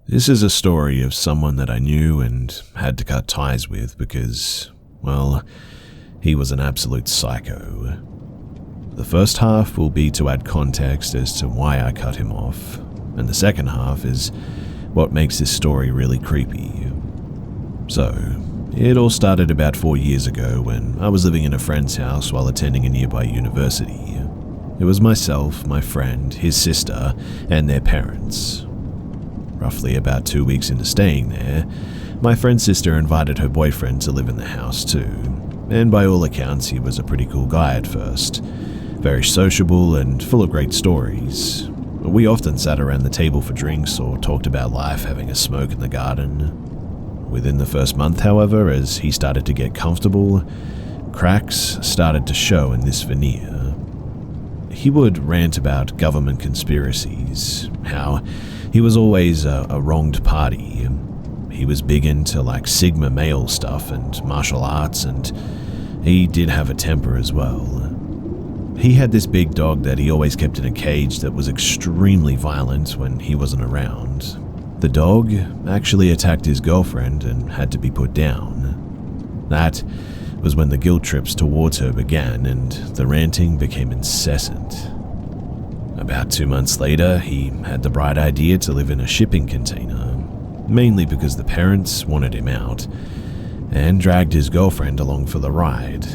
This is a story of someone that I knew and had to cut ties with because, well, he was an absolute psycho. The first half will be to add context as to why I cut him off, and the second half is what makes this story really creepy. So, it all started about 4 years ago when I was living in a friend's house while attending a nearby university. It was myself, my friend, his sister, and their parents. Roughly about 2 weeks into staying there, my friend's sister invited her boyfriend to live in the house too, and by all accounts he was a pretty cool guy at first, very sociable and full of great stories. We often sat around the table for drinks or talked about life, having a smoke in the garden. Within the first month, however, as he started to get comfortable, cracks started to show in this veneer. He would rant about government conspiracies, how he was always a wronged party. He was big into Sigma male stuff and martial arts, and he did have a temper as well. He had this big dog that he always kept in a cage that was extremely violent when he wasn't around. The dog actually attacked his girlfriend and had to be put down. That was when the guilt trips towards her began and the ranting became incessant. About 2 months later, he had the bright idea to live in a shipping container, mainly because the parents wanted him out, and dragged his girlfriend along for the ride.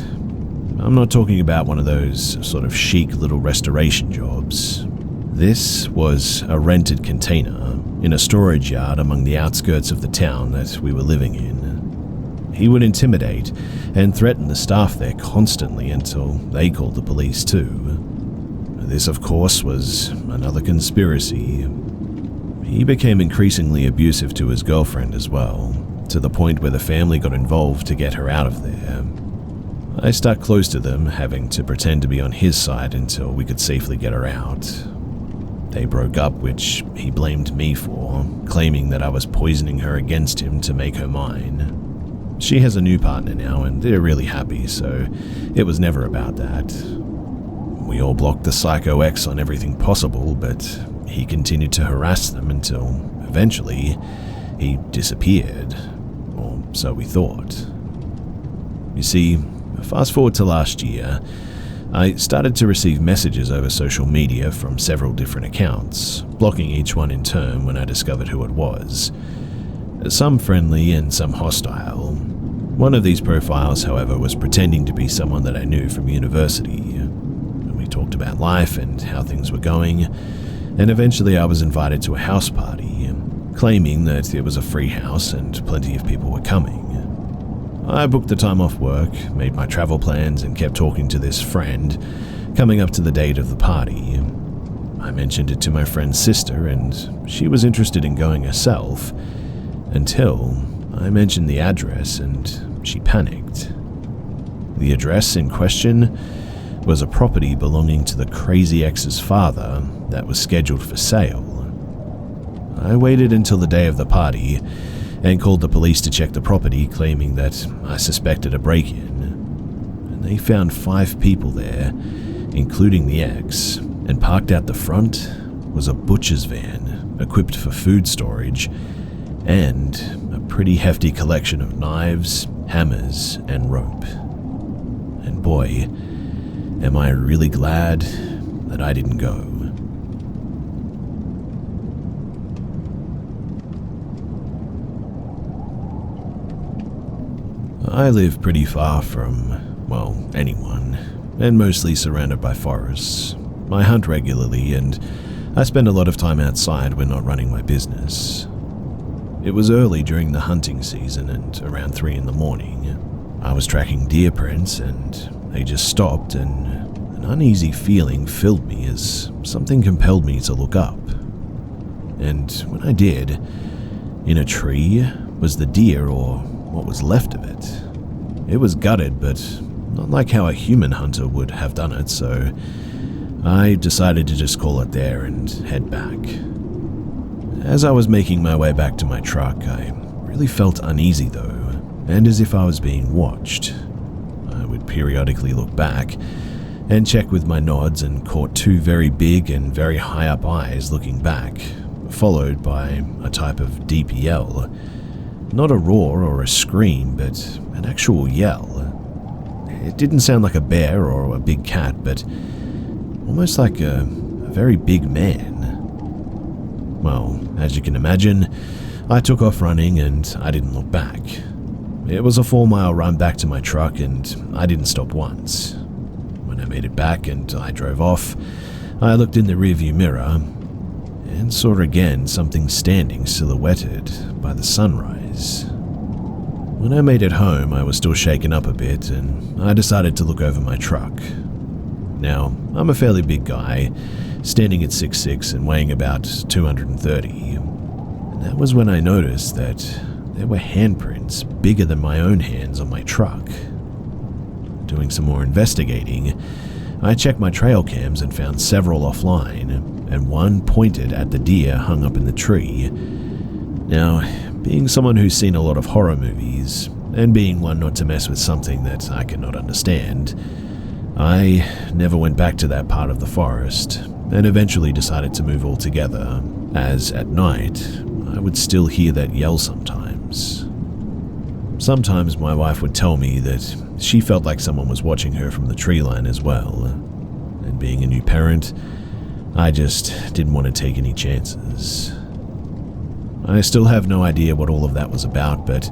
I'm not talking about one of those sort of chic little restoration jobs. This was a rented container in a storage yard among the outskirts of the town that we were living in. He would intimidate and threaten the staff there constantly until they called the police too. This, of course, was another conspiracy. He became increasingly abusive to his girlfriend as well, to the point where the family got involved to get her out of there. I stuck close to them, having to pretend to be on his side until we could safely get her out. They broke up, which he blamed me for, claiming that I was poisoning her against him to make her mine. She has a new partner now, and they're really happy, so it was never about that. We all blocked the Psycho X on everything possible, but he continued to harass them until, eventually, he disappeared. Or so we thought. You see, fast forward to last year, I started to receive messages over social media from several different accounts, blocking each one in turn when I discovered who it was. Some friendly and some hostile. One of these profiles, however, was pretending to be someone that I knew from university. We talked about life and how things were going, and eventually I was invited to a house party, claiming that it was a free house and plenty of people were coming. I booked the time off work, made my travel plans, and kept talking to this friend, coming up to the date of the party. I mentioned it to my friend's sister, and she was interested in going herself, until I mentioned the address, and she panicked. The address in question was a property belonging to the crazy ex's father that was scheduled for sale. I waited until the day of the party and called the police to check the property, claiming that I suspected a break-in. And they found 5 people there, including the ex, and parked out the front was a butcher's van equipped for food storage and a pretty hefty collection of knives, hammers, and rope. And boy, am I really glad that I didn't go. I live pretty far from, well, anyone, and mostly surrounded by forests. I hunt regularly, and I spend a lot of time outside when not running my business. It was early during the hunting season, and around 3 in the morning. I was tracking deer prints, and they just stopped, and an uneasy feeling filled me as something compelled me to look up. And when I did, in a tree was the deer, or what was left of it. It was gutted, but not like how a human hunter would have done it, so I decided to just call it there and head back. As I was making my way back to my truck, I really felt uneasy though, and as if I was being watched. I would periodically look back and check with my nods and caught 2 very big and very high up eyes looking back, followed by a type of deep yell. Not a roar or a scream, but an actual yell. It didn't sound like a bear or a big cat, but almost like a very big man. Well, as you can imagine, I took off running and I didn't look back. It was a 4-mile run back to my truck and I didn't stop once. When I made it back and I drove off, I looked in the rearview mirror and saw again something standing silhouetted by the sunrise. When I made it home, I was still shaken up a bit and I decided to look over my truck. Now, I'm a fairly big guy, standing at 6'6" and weighing about 230. And that was when I noticed that there were handprints bigger than my own hands on my truck. Doing some more investigating, I checked my trail cams and found several offline, and one pointed at the deer hung up in the tree. Now, being someone who's seen a lot of horror movies, and being one not to mess with something that I cannot understand, I never went back to that part of the forest, and eventually decided to move altogether, as at night, I would still hear that yell sometimes. Sometimes my wife would tell me that she felt like someone was watching her from the tree line as well, and being a new parent, I just didn't want to take any chances. I still have no idea what all of that was about, but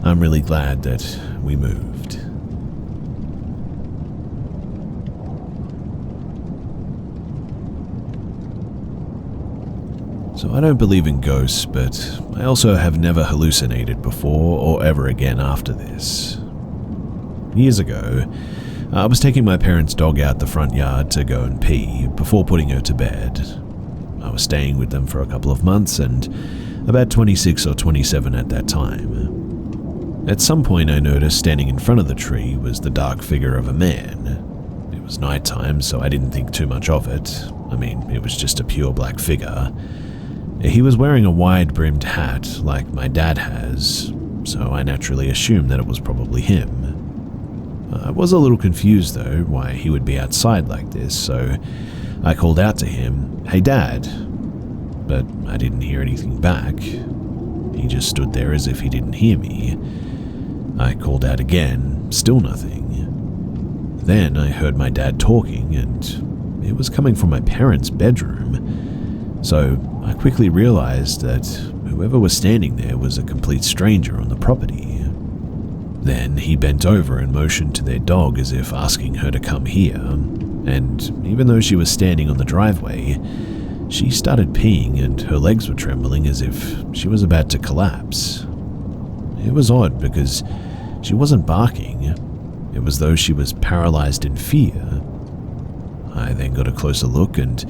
I'm really glad that we moved. So I don't believe in ghosts, but I also have never hallucinated before or ever again after this. Years ago, I was taking my parents' dog out the front yard to go and pee before putting her to bed. I was staying with them for a couple of months and about 26 or 27 at that time. At some point I noticed standing in front of the tree was the dark figure of a man. It was nighttime, so I didn't think too much of it. I mean, it was just a pure black figure. He was wearing a wide-brimmed hat like my dad has, so I naturally assumed that it was probably him. I was a little confused though why he would be outside like this, so I called out to him, "Hey Dad," but I didn't hear anything back. He just stood there as if he didn't hear me. I called out again, still nothing. Then I heard my dad talking, and it was coming from my parents' bedroom, so I quickly realized that whoever was standing there was a complete stranger on the property. Then he bent over and motioned to their dog as if asking her to come here, and even though she was standing on the driveway, she started peeing and her legs were trembling as if she was about to collapse. It was odd because she wasn't barking. It was as though she was paralyzed in fear. I then got a closer look and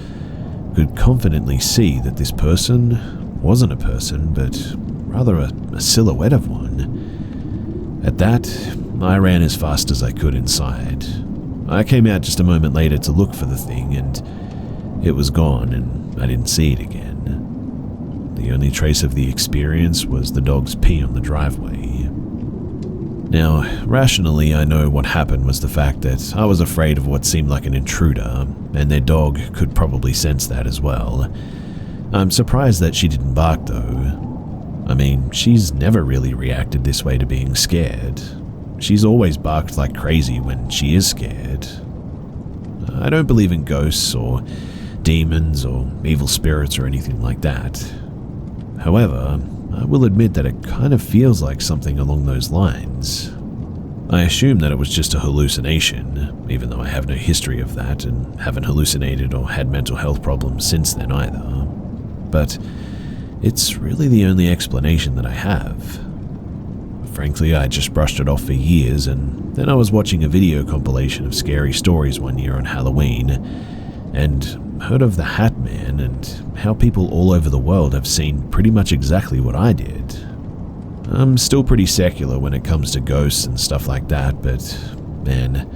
could confidently see that this person wasn't a person, but rather a silhouette of one. At that, I ran as fast as I could inside. I came out just a moment later to look for the thing, and it was gone, and I didn't see it again. The only trace of the experience was the dog's pee on the driveway. Now, rationally, I know what happened was the fact that I was afraid of what seemed like an intruder, and their dog could probably sense that as well. I'm surprised that she didn't bark though. I mean, she's never really reacted this way to being scared. She's always barked like crazy when she is scared. I don't believe in ghosts or demons or evil spirits or anything like that. However, I will admit that it kind of feels like something along those lines. I assume that it was just a hallucination, even though I have no history of that and haven't hallucinated or had mental health problems since then either. But it's really the only explanation that I have. Frankly, I just brushed it off for years, and then I was watching a video compilation of scary stories one year on Halloween, and heard of the Hatman and how people all over the world have seen pretty much exactly what I did. I'm still pretty secular when it comes to ghosts and stuff like that, but man,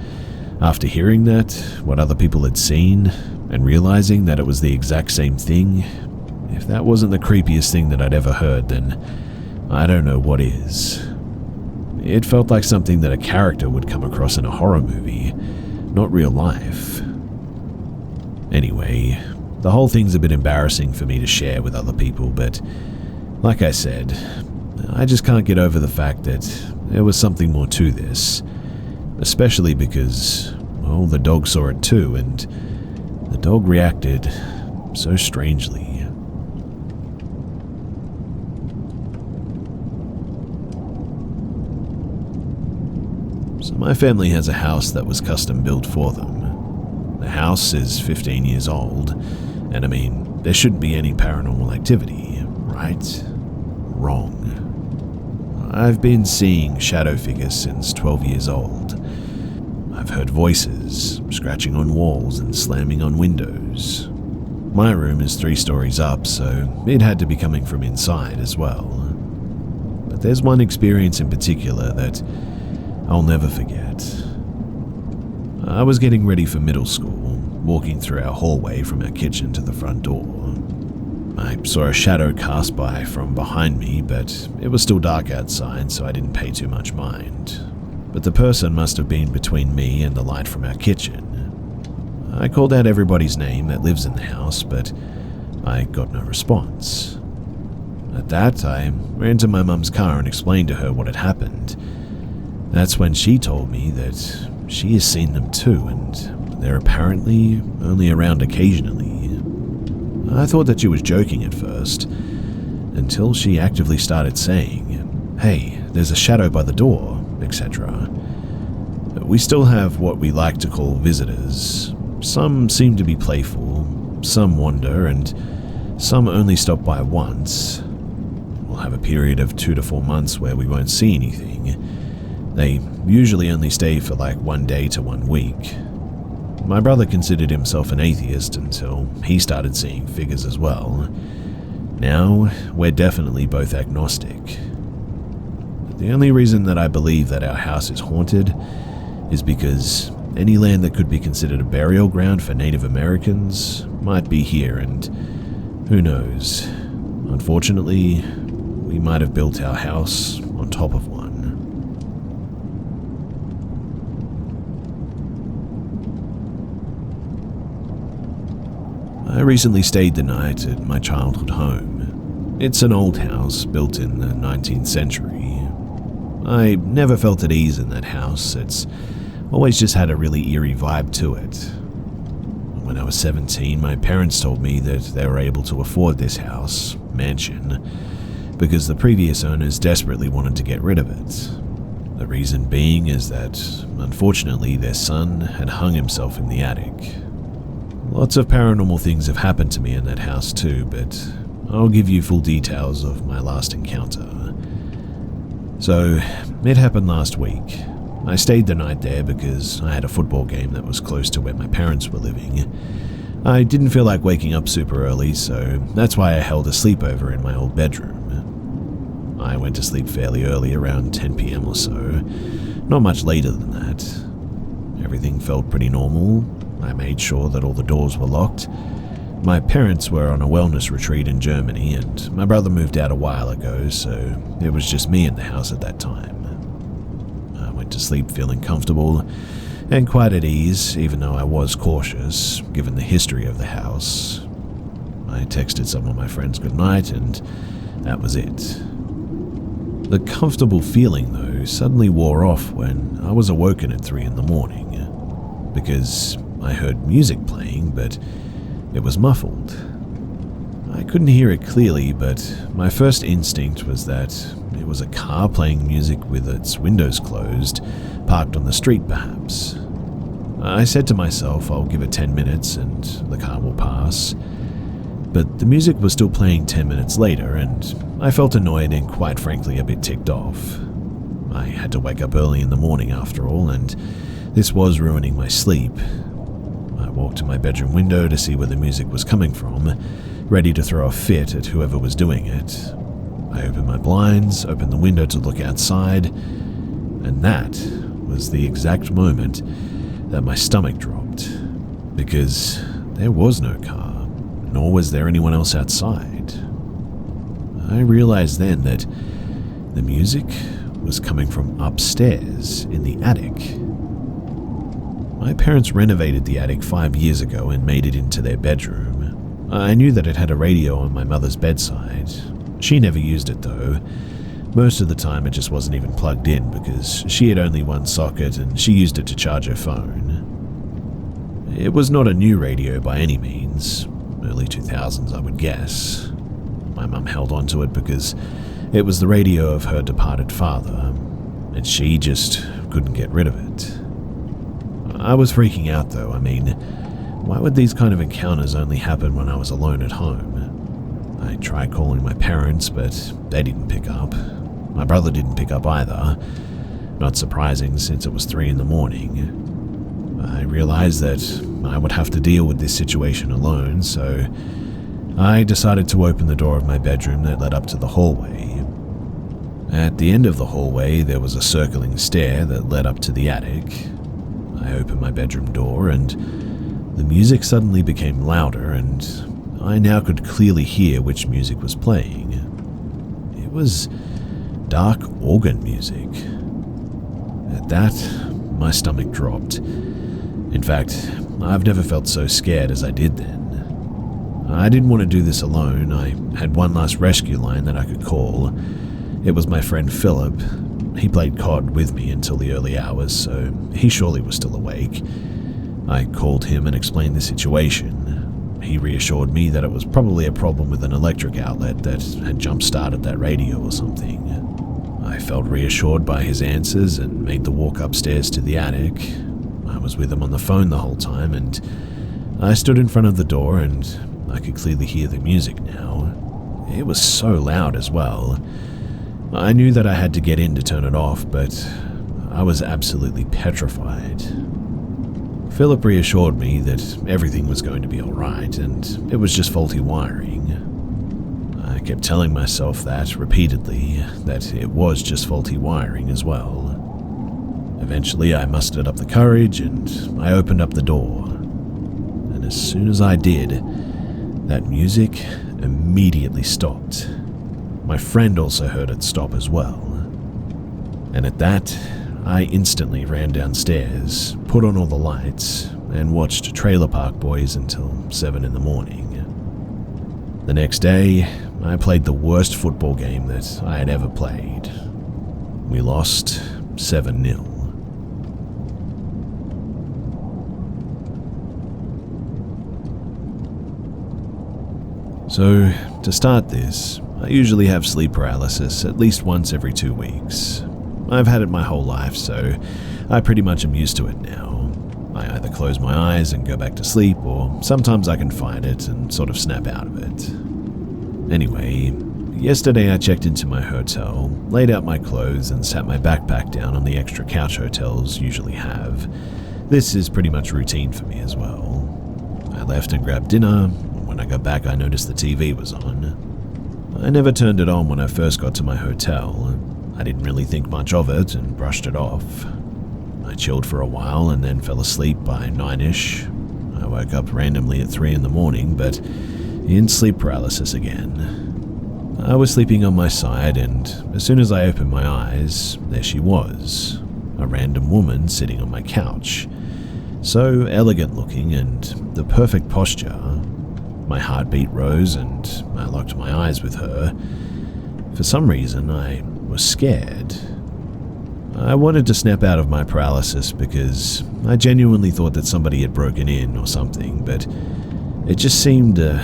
after hearing that, what other people had seen, and realizing that it was the exact same thing, if that wasn't the creepiest thing that I'd ever heard, then I don't know what is. It felt like something that a character would come across in a horror movie, not real life. Anyway, The whole thing's a bit embarrassing for me to share with other people, but like I said, I just can't get over the fact that there was something more to this, especially because, well, the dog saw it too, and the dog reacted so strangely. So my family has a house that was custom built for them. The house is 15 years old, and I mean, there shouldn't be any paranormal activity, right? Wrong. I've been seeing shadow figures since 12 years old. I've heard voices, scratching on walls and slamming on windows. My room is 3 stories up, so it had to be coming from inside as well. But there's one experience in particular that I'll never forget. I was getting ready for middle school, walking through our hallway from our kitchen to the front door. I saw a shadow cast by from behind me, but it was still dark outside, so I didn't pay too much mind. But the person must have been between me and the light from our kitchen. I called out everybody's name that lives in the house, but I got no response. At that, I ran to my mum's car and explained to her what had happened. That's when she told me that she has seen them too, and they're apparently only around occasionally. I thought that she was joking at first, until she actively started saying, "Hey, there's a shadow by the door," etc. We still have what we like to call visitors. Some seem to be playful, some wander, and some only stop by once. We'll have a period of 2 to 4 months where we won't see anything. They usually only stay for like 1 day to 1 week. My brother considered himself an atheist until he started seeing figures as well. Now, we're definitely both agnostic. The only reason that I believe that our house is haunted is because any land that could be considered a burial ground for Native Americans might be here, and who knows, unfortunately, we might have built our house on top of one. I recently stayed the night at my childhood home. It's an old house built in the 19th century. I never felt at ease in that house. It's always just had a really eerie vibe to it. When I was 17, my parents told me that they were able to afford this house, mansion, because the previous owners desperately wanted to get rid of it. The reason being is that, unfortunately, their son had hung himself in the attic. Lots of paranormal things have happened to me in that house too, but I'll give you full details of my last encounter. So, it happened last week. I stayed the night there because I had a football game that was close to where my parents were living. I didn't feel like waking up super early, so that's why I held a sleepover in my old bedroom. I went to sleep fairly early, around 10 p.m. or so, not much later than that. Everything felt pretty normal. I made sure that all the doors were locked. My parents were on a wellness retreat in Germany, and my brother moved out a while ago, so it was just me in the house at that time. I went to sleep feeling comfortable and quite at ease, even though I was cautious, given the history of the house. I texted some of my friends goodnight, and that was it. The comfortable feeling, though, suddenly wore off when I was awoken at 3 in the morning, because I heard music playing, but it was muffled. I couldn't hear it clearly, but my first instinct was that it was a car playing music with its windows closed, parked on the street perhaps. I said to myself, I'll give it 10 minutes and the car will pass. But the music was still playing 10 minutes later, and I felt annoyed and quite frankly a bit ticked off. I had to wake up early in the morning after all, and this was ruining my sleep. I walked to my bedroom window to see where the music was coming from, ready to throw a fit at whoever was doing it. I opened my blinds, opened the window to look outside, and that was the exact moment that my stomach dropped, because there was no car, nor was there anyone else outside. I realized then that the music was coming from upstairs in the attic. My parents renovated the attic 5 years ago and made it into their bedroom. I knew that it had a radio on my mother's bedside. She never used it though. Most of the time it just wasn't even plugged in because she had only one socket and she used it to charge her phone. It was not a new radio by any means, early 2000s I would guess. My mum held onto it because it was the radio of her departed father, and she just couldn't get rid of it. I was freaking out though. I mean, why would these kind of encounters only happen when I was alone at home? I tried calling my parents, but they didn't pick up. My brother didn't pick up either. Not surprising since it was 3 a.m. I realized that I would have to deal with this situation alone, so I decided to open the door of my bedroom that led up to the hallway. At the end of the hallway, there was a circling stair that led up to the attic. I opened my bedroom door and the music suddenly became louder, and I now could clearly hear which music was playing. It was dark organ music. At that, my stomach dropped. In fact, I've never felt so scared as I did then. I didn't want to do this alone. I had one last rescue line that I could call. It was my friend Philip. He played COD with me until the early hours, so he surely was still awake. I called him and explained the situation. He reassured me that it was probably a problem with an electric outlet that had jump-started that radio or something. I felt reassured by his answers and made the walk upstairs to the attic. I was with him on the phone the whole time, and I stood in front of the door and I could clearly hear the music now. It was so loud as well. I knew that I had to get in to turn it off, but I was absolutely petrified. Philip reassured me that everything was going to be alright and it was just faulty wiring. I kept telling myself that repeatedly, that it was just faulty wiring as well. Eventually I mustered up the courage and I opened up the door. And as soon as I did, that music immediately stopped. My friend also heard it stop as well. And at that, I instantly ran downstairs, put on all the lights, and watched Trailer Park Boys until 7 a.m. The next day, I played the worst football game that I had ever played. We lost 7-0. So, to start this, I usually have sleep paralysis at least once every 2 weeks. I've had it my whole life, so I pretty much am used to it now. I either close my eyes and go back to sleep, or sometimes I can fight it and sort of snap out of it. Anyway, yesterday I checked into my hotel, laid out my clothes, and sat my backpack down on the extra couch hotels usually have. This is pretty much routine for me as well. I left and grabbed dinner. When I got back, I noticed the TV was on. I never turned it on when I first got to my hotel. I didn't really think much of it and brushed it off. I chilled for a while and then fell asleep by 9-ish. I woke up randomly at 3 a.m, but in sleep paralysis again. I was sleeping on my side, and as soon as I opened my eyes, there she was, a random woman sitting on my couch. So elegant looking and the perfect posture. My heartbeat rose and I locked my eyes with her. For some reason, I was scared. I wanted to snap out of my paralysis because I genuinely thought that somebody had broken in or something, but it just seemed a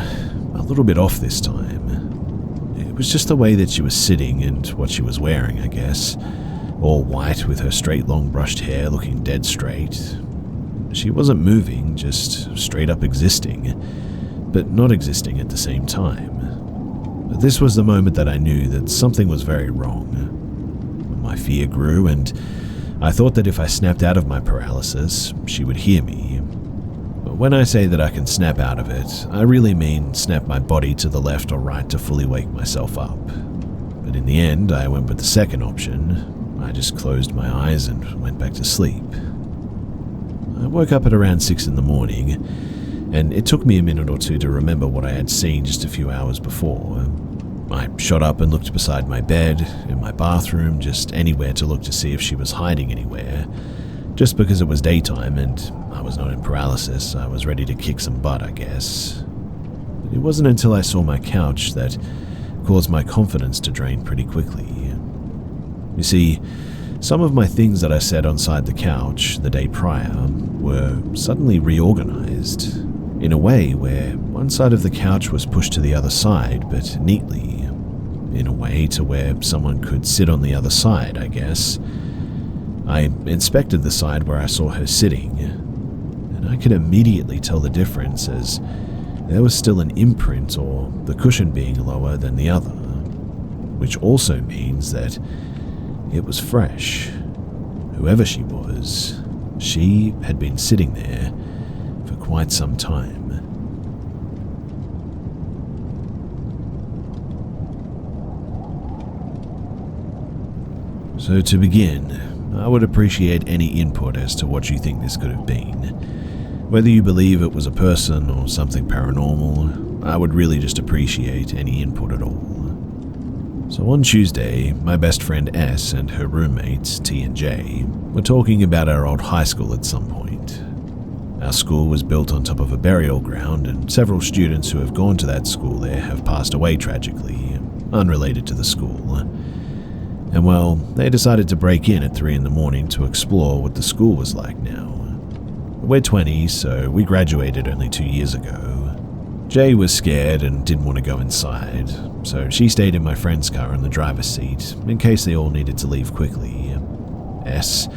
little bit off this time. It was just the way that she was sitting and what she was wearing, I guess. All white with her straight long brushed hair looking dead straight. She wasn't moving, just straight up existing, but not existing at the same time. But this was the moment that I knew that something was very wrong. My fear grew, and I thought that if I snapped out of my paralysis, she would hear me. But when I say that I can snap out of it, I really mean snap my body to the left or right to fully wake myself up. But in the end, I went with the second option. I just closed my eyes and went back to sleep. I woke up at around 6 a.m, and it took me a minute or two to remember what I had seen just a few hours before. I shot up and looked beside my bed, in my bathroom, just anywhere to look to see if she was hiding anywhere. Just because it was daytime and I was not in paralysis, I was ready to kick some butt, I guess. It wasn't until I saw my couch that caused my confidence to drain pretty quickly. You see, some of my things that I set onside the couch the day prior were suddenly reorganized in a way where one side of the couch was pushed to the other side, but neatly, in a way to where someone could sit on the other side, I guess. I inspected the side where I saw her sitting, and I could immediately tell the difference, as there was still an imprint or the cushion being lower than the other, which also means that it was fresh. Whoever she was, she had been sitting there for quite some time. So to begin, I would appreciate any input as to what you think this could have been. Whether you believe it was a person or something paranormal, I would really just appreciate any input at all. So on Tuesday, my best friend S and her roommates, T and J, were talking about our old high school at some point. Our school was built on top of a burial ground, and several students who have gone to that school there have passed away tragically, unrelated to the school. And well, they decided to break in at 3 in the morning to explore what the school was like now. We're 20, so we graduated only 2 years ago. Jay was scared and didn't want to go inside, so she stayed in my friend's car in the driver's seat in case they all needed to leave quickly. S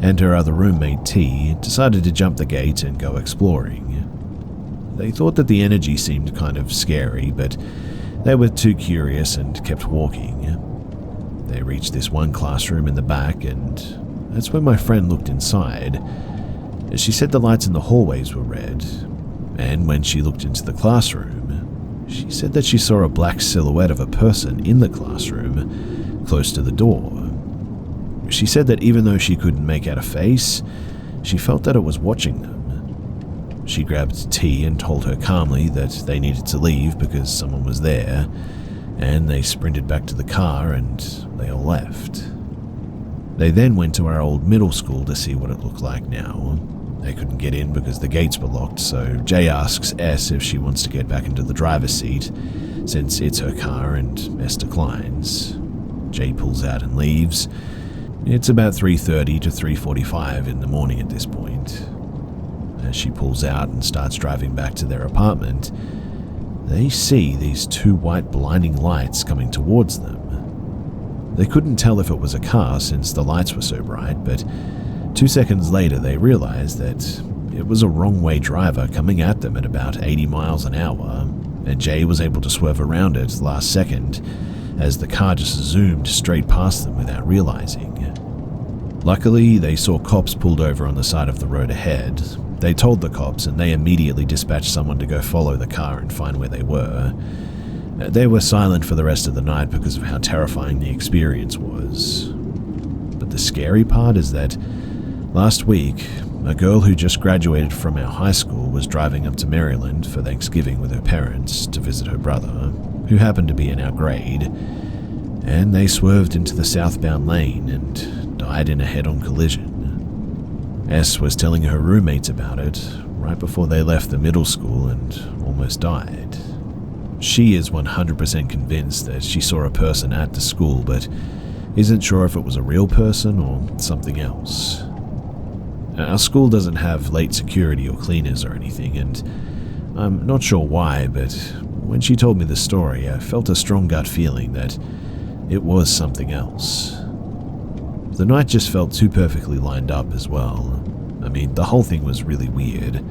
and her other roommate T decided to jump the gate and go exploring. They thought that the energy seemed kind of scary, but they were too curious and kept walking. They reached this one classroom in the back, and that's when my friend looked inside. She said the lights in the hallways were red, and when she looked into the classroom, she said that she saw a black silhouette of a person in the classroom close to the door. She said that even though she couldn't make out a face, she felt that it was watching them. She grabbed T and told her calmly that they needed to leave because someone was there, and they sprinted back to the car and they all left. They then went to our old middle school to see what it looked like now. They couldn't get in because the gates were locked, so Jay asks S if she wants to get back into the driver's seat, since it's her car, and S declines. Jay pulls out and leaves. It's about 3:30 to 3:45 in the morning at this point. As she pulls out and starts driving back to their apartment, they see these 2 white blinding lights coming towards them. They couldn't tell if it was a car since the lights were so bright, but 2 seconds later they realized that it was a wrong-way driver coming at them at about 80 miles an hour, and Jay was able to swerve around it last second as the car just zoomed straight past them without realizing. Luckily, they saw cops pulled over on the side of the road ahead. They told the cops, and they immediately dispatched someone to go follow the car and find where they were. They were silent for the rest of the night because of how terrifying the experience was. But the scary part is that last week, a girl who just graduated from our high school was driving up to Maryland for Thanksgiving with her parents to visit her brother, who happened to be in our grade, and they swerved into the southbound lane and died in a head-on collision. S was telling her roommates about it right before they left the middle school and almost died. She is 100% convinced that she saw a person at the school, but isn't sure if it was a real person or something else. Our school doesn't have late security or cleaners or anything, and I'm not sure why, but when she told me the story, I felt a strong gut feeling that it was something else. The night just felt too perfectly lined up as well. I mean, the whole thing was really weird.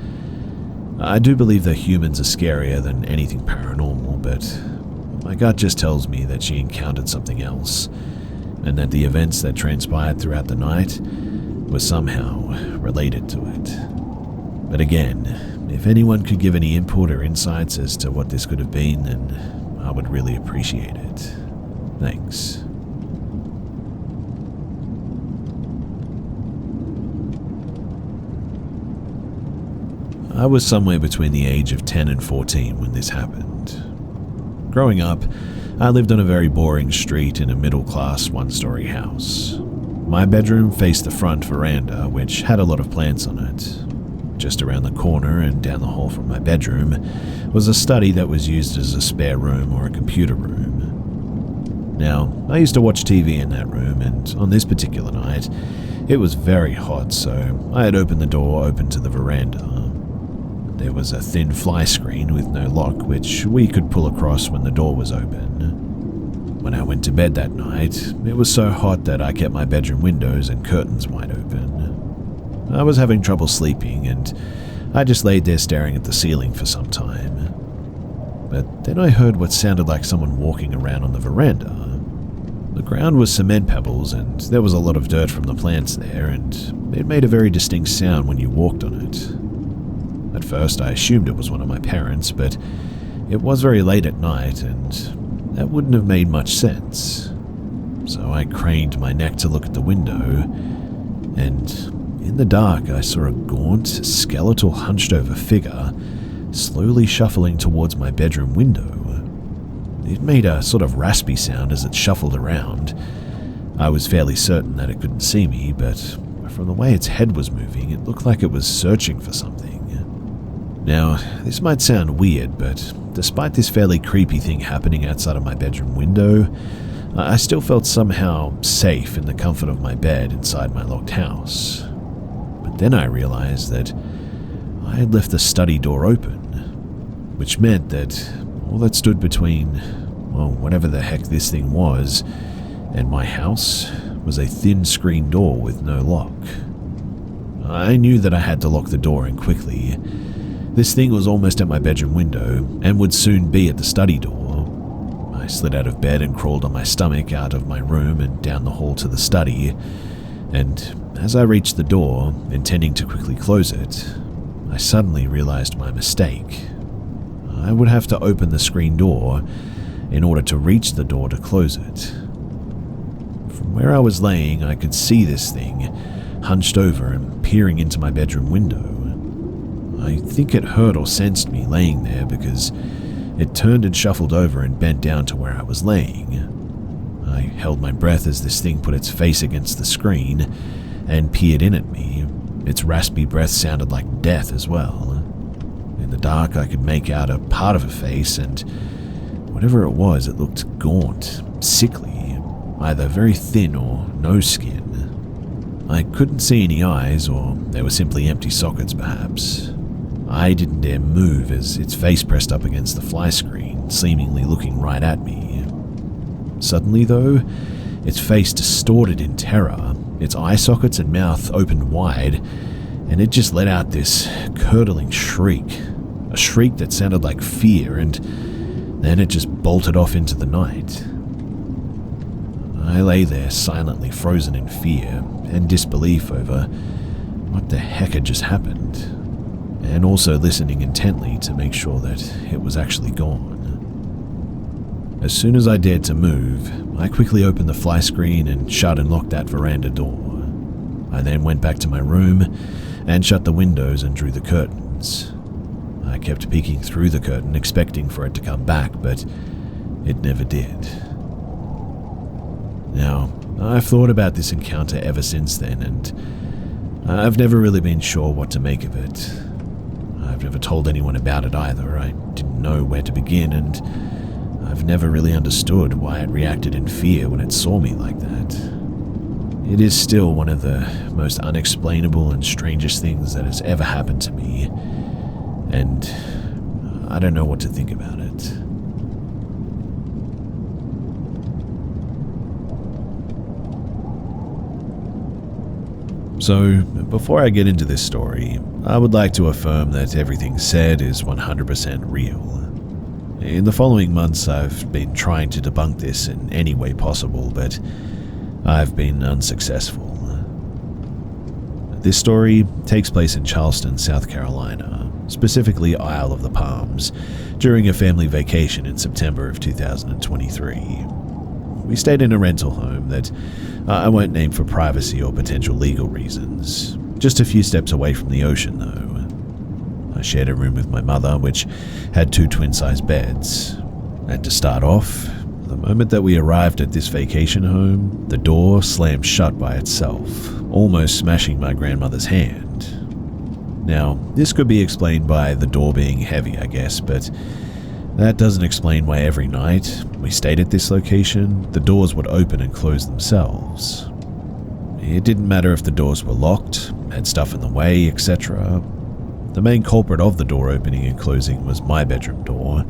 I do believe that humans are scarier than anything paranormal, but my gut just tells me that she encountered something else, and that the events that transpired throughout the night were somehow related to it. But again, if anyone could give any input or insights as to what this could have been, then I would really appreciate it. Thanks. I was somewhere between the age of 10 and 14 when this happened. Growing up, I lived on a very boring street in a middle-class one-story house. My bedroom faced the front veranda, which had a lot of plants on it. just around the corner and down the hall from my bedroom, was a study that was used as a spare room or a computer room. Now, I used to watch TV in that room, and on this particular night, it was very hot, so I had opened the door open to the veranda. There was a thin fly screen with no lock, which we could pull across when the door was open. When I went to bed that night, it was so hot that I kept my bedroom windows and curtains wide open. I was having trouble sleeping, and I just laid there staring at the ceiling for some time. But then I heard what sounded like someone walking around on the veranda. The ground was cement pebbles, and there was a lot of dirt from the plants there, and it made a very distinct sound when you walked on it. At first, I assumed it was one of my parents, but it was very late at night, and that wouldn't have made much sense. So I craned my neck to look at the window, and in the dark I saw a gaunt, skeletal, hunched-over figure slowly shuffling towards my bedroom window. It made a sort of raspy sound as it shuffled around. I was fairly certain that it couldn't see me, but from the way its head was moving, it looked like it was searching for something. Now, this might sound weird, but despite this fairly creepy thing happening outside of my bedroom window, I still felt somehow safe in the comfort of my bed inside my locked house. But then I realized that I had left the study door open, which meant that all that stood between, well, whatever the heck this thing was, and my house was a thin screen door with no lock. I knew that I had to lock the door in quickly. This thing was almost at my bedroom window and would soon be at the study door. I slid out of bed and crawled on my stomach out of my room and down the hall to the study, and as I reached the door, intending to quickly close it, I suddenly realized my mistake. I would have to open the screen door in order to reach the door to close it. From where I was laying, I could see this thing hunched over and peering into my bedroom window. I think it heard or sensed me laying there because it turned and shuffled over and bent down to where I was laying. I held my breath as this thing put its face against the screen and peered in at me. Its raspy breath sounded like death as well. In the dark, I could make out a part of a face, and whatever it was, it looked gaunt, sickly, either very thin or no skin. I couldn't see any eyes, or they were simply empty sockets perhaps. I didn't dare move as its face pressed up against the fly screen, seemingly looking right at me. Suddenly, though, its face distorted in terror, its eye sockets and mouth opened wide, and it just let out this curdling shriek, a shriek that sounded like fear, and then it just bolted off into the night. I lay there silently frozen in fear and disbelief over what the heck had just happened, and also listening intently to make sure that it was actually gone. As soon as I dared to move, I quickly opened the fly screen and shut and locked that veranda door. I then went back to my room and shut the windows and drew the curtains. I kept peeking through the curtain, expecting for it to come back, but it never did. Now, I've thought about this encounter ever since then, and I've never really been sure what to make of it. I've never told anyone about it either. I didn't know where to begin, and I've never really understood why it reacted in fear when it saw me like that. It is still one of the most unexplainable and strangest things that has ever happened to me, and I don't know what to think about it. So, before I get into this story, I would like to affirm that everything said is 100% real. In the following months, I've been trying to debunk this in any way possible, but I've been unsuccessful. This story takes place in Charleston, South Carolina, specifically Isle of the Palms, during a family vacation in September of 2023. We stayed in a rental home that I won't name for privacy or potential legal reasons, just a few steps away from the ocean though. I shared a room with my mother, which had 2 twin-sized beds, and to start off, the moment that we arrived at this vacation home, the door slammed shut by itself, almost smashing my grandmother's hand. Now, this could be explained by the door being heavy, I guess, but that doesn't explain why every night we stayed at this location, the doors would open and close themselves. It didn't matter if the doors were locked, had stuff in the way, etc. The main culprit of the door opening and closing was my bedroom door,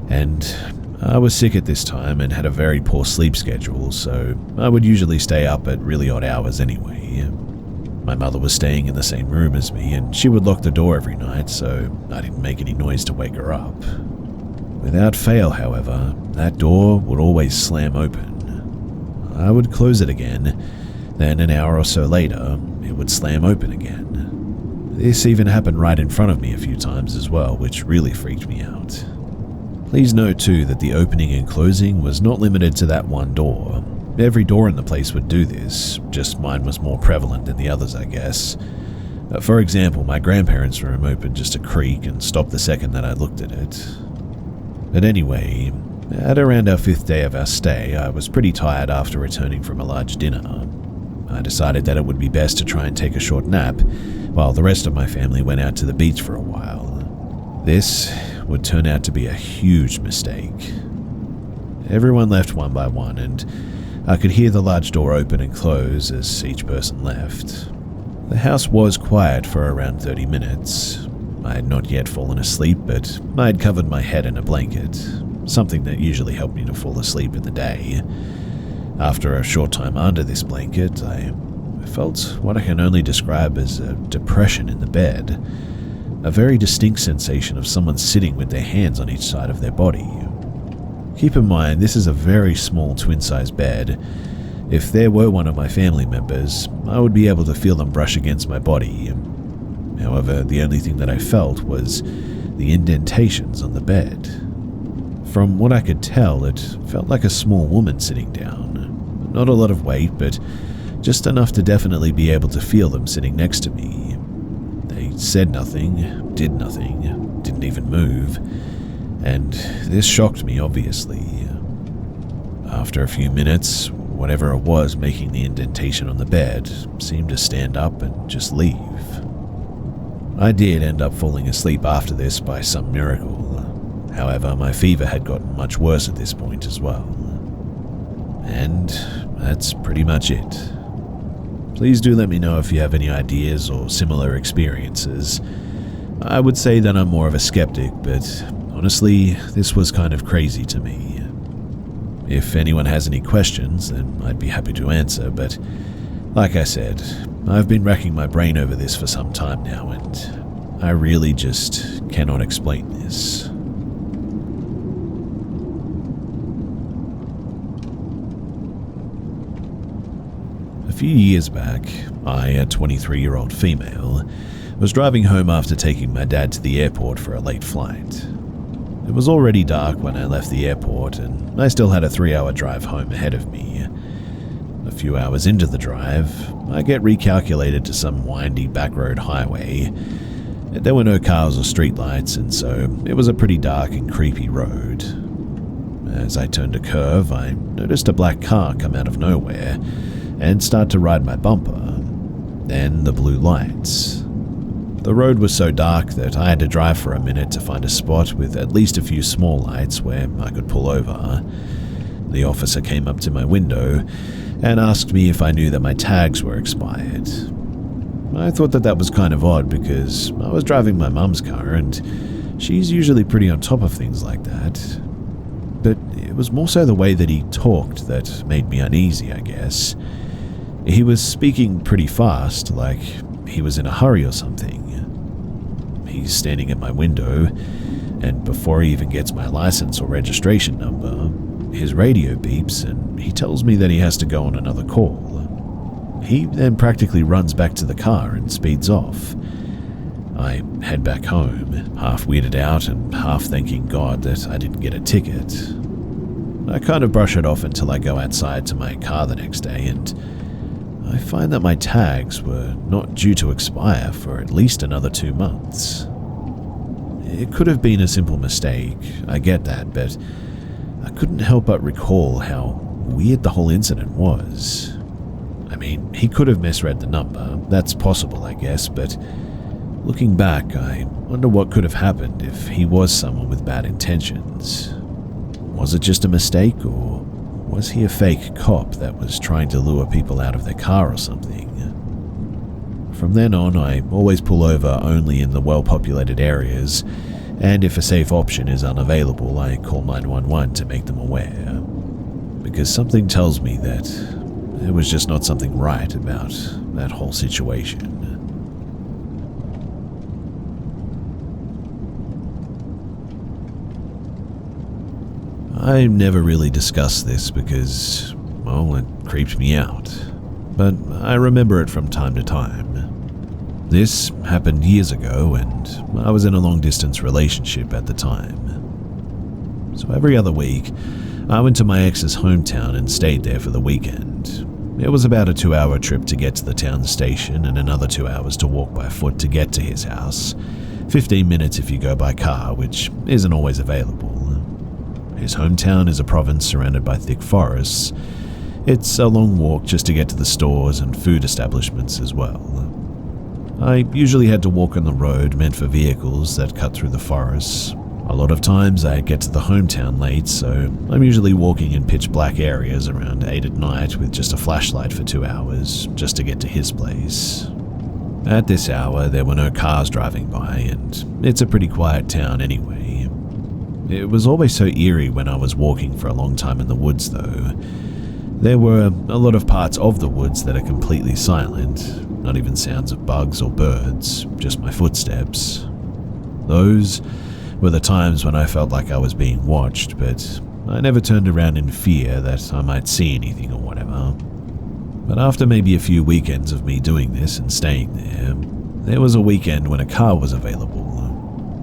and I was sick at this time and had a very poor sleep schedule, so I would usually stay up at really odd hours anyway. My mother was staying in the same room as me, and she would lock the door every night, so I didn't make any noise to wake her up. Without fail, however, that door would always slam open. I would close it again, then an hour or so later, it would slam open again. This even happened right in front of me a few times as well, which really freaked me out. Please note too that the opening and closing was not limited to that one door. Every door in the place would do this, just mine was more prevalent than the others, I guess. For example, my grandparents' room opened just a creak and stopped the second that I looked at it. But anyway, at around our 5th day of our stay, I was pretty tired after returning from a large dinner. I decided that it would be best to try and take a short nap, while the rest of my family went out to the beach for a while. This would turn out to be a huge mistake. Everyone left one by one, and I could hear the large door open and close as each person left. The house was quiet for around 30 minutes. I had not yet fallen asleep, but I had covered my head in a blanket, something that usually helped me to fall asleep in the day. After a short time under this blanket, I felt what I can only describe as a depression in the bed, a very distinct sensation of someone sitting with their hands on each side of their body. Keep in mind, this is a very small twin-size bed. If there were one of my family members, I would be able to feel them brush against my body. However, the only thing that I felt was the indentations on the bed. From what I could tell, it felt like a small woman sitting down. Not a lot of weight, but just enough to definitely be able to feel them sitting next to me. They said nothing, did nothing, didn't even move, and this shocked me, obviously. After a few minutes, whatever it was making the indentation on the bed seemed to stand up and just leave. I did end up falling asleep after this by some miracle. However, my fever had gotten much worse at this point as well. And that's pretty much it. Please do let me know if you have any ideas or similar experiences. I would say that I'm more of a skeptic, but honestly, this was kind of crazy to me. If anyone has any questions, then I'd be happy to answer, but like I said, I've been racking my brain over this for some time now, and I really just cannot explain this. A few years back, I, a 23-year-old female, was driving home after taking my dad to the airport for a late flight. It was already dark when I left the airport, and I still had a 3-hour drive home ahead of me. A few hours into the drive, I get recalculated to some windy backroad highway. There were no cars or streetlights, and so it was a pretty dark and creepy road. As I turned a curve, I noticed a black car come out of nowhere and start to ride my bumper. Then the blue lights. The road was so dark that I had to drive for a minute to find a spot with at least a few small lights where I could pull over. The officer came up to my window and asked me if I knew that my tags were expired. I thought that was kind of odd because I was driving my mum's car and she's usually pretty on top of things like that. But it was more so the way that he talked that made me uneasy, I guess. He was speaking pretty fast, like he was in a hurry or something. He's standing at my window, and before he even gets my license or registration number, his radio beeps and he tells me that he has to go on another call. He then practically runs back to the car and speeds off. I head back home, half weirded out and half thanking God that I didn't get a ticket. I kind of brush it off until I go outside to my car the next day, and I find that my tags were not due to expire for at least another 2 months. It could have been a simple mistake, I get that, but I couldn't help but recall how weird the whole incident was. I mean, he could have misread the number, that's possible I guess, but Looking back, I wonder what could have happened if he was someone with bad intentions. Was it just a mistake, or was he a fake cop that was trying to lure people out of their car or something? From then on, I always pull over only in the well-populated areas, and if a safe option is unavailable, I call 911 to make them aware. Because something tells me that there was just not something right about that whole situation. I never really discussed this because, well, it creeped me out, but I remember it from time to time. This happened years ago, and I was in a long-distance relationship at the time. So every other week, I went to my ex's hometown and stayed there for the weekend. It was about a 2-hour trip to get to the town station and another 2 hours to walk by foot to get to his house. 15 minutes if you go by car, which isn't always available. His hometown is a province surrounded by thick forests. It's a long walk just to get to the stores and food establishments as well. I usually had to walk on the road meant for vehicles that cut through the forests. A lot of times I get to the hometown late, so I'm usually walking in pitch black areas around 8 at night with just a flashlight for 2 hours just to get to his place. At this hour, there were no cars driving by, and it's a pretty quiet town anyway. It was always so eerie when I was walking for a long time in the woods, though. There were a lot of parts of the woods that are completely silent, not even sounds of bugs or birds, just my footsteps. Those were the times when I felt like I was being watched, but I never turned around in fear that I might see anything or whatever. But after maybe a few weekends of me doing this and staying there was a weekend when a car was available.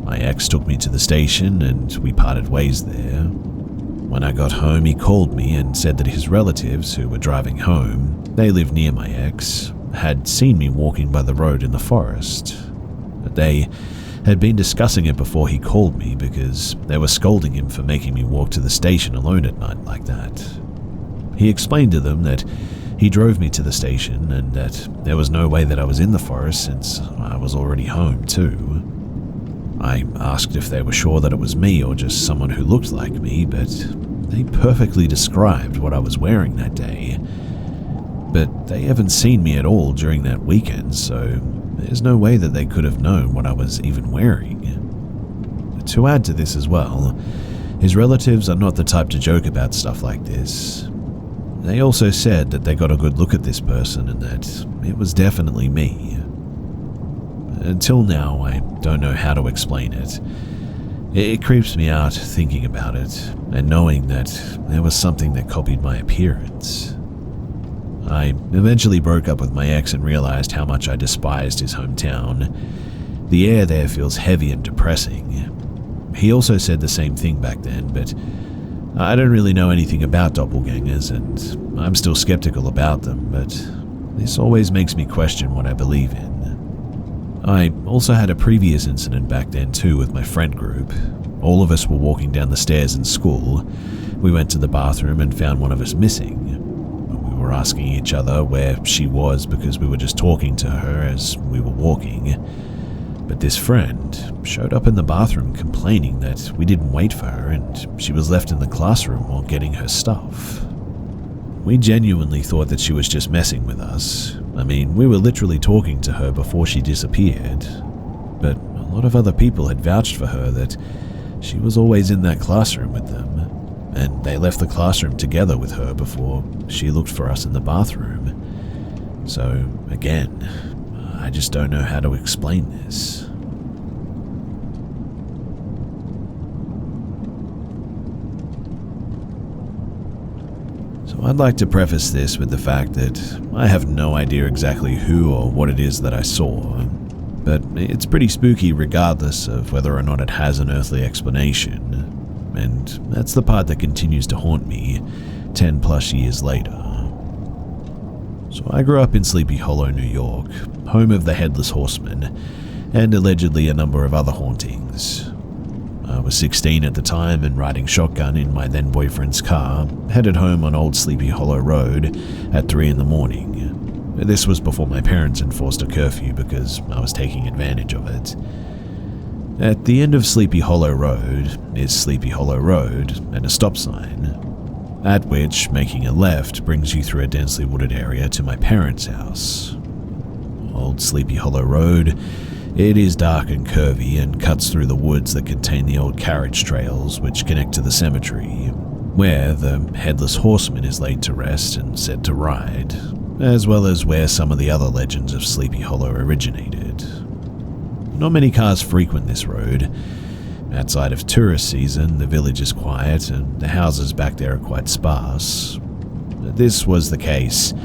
My ex took me to the station and we parted ways there. When I got home, he called me and said that his relatives who were driving home, they live near my ex, had seen me walking by the road in the forest. They had been discussing it before he called me because they were scolding him for making me walk to the station alone at night like that. He explained to them that he drove me to the station and that there was no way that I was in the forest since I was already home too. I asked if they were sure that it was me or just someone who looked like me, but they perfectly described what I was wearing that day. But they haven't seen me at all during that weekend, so there's no way that they could have known what I was even wearing. To add to this as well, his relatives are not the type to joke about stuff like this. They also said that they got a good look at this person and that it was definitely me. Until now, I don't know how to explain it. It creeps me out thinking about it and knowing that there was something that copied my appearance. I eventually broke up with my ex and realized how much I despised his hometown. The air there feels heavy and depressing. He also said the same thing back then, but I don't really know anything about doppelgangers and I'm still skeptical about them, but this always makes me question what I believe in. I also had a previous incident back then too with my friend group. All of us were walking down the stairs in school. We went to the bathroom and found one of us missing. We were asking each other where she was because we were just talking to her as we were walking. But this friend showed up in the bathroom complaining that we didn't wait for her and she was left in the classroom while getting her stuff. We genuinely thought that she was just messing with us. I mean, we were literally talking to her before she disappeared. But a lot of other people had vouched for her that she was always in that classroom with them, and they left the classroom together with her before she looked for us in the bathroom. So, again, I just don't know how to explain this. So I'd like to preface this with the fact that I have no idea exactly who or what it is that I saw, but it's pretty spooky regardless of whether or not it has an earthly explanation, and that's the part that continues to haunt me 10 plus years later. So I grew up in Sleepy Hollow, New York, home of the Headless Horseman, and allegedly a number of other hauntings. I was 16 at the time and riding shotgun in my then-boyfriend's car, headed home on Old Sleepy Hollow Road at 3 in the morning. This was before my parents enforced a curfew because I was taking advantage of it. At the end of Sleepy Hollow Road is Sleepy Hollow Road and a stop sign, at which making a left brings you through a densely wooded area to my parents' house. Old Sleepy Hollow Road, it is dark and curvy and cuts through the woods that contain the old carriage trails which connect to the cemetery, where the Headless Horseman is laid to rest and said to ride, as well as where some of the other legends of Sleepy Hollow originated. Not many cars frequent this road. Outside of tourist season, the village is quiet and the houses back there are quite sparse. This was the case,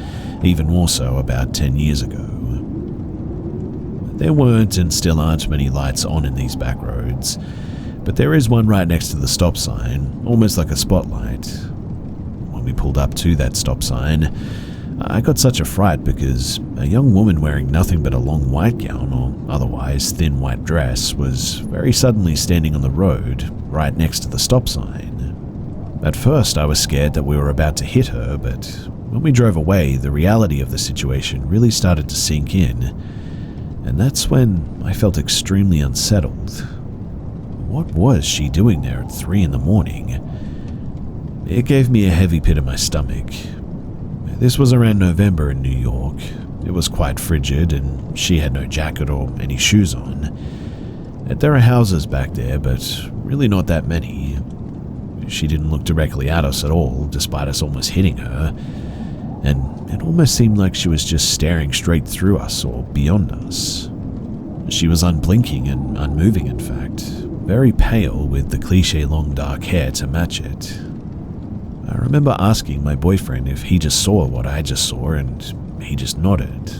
even more so about 10 years ago. There weren't and still aren't many lights on in these back roads, but there is one right next to the stop sign, almost like a spotlight. When we pulled up to that stop sign, I got such a fright because a young woman wearing nothing but a long white gown or otherwise thin white dress was very suddenly standing on the road right next to the stop sign. At first I was scared that we were about to hit her, but when we drove away, the reality of the situation really started to sink in, and that's when I felt extremely unsettled. What was she doing there at 3 a.m? It gave me a heavy pit in my stomach. This was around November in New York. It was quite frigid and she had no jacket or any shoes on. There are houses back there, but really not that many. She didn't look directly at us at all, despite us almost hitting her, and it almost seemed like she was just staring straight through us or beyond us. She was unblinking and unmoving, in fact, very pale with the cliché long dark hair to match it. I remember asking my boyfriend if he just saw what I just saw, and he just nodded.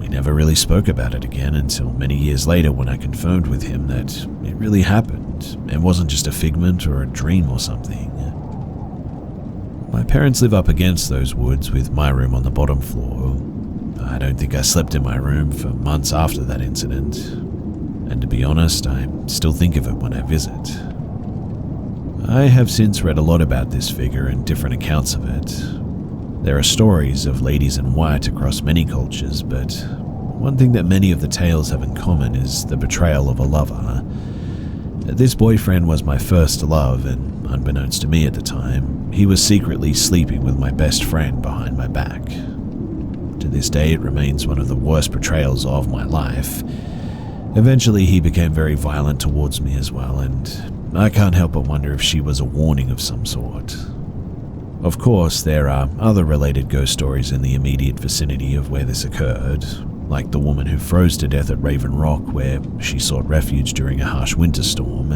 We never really spoke about it again until many years later when I confirmed with him that it really happened and wasn't just a figment or a dream or something. My parents live up against those woods with my room on the bottom floor. I don't think I slept in my room for months after that incident, and to be honest, I still think of it when I visit. I have since read a lot about this figure and different accounts of it. There are stories of ladies in white across many cultures, but one thing that many of the tales have in common is the betrayal of a lover. This boyfriend was my first love, and unbeknownst to me at the time, he was secretly sleeping with my best friend behind my back. To this day, it remains one of the worst betrayals of my life. Eventually, he became very violent towards me as well, and I can't help but wonder if she was a warning of some sort. Of course, there are other related ghost stories in the immediate vicinity of where this occurred, like the woman who froze to death at Raven Rock where she sought refuge during a harsh winter storm,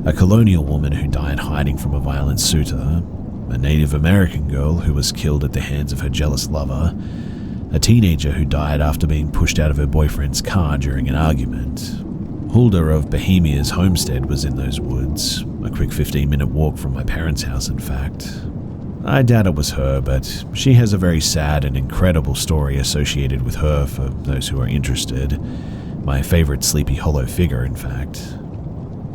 a colonial woman who died hiding from a violent suitor, a Native American girl who was killed at the hands of her jealous lover, a teenager who died after being pushed out of her boyfriend's car during an argument. Hulda of Bohemia's homestead was in those woods, a quick 15-minute walk from my parents' house, in fact. I doubt it was her, but she has a very sad and incredible story associated with her for those who are interested. My favorite Sleepy Hollow figure, in fact.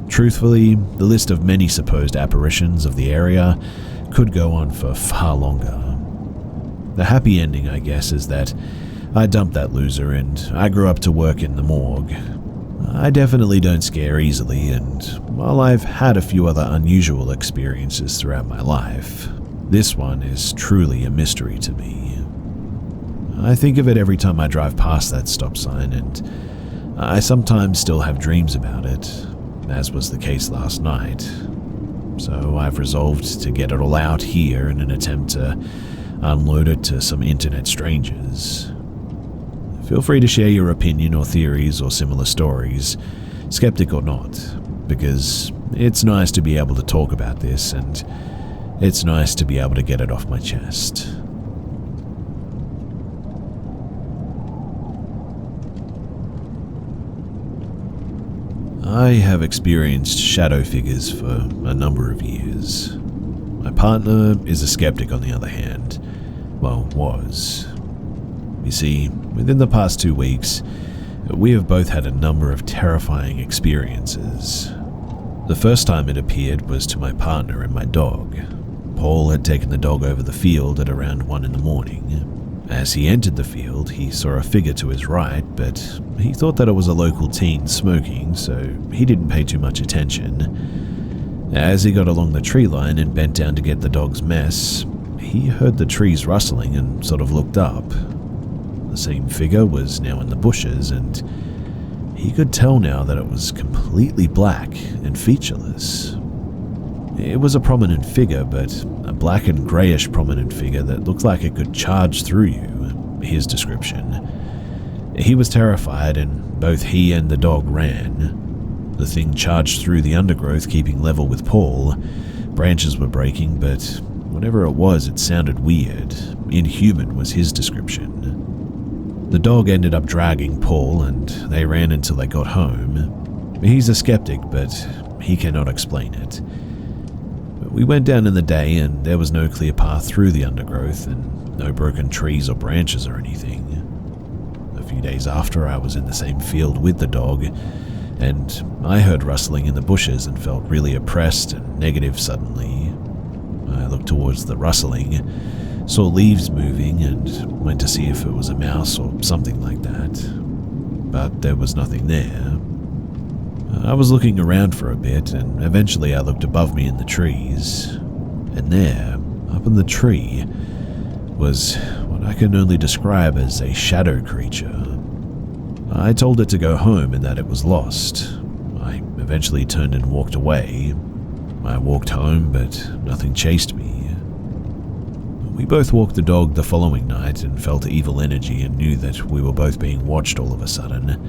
Truthfully, the list of many supposed apparitions of the area could go on for far longer. The happy ending, I guess, is that I dumped that loser and I grew up to work in the morgue. I definitely don't scare easily, and while I've had a few other unusual experiences throughout my life, this one is truly a mystery to me. I think of it every time I drive past that stop sign, and I sometimes still have dreams about it, as was the case last night. So I've resolved to get it all out here in an attempt to unload it to some internet strangers. Feel free to share your opinion or theories or similar stories, skeptic or not, because it's nice to be able to talk about this, and it's nice to be able to get it off my chest. I have experienced shadow figures for a number of years. My partner is a skeptic, on the other hand. Well, was. You see, within the past 2 weeks, we have both had a number of terrifying experiences. The first time it appeared was to my partner and my dog. Paul had taken the dog over the field at around 1 a.m, As he entered the field, he saw a figure to his right, but he thought that it was a local teen smoking, so he didn't pay too much attention. As he got along the tree line and bent down to get the dog's mess, he heard the trees rustling and sort of looked up. The same figure was now in the bushes, and he could tell now that it was completely black and featureless. It was a prominent figure, but a black and greyish prominent figure that looked like it could charge through you, his description. He was terrified, and both he and the dog ran. The thing charged through the undergrowth, keeping level with Paul. Branches were breaking, but whatever it was, it sounded weird. Inhuman was his description. The dog ended up dragging Paul, and they ran until they got home. He's a skeptic, but he cannot explain it. We went down in the day, and there was no clear path through the undergrowth, and no broken trees or branches or anything. A few days after, I was in the same field with the dog, and I heard rustling in the bushes and felt really oppressed and negative suddenly. I looked towards the rustling, saw leaves moving, and went to see if it was a mouse or something like that. But there was nothing there. I was looking around for a bit, and eventually I looked above me in the trees, and there, up in the tree, was what I can only describe as a shadow creature. I told it to go home and that it was lost. I eventually turned and walked away. I walked home, but nothing chased me. We both walked the dog the following night and felt evil energy and knew that we were both being watched all of a sudden.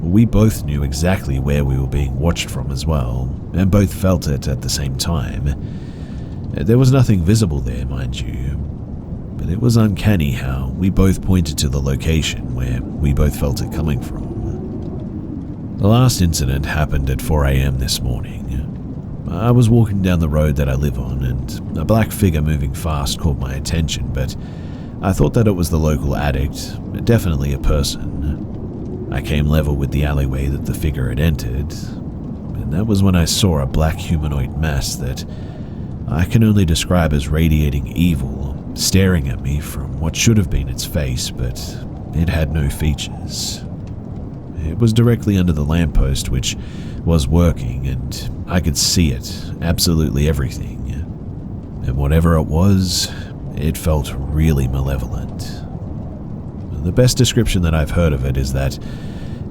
We both knew exactly where we were being watched from as well, and both felt it at the same time. There was nothing visible there, mind you, but it was uncanny how we both pointed to the location where we both felt it coming from. The last incident happened at 4 a.m. this morning. I was walking down the road that I live on, and a black figure moving fast caught my attention, but I thought that it was the local addict, definitely a person. I came level with the alleyway that the figure had entered, and that was when I saw a black humanoid mass that I can only describe as radiating evil, staring at me from what should have been its face, but it had no features. It was directly under the lamppost, which was working, and I could see it, absolutely everything. And whatever it was, it felt really malevolent. The best description that I've heard of it is that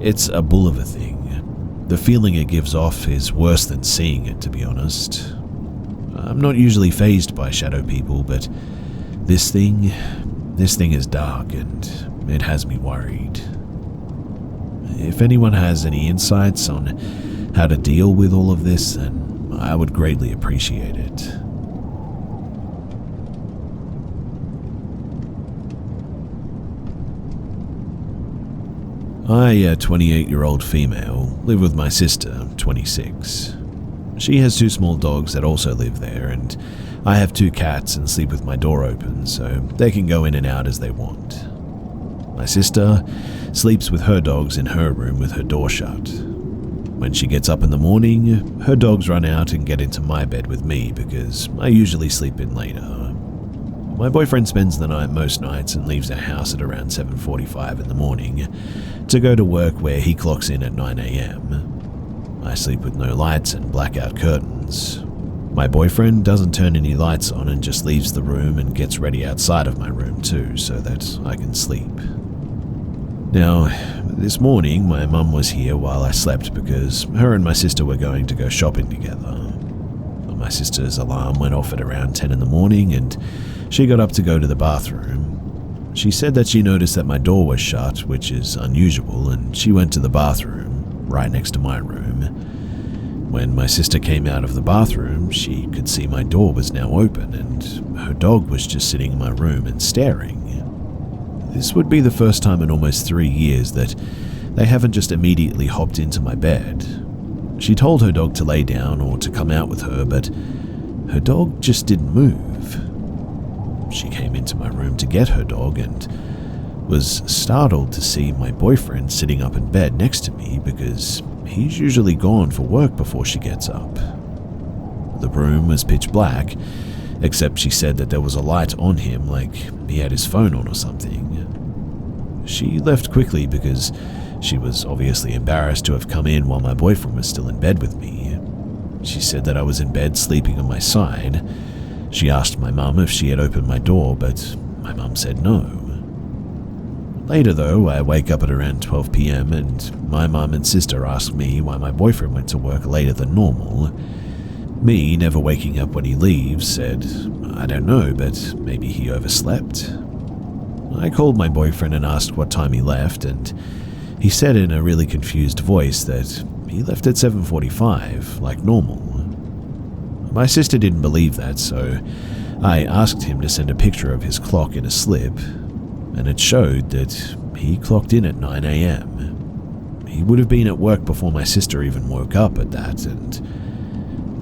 it's a bull of a thing. The feeling it gives off is worse than seeing it, to be honest. I'm not usually fazed by shadow people, but this thing is dark and it has me worried. If anyone has any insights on how to deal with all of this, then I would greatly appreciate it. I, a 28-year-old female, live with my sister, 26. She has 2 small dogs that also live there, and I have 2 cats and sleep with my door open, so they can go in and out as they want. My sister sleeps with her dogs in her room with her door shut. When she gets up in the morning, her dogs run out and get into my bed with me because I usually sleep in later. My boyfriend spends the night most nights and leaves our house at around 7:45 in the morning to go to work, where he clocks in at 9 a.m. I sleep with no lights and blackout curtains. My boyfriend doesn't turn any lights on and just leaves the room and gets ready outside of my room too so that I can sleep. Now, this morning my mum was here while I slept because her and my sister were going to go shopping together. My sister's alarm went off at around 10 in the morning and she got up to go to the bathroom. She said that she noticed that my door was shut, which is unusual, and she went to the bathroom, right next to my room. When my sister came out of the bathroom, she could see my door was now open and her dog was just sitting in my room and staring. This would be the first time in almost 3 years that they haven't just immediately hopped into my bed. She told her dog to lay down or to come out with her, but her dog just didn't move. She came into my room to get her dog and was startled to see my boyfriend sitting up in bed next to me because he's usually gone for work before she gets up. The room was pitch black, except she said that there was a light on him, like he had his phone on or something. She left quickly because she was obviously embarrassed to have come in while my boyfriend was still in bed with me. She said that I was in bed sleeping on my side. She asked my mum if she had opened my door, but my mum said no. Later though, I wake up at around 12 p.m. and my mum and sister ask me why my boyfriend went to work later than normal. Me, never waking up when he leaves, said, I don't know, but maybe he overslept. I called my boyfriend and asked what time he left, and he said in a really confused voice that he left at 7:45, like normal. My sister didn't believe that, so I asked him to send a picture of his clock in a slip, and it showed that he clocked in at 9 a.m. He would have been at work before my sister even woke up at that, and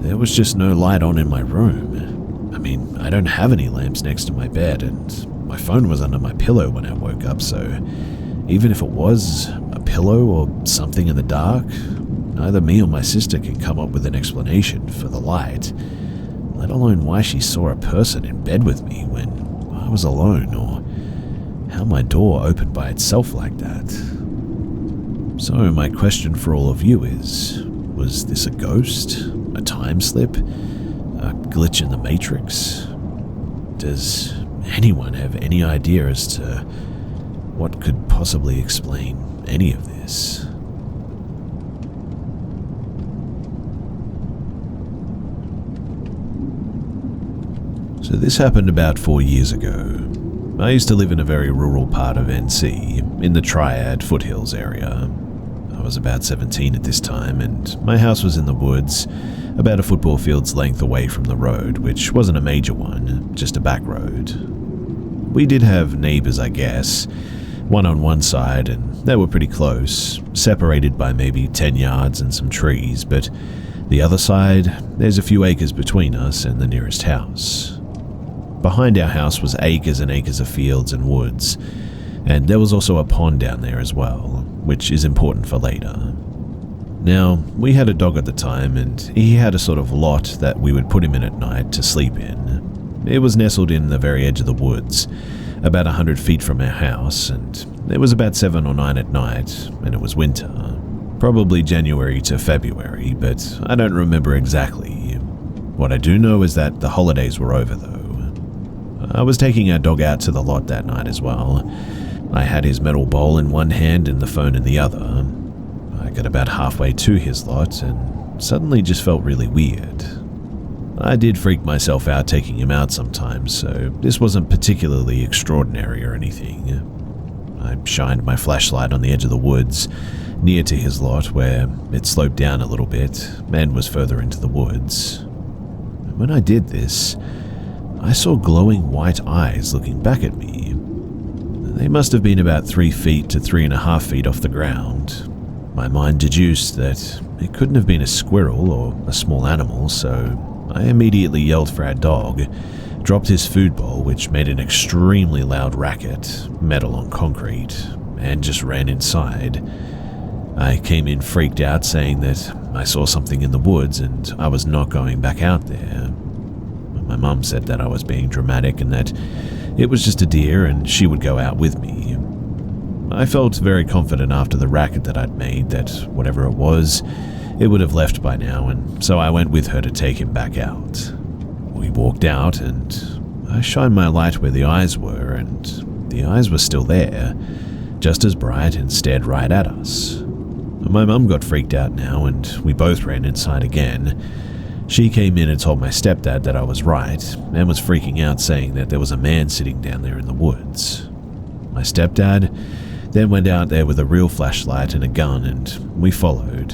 there was just no light on in my room. I mean, I don't have any lamps next to my bed, and my phone was under my pillow when I woke up, so even if it was a pillow or something in the dark, neither me or my sister can come up with an explanation for the light, let alone why she saw a person in bed with me when I was alone, or how my door opened by itself like that. So my question for all of you is, was this a ghost? A time slip? A glitch in the Matrix? Does anyone have any idea as to what could possibly explain any of this? So this happened about 4 years ago. I used to live in a very rural part of NC, in the Triad foothills area. I was about 17 at this time, and my house was in the woods, about a football field's length away from the road, which wasn't a major one, just a back road. We did have neighbors, I guess, one on one side, and they were pretty close, separated by maybe 10 yards and some trees, but the other side, there's a few acres between us and the nearest house. Behind our house was acres and acres of fields and woods, and there was also a pond down there as well, which is important for later. Now, we had a dog at the time, and he had a sort of lot that we would put him in at night to sleep in. It was nestled in the very edge of the woods, about 100 feet from our house, and it was about 7 or 9 at night, and it was winter. Probably January to February, but I don't remember exactly. What I do know is that the holidays were over though. I was taking our dog out to the lot that night as well. I had his metal bowl in one hand and the phone in the other. I got about halfway to his lot and suddenly just felt really weird. I did freak myself out taking him out sometimes, so this wasn't particularly extraordinary or anything. I shined my flashlight on the edge of the woods, near to his lot where it sloped down a little bit and was further into the woods. When I did this, I saw glowing white eyes looking back at me. They must have been about 3 feet to 3.5 feet off the ground. My mind deduced that it couldn't have been a squirrel or a small animal, so I immediately yelled for our dog, dropped his food bowl, which made an extremely loud racket, metal on concrete, and just ran inside. I came in freaked out, saying that I saw something in the woods and I was not going back out there. My mum said that I was being dramatic and that it was just a deer and she would go out with me. I felt very confident after the racket that I'd made that whatever it was, it would have left by now, and so I went with her to take him back out. We walked out and I shined my light where the eyes were, and the eyes were still there, just as bright, and stared right at us. My mum got freaked out now and we both ran inside again. She came in and told my stepdad that I was right and was freaking out, saying that there was a man sitting down there in the woods. My stepdad then went out there with a real flashlight and a gun and we followed.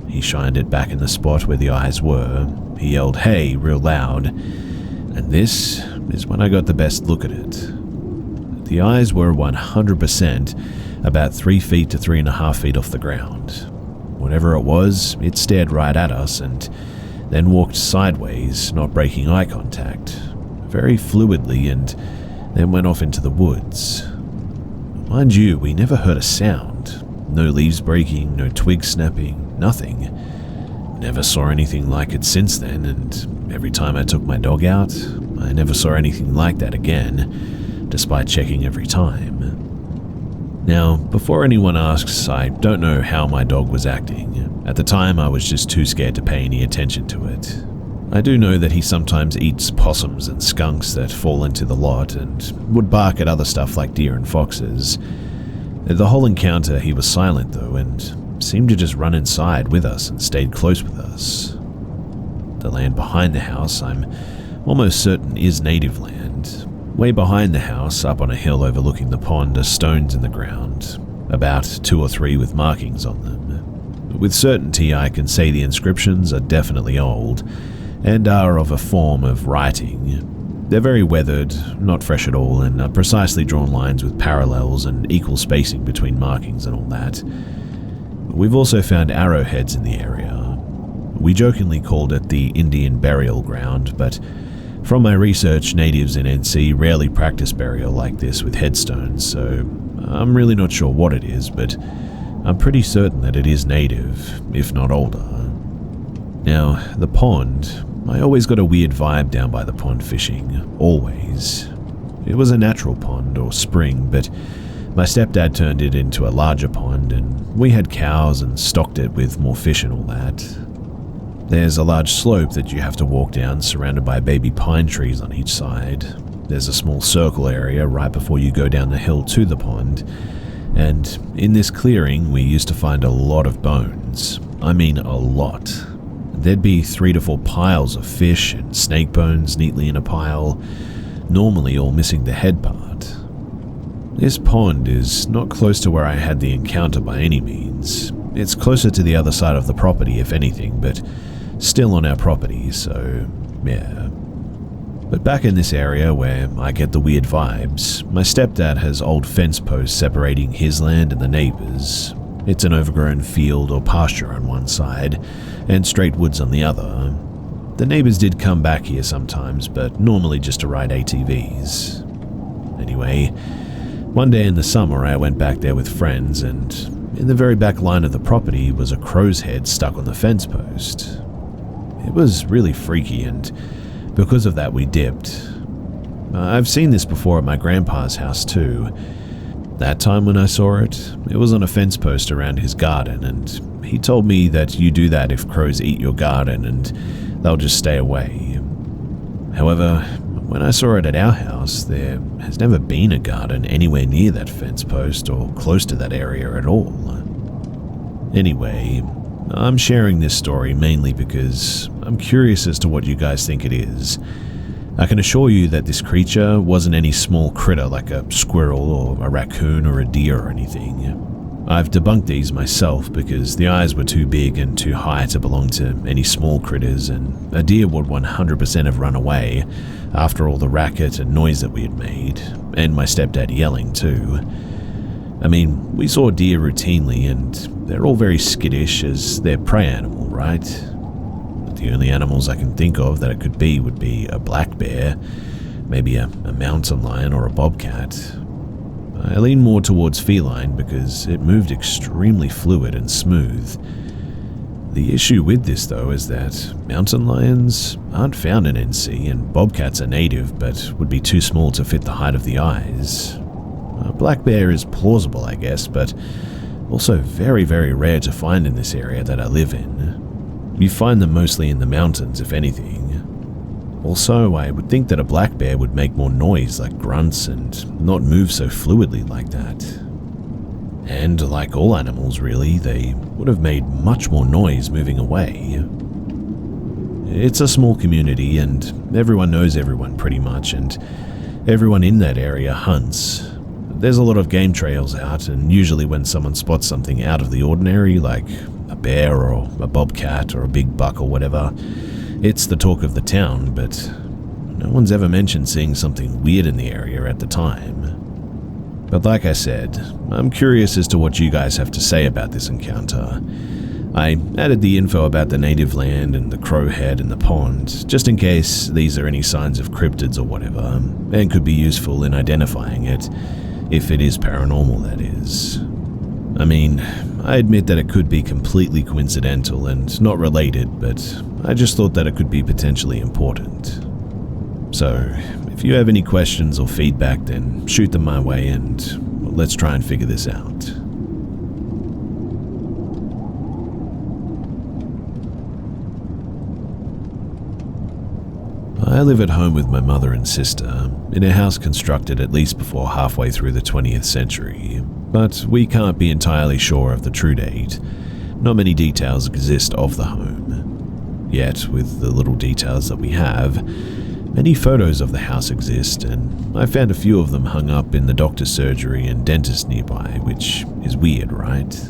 He shined it back in the spot where the eyes were. He yelled, "Hey," real loud, and this is when I got the best look at it. The eyes were 100% about 3 feet to 3.5 feet off the ground. Whatever it was, it stared right at us and then walked sideways, not breaking eye contact, very fluidly, and then went off into the woods. Mind you, we never heard a sound. No leaves breaking, no twigs snapping, nothing. Never saw anything like it since then, and every time I took my dog out, I never saw anything like that again, despite checking every time. Now, before anyone asks, I don't know how my dog was acting. At the time, I was just too scared to pay any attention to it. I do know that he sometimes eats possums and skunks that fall into the lot and would bark at other stuff like deer and foxes. The whole encounter, he was silent though, and seemed to just run inside with us and stayed close with us. The land behind the house, I'm almost certain is native land. Way behind the house, up on a hill overlooking the pond, are stones in the ground, about 2 or 3 with markings on them. With certainty, I can say the inscriptions are definitely old, and are of a form of writing. They're very weathered, not fresh at all, and are precisely drawn lines with parallels and equal spacing between markings and all that. We've also found arrowheads in the area. We jokingly called it the Indian burial ground, but from my research, natives in NC rarely practice burial like this with headstones, so I'm really not sure what it is, but I'm pretty certain that it is native, if not older. Now, the pond, I always got a weird vibe down by the pond fishing, always. It was a natural pond or spring, but my stepdad turned it into a larger pond and we had cows and stocked it with more fish and all that. There's a large slope that you have to walk down surrounded by baby pine trees on each side. There's a small circle area right before you go down the hill to the pond, and in this clearing we used to find a lot of bones. I mean a lot. There'd be 3 to 4 piles of fish and snake bones neatly in a pile, normally all missing the head part. This pond is not close to where I had the encounter by any means. It's closer to the other side of the property if anything, but still on our property, so yeah. But back in this area where I get the weird vibes, my stepdad has old fence posts separating his land and the neighbors. It's an overgrown field or pasture on one side, and straight woods on the other. The neighbors did come back here sometimes, but normally just to ride ATVs. Anyway, one day in the summer I went back there with friends, and in the very back line of the property was a crow's head stuck on the fence post. It was really freaky, and because of that we dipped. I've seen this before at my grandpa's house too. That time when I saw it, it was on a fence post around his garden, and he told me that you do that if crows eat your garden and they'll just stay away. However, when I saw it at our house, there has never been a garden anywhere near that fence post or close to that area at all. Anyway, I'm sharing this story mainly because I'm curious as to what you guys think it is. I can assure you that this creature wasn't any small critter like a squirrel or a raccoon or a deer or anything. I've debunked these myself because the eyes were too big and too high to belong to any small critters, and a deer would 100% have run away after all the racket and noise that we had made, and my stepdad yelling too. I mean, we saw deer routinely, and they're all very skittish as they're prey animal, right? But the only animals I can think of that it could be would be a black bear, maybe a mountain lion or a bobcat. I lean more towards feline because it moved extremely fluid and smooth. The issue with this though is that mountain lions aren't found in NC and bobcats are native but would be too small to fit the height of the eyes. A black bear is plausible, I guess, but also very, very rare to find in this area that I live in. You find them mostly in the mountains, if anything. Also, I would think that a black bear would make more noise like grunts and not move so fluidly like that. And like all animals really, they would have made much more noise moving away. It's a small community and everyone knows everyone pretty much, and everyone in that area hunts. There's a lot of game trails out, and usually when someone spots something out of the ordinary, like a bear or a bobcat or a big buck or whatever, it's the talk of the town, but no one's ever mentioned seeing something weird in the area at the time. But like I said, I'm curious as to what you guys have to say about this encounter. I added the info about the native land and the crowhead and the pond, just in case these are any signs of cryptids or whatever, and could be useful in identifying it, if it is paranormal, that is. I mean, I admit that it could be completely coincidental and not related, but I just thought that it could be potentially important. So, if you have any questions or feedback, then shoot them my way and let's try and figure this out. I live at home with my mother and sister, in a house constructed at least before halfway through the 20th century, but we can't be entirely sure of the true date. Not many details exist of the home. Yet, with the little details that we have, many photos of the house exist, and I found a few of them hung up in the doctor's surgery and dentist nearby, which is weird, right?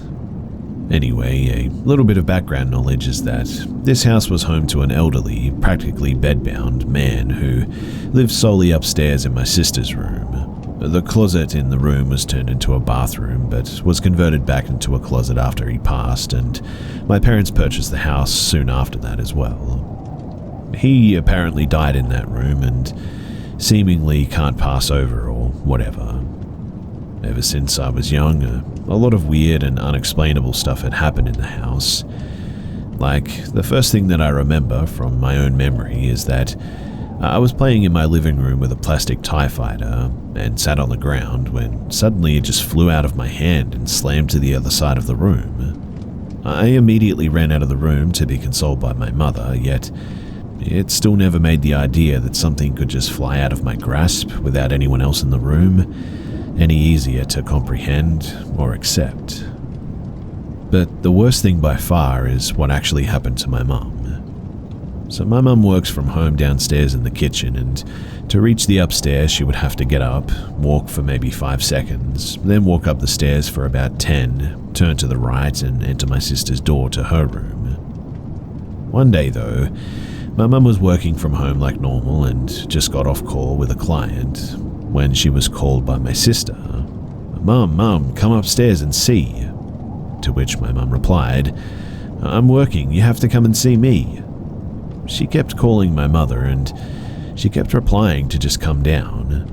Anyway, a little bit of background knowledge is that this house was home to an elderly, practically bedbound man who lived solely upstairs in my sister's room. The closet in the room was turned into a bathroom, but was converted back into a closet after he passed, and my parents purchased the house soon after that as well. He apparently died in that room and seemingly can't pass over or whatever. Ever since I was young, a lot of weird and unexplainable stuff had happened in the house. Like, the first thing that I remember from my own memory is that I was playing in my living room with a plastic TIE fighter and sat on the ground when suddenly it just flew out of my hand and slammed to the other side of the room. I immediately ran out of the room to be consoled by my mother, yet it still never made the idea that something could just fly out of my grasp without anyone else in the room any easier to comprehend or accept. But the worst thing by far is what actually happened to my mum. So my mum works from home downstairs in the kitchen, and to reach the upstairs she would have to get up, walk for maybe 5 seconds, then walk up the stairs for about 10, turn to the right and enter my sister's door to her room. One day though, my mum was working from home like normal and just got off call with a client when she was called by my sister. Mum, come upstairs and see." To which my mum replied, "I'm working, you have to come and see me." She kept calling my mother and she kept replying to just come down.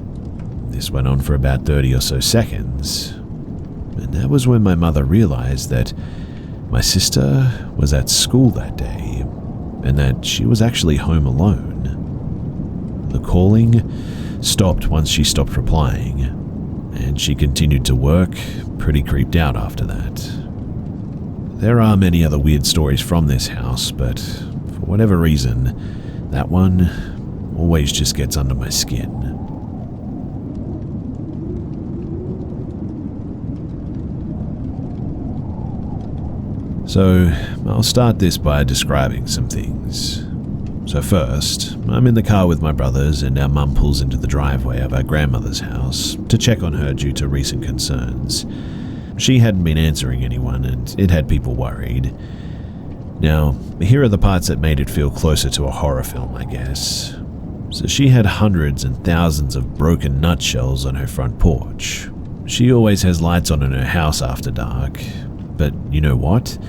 This went on for about 30 or so seconds. And that was when my mother realized that my sister was at school that day and that she was actually home alone. The calling stopped once she stopped replying, and she continued to work, pretty creeped out after that. There are many other weird stories from this house, but for whatever reason, that one always just gets under my skin. So, I'll start this by describing some things. So first, I'm in the car with my brothers and our mum pulls into the driveway of our grandmother's house to check on her due to recent concerns. She hadn't been answering anyone and it had people worried. Now, here are the parts that made it feel closer to a horror film, I guess. So she had hundreds and thousands of broken nutshells on her front porch. She always has lights on in her house after dark, but you know what?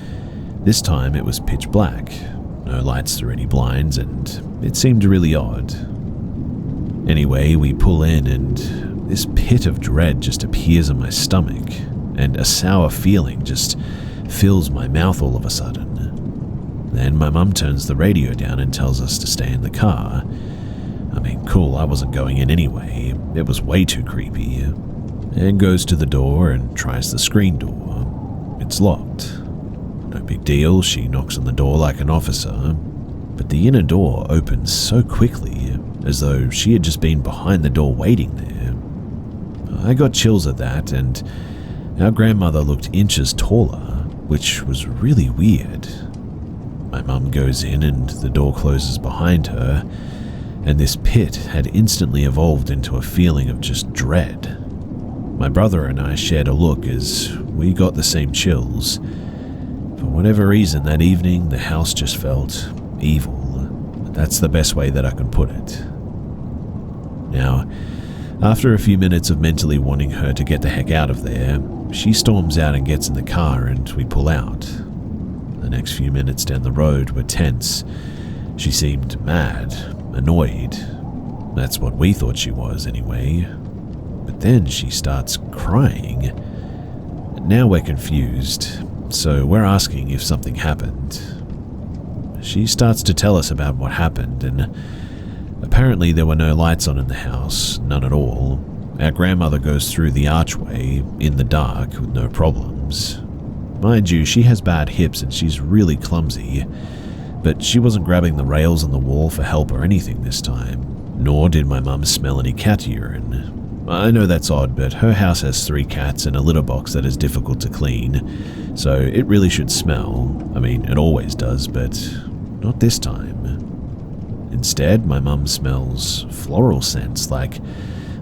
This time it was pitch black. No lights through any blinds, and it seemed really odd. Anyway, we pull in, and this pit of dread just appears in my stomach, and a sour feeling just fills my mouth all of a sudden. Then my mum turns the radio down and tells us to stay in the car. I mean, cool, I wasn't going in anyway. It was way too creepy. And goes to the door and tries the screen door. It's locked. No big deal, she knocks on the door like an officer, but the inner door opens so quickly, as though she had just been behind the door waiting there. I got chills at that, and our grandmother looked inches taller, which was really weird. My mum goes in and the door closes behind her, and this pit had instantly evolved into a feeling of just dread. My brother and I shared a look as we got the same chills. For whatever reason, that evening, the house just felt evil. That's the best way that I can put it. Now, after a few minutes of mentally wanting her to get the heck out of there, she storms out and gets in the car and we pull out. The next few minutes down the road were tense. She seemed mad, annoyed. That's what we thought she was anyway. But then she starts crying. Now we're confused. So we're asking if something happened. she starts to tell us about what happened, and apparently there were no lights on in the house, none at all. Our grandmother goes through the archway in the dark with no problems. Mind you, she has bad hips and she's really clumsy, but she wasn't grabbing the rails on the wall for help or anything this time, nor did my mum smell any cat urine. I know that's odd, but her house has 3 cats and a litter box that is difficult to clean, so it really should smell. I mean, it always does, but not this time. Instead, my mum smells floral scents like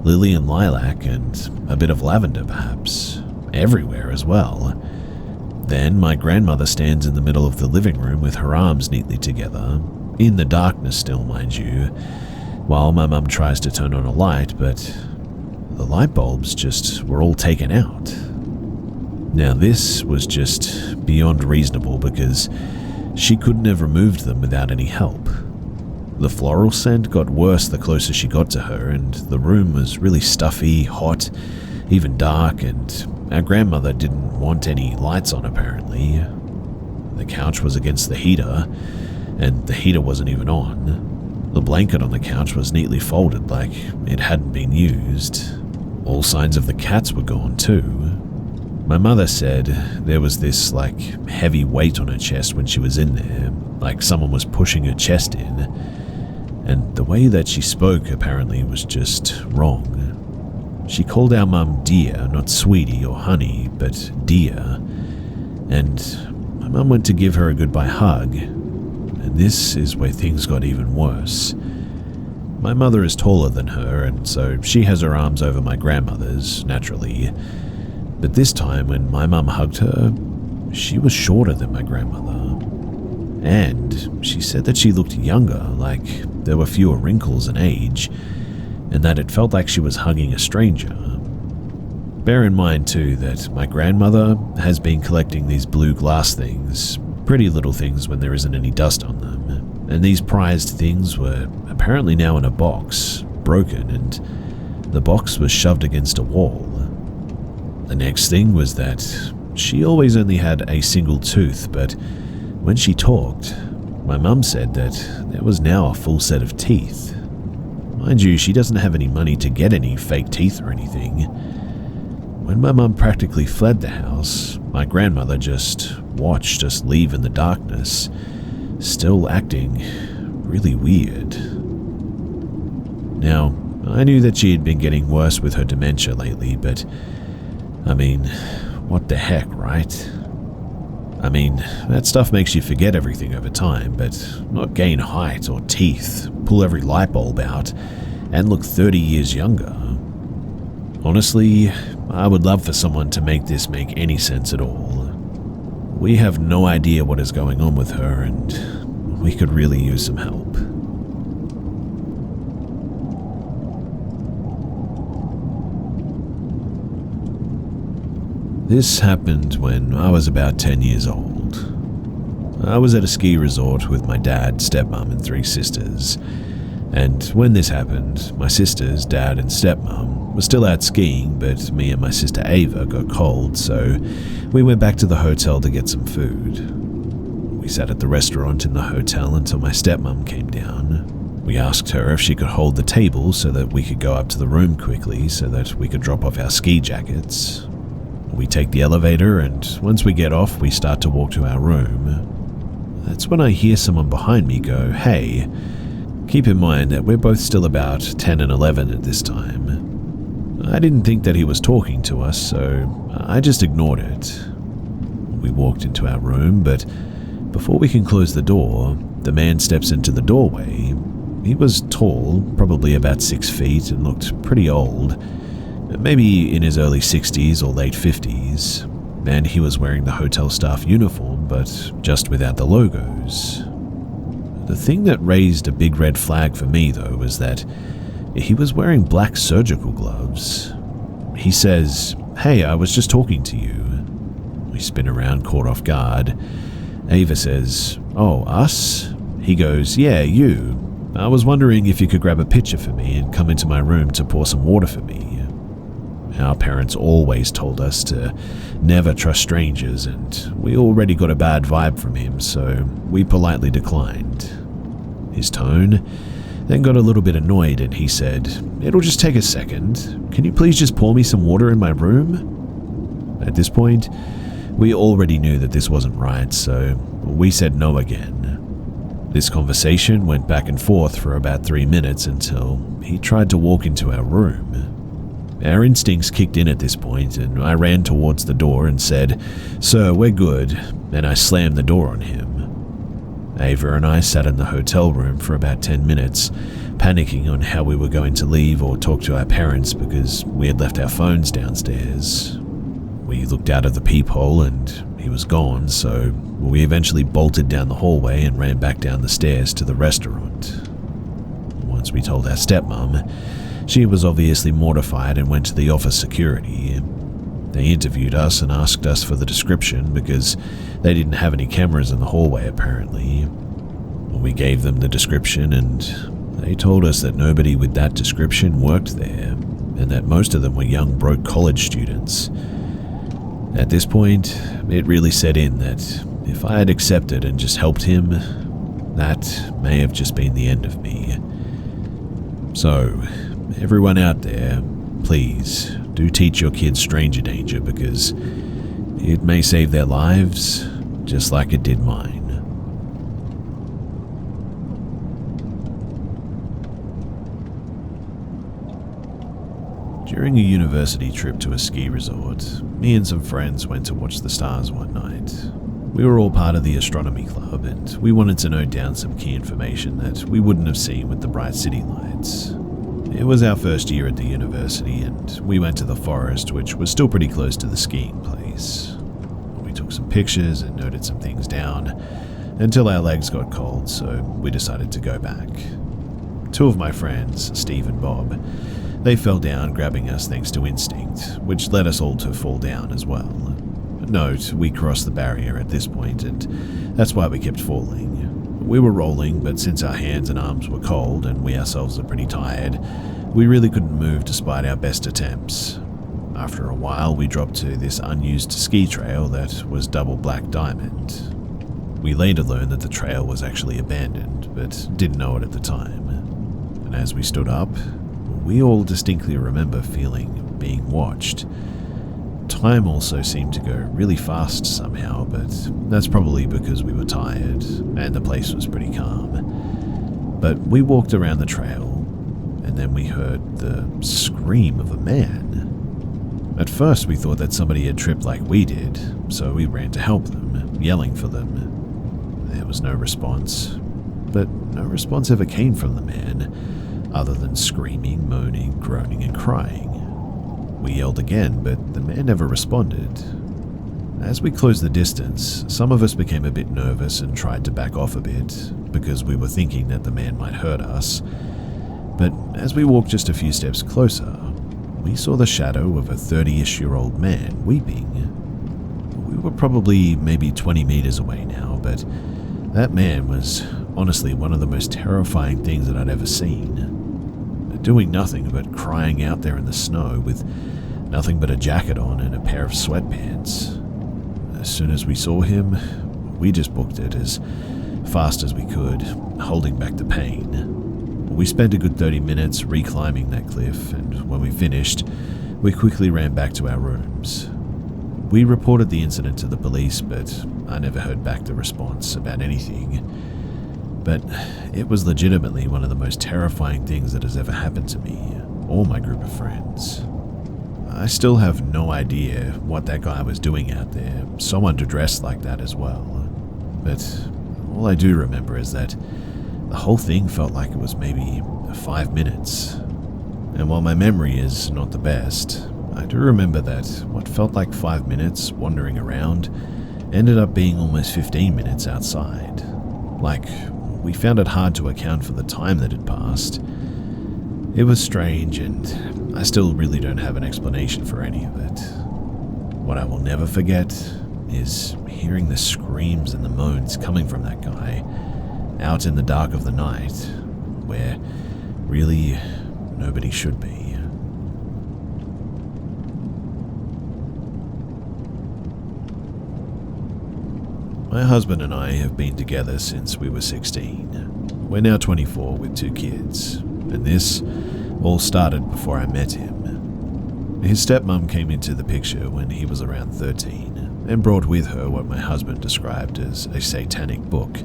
lily and lilac and a bit of lavender perhaps, everywhere as well. Then my grandmother stands in the middle of the living room with her arms neatly together, in the darkness still, mind you, while my mum tries to turn on a light, but the light bulbs just were all taken out. Now this was just beyond reasonable because she couldn't have removed them without any help. The floral scent got worse the closer she got to her, and the room was really stuffy, hot, even dark, and our grandmother didn't want any lights on apparently. The couch was against the heater, and the heater wasn't even on. The blanket on the couch was neatly folded like it hadn't been used. All signs of the cats were gone too. My mother said there was this heavy weight on her chest when she was in there, like someone was pushing her chest in, and the way that she spoke apparently was just wrong. She called our mum dear, not sweetie or honey, but dear, and my mum went to give her a goodbye hug, and this is where things got even worse. My mother is taller than her, and so she has her arms over my grandmother's, naturally. But this time, when my mum hugged her, she was shorter than my grandmother. And she said that she looked younger, like there were fewer wrinkles in age, and that it felt like she was hugging a stranger. Bear in mind, too, that my grandmother has been collecting these blue glass things, pretty little things when there isn't any dust on them. And these prized things were apparently now in a box, broken, and the box was shoved against a wall. The next thing was that she always only had a single tooth, but when she talked, my mum said that there was now a full set of teeth. Mind you, she doesn't have any money to get any fake teeth or anything. When my mum practically fled the house, my grandmother just watched us leave in the darkness, still acting really weird. Now, I knew that she had been getting worse with her dementia lately, but I mean, what the heck, right? I mean, that stuff makes you forget everything over time, but not gain height or teeth, pull every light bulb out, and look 30 years younger. Honestly, I would love for someone to make this make any sense at all. We have no idea what is going on with her, and we could really use some help. This happened when I was about 10 years old. I was at a ski resort with my dad, stepmom, and 3 sisters. And when this happened, my sisters, dad, and stepmom were still out skiing, but me and my sister Ava got cold, so we went back to the hotel to get some food. We sat at the restaurant in the hotel until my stepmom came down. We asked her if she could hold the table so that we could go up to the room quickly so that we could drop off our ski jackets. We take the elevator, and once we get off, we start to walk to our room. That's when I hear someone behind me go, "Hey." Keep in mind that we're both still about 10 and 11 at this time. I didn't think that he was talking to us, so I just ignored it. We walked into our room, but before we can close the door, the man steps into the doorway. He was tall, probably about 6 feet, and looked pretty old, maybe in his early 60s or late 50s, and he was wearing the hotel staff uniform, but just without the logos. The thing that raised a big red flag for me, though, was that he was wearing black surgical gloves. He says, "Hey, I was just talking to you." We spin around, caught off guard. Ava says, "Oh, us?" He goes, "Yeah, you. I was wondering if you could grab a pitcher for me and come into my room to pour some water for me." Our parents always told us to never trust strangers, and we already got a bad vibe from him, so we politely declined. His tone then got a little bit annoyed, and he said, "It'll just take a second. Can you please just pour me some water in my room?" At this point, we already knew that this wasn't right, so we said no again. This conversation went back and forth for about 3 minutes until he tried to walk into our room. Our instincts kicked in at this point, and I ran towards the door and said, "Sir, we're good," and I slammed the door on him. Ava and I sat in the hotel room for about 10 minutes, panicking on how we were going to leave or talk to our parents because we had left our phones downstairs. We looked out of the peephole and he was gone, so we eventually bolted down the hallway and ran back down the stairs to the restaurant. Once we told our stepmom, she was obviously mortified and went to the office security. They interviewed us and asked us for the description because they didn't have any cameras in the hallway apparently. We gave them the description and they told us that nobody with that description worked there and that most of them were young broke college students. At this point, it really set in that if I had accepted and just helped him, that may have just been the end of me. So, everyone out there, please do teach your kids stranger danger because it may save their lives just like it did mine. During a university trip to a ski resort, me and some friends went to watch the stars one night. We were all part of the astronomy club and we wanted to note down some key information that we wouldn't have seen with the bright city lights. It was our first year at the university and we went to the forest, which was still pretty close to the skiing place. We took some pictures and noted some things down until our legs got cold, so we decided to go back. Two of my friends, Steve and Bob, they fell down, grabbing us thanks to instinct, which led us all to fall down as well. Note, we crossed the barrier at this point, and that's why we kept falling. We were rolling, but since our hands and arms were cold, and we ourselves are pretty tired, we really couldn't move despite our best attempts. After a while, we dropped to this unused ski trail that was double black diamond. We later learned that the trail was actually abandoned, but didn't know it at the time. And as we stood up, we all distinctly remember feeling being watched. Time also seemed to go really fast somehow, but that's probably because we were tired and the place was pretty calm. But we walked around the trail, and then we heard the scream of a man. At first we thought that somebody had tripped like we did, so we ran to help them, yelling for them. There was no response, but no response ever came from the man, other than screaming, moaning, groaning, and crying. We yelled again, but the man never responded. As we closed the distance, some of us became a bit nervous and tried to back off a bit, because we were thinking that the man might hurt us. But as we walked just a few steps closer, we saw the shadow of a 30-ish-year-old man weeping. We were probably maybe 20 meters away now, but that man was honestly one of the most terrifying things that I'd ever seen. Doing nothing but crying out there in the snow with nothing but a jacket on and a pair of sweatpants. As soon as we saw him, we just booked it as fast as we could, holding back the pain. We spent a good 30 minutes reclimbing that cliff, and when we finished, we quickly ran back to our rooms. We reported the incident to the police, but I never heard back the response about anything. But it was legitimately one of the most terrifying things that has ever happened to me, or my group of friends. I still have no idea what that guy was doing out there, so underdressed like that as well. But all I do remember is that the whole thing felt like it was maybe 5 minutes. And while my memory is not the best, I do remember that what felt like 5 minutes wandering around ended up being almost 15 minutes outside. Like, we found it hard to account for the time that had passed. It was strange, and I still really don't have an explanation for any of it. What I will never forget is hearing the screams and the moans coming from that guy out in the dark of the night, where really nobody should be. My husband and I have been together since we were 16. We're now 24 with 2 kids, and this all started before I met him. His stepmom came into the picture when he was around 13 and brought with her what my husband described as a satanic book.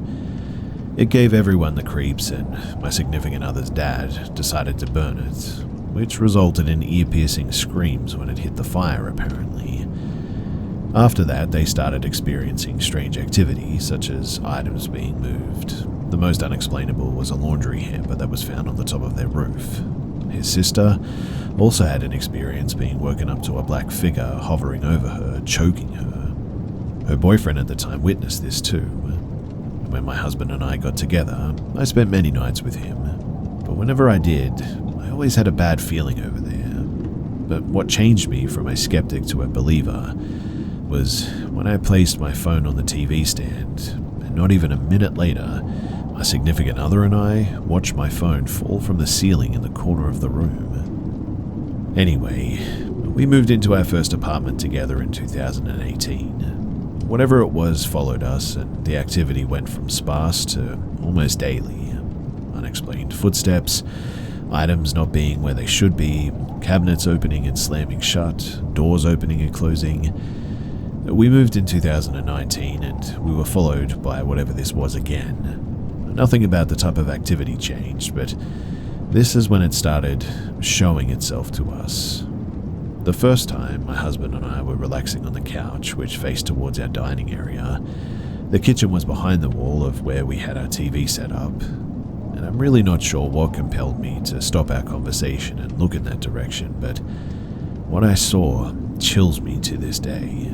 It gave everyone the creeps, and my significant other's dad decided to burn it, which resulted in ear-piercing screams when it hit the fire, apparently. After that, they started experiencing strange activity, such as items being moved. The most unexplainable was a laundry hamper that was found on the top of their roof. His sister also had an experience being woken up to a black figure hovering over her, choking her. Her boyfriend at the time witnessed this too. When my husband and I got together, I spent many nights with him, but whenever I did, I always had a bad feeling over there. But what changed me from a skeptic to a believer was when I placed my phone on the TV stand, and not even a minute later, my significant other and I watched my phone fall from the ceiling in the corner of the room. Anyway, we moved into our first apartment together in 2018. Whatever it was followed us, and the activity went from sparse to almost daily. Unexplained footsteps, items not being where they should be, cabinets opening and slamming shut, doors opening and closing. We moved in 2019 and we were followed by whatever this was again. Nothing about the type of activity changed, but this is when it started showing itself to us. The first time, my husband and I were relaxing on the couch, which faced towards our dining area. The kitchen was behind the wall of where we had our TV set up, and I'm really not sure what compelled me to stop our conversation and look in that direction, but what I saw chills me to this day.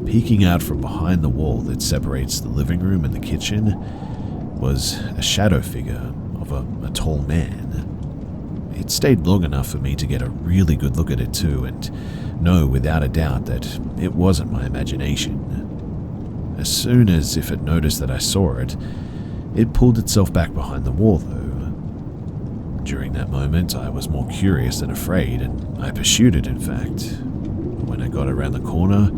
Peeking out from behind the wall that separates the living room and the kitchen was a shadow figure of a tall man. It stayed long enough for me to get a really good look at it too, and know without a doubt that it wasn't my imagination. As soon as if it noticed that I saw it, it pulled itself back behind the wall though. During that moment, I was more curious than afraid, and I pursued it in fact. When I got around the corner,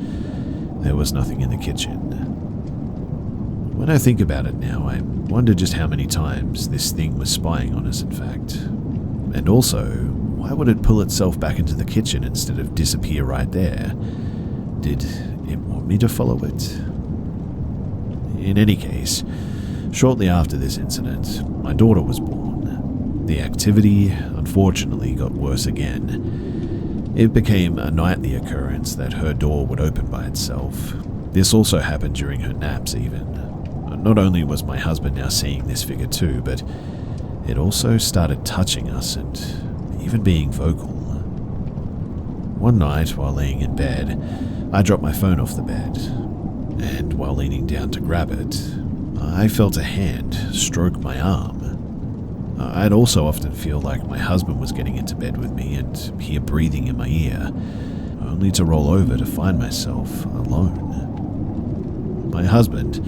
there was nothing in the kitchen. When I think about it now, I wonder just how many times this thing was spying on us in fact. And also, why would it pull itself back into the kitchen instead of disappear right there? Did it want me to follow it? In any case, shortly after this incident, my daughter was born. The activity, unfortunately, got worse again. It became a nightly occurrence that her door would open by itself. This also happened during her naps even. Not only was my husband now seeing this figure too, but it also started touching us and even being vocal. One night, while laying in bed, I dropped my phone off the bed, and while leaning down to grab it, I felt a hand stroke my arm. I'd also often feel like my husband was getting into bed with me and hear breathing in my ear, only to roll over to find myself alone. My husband,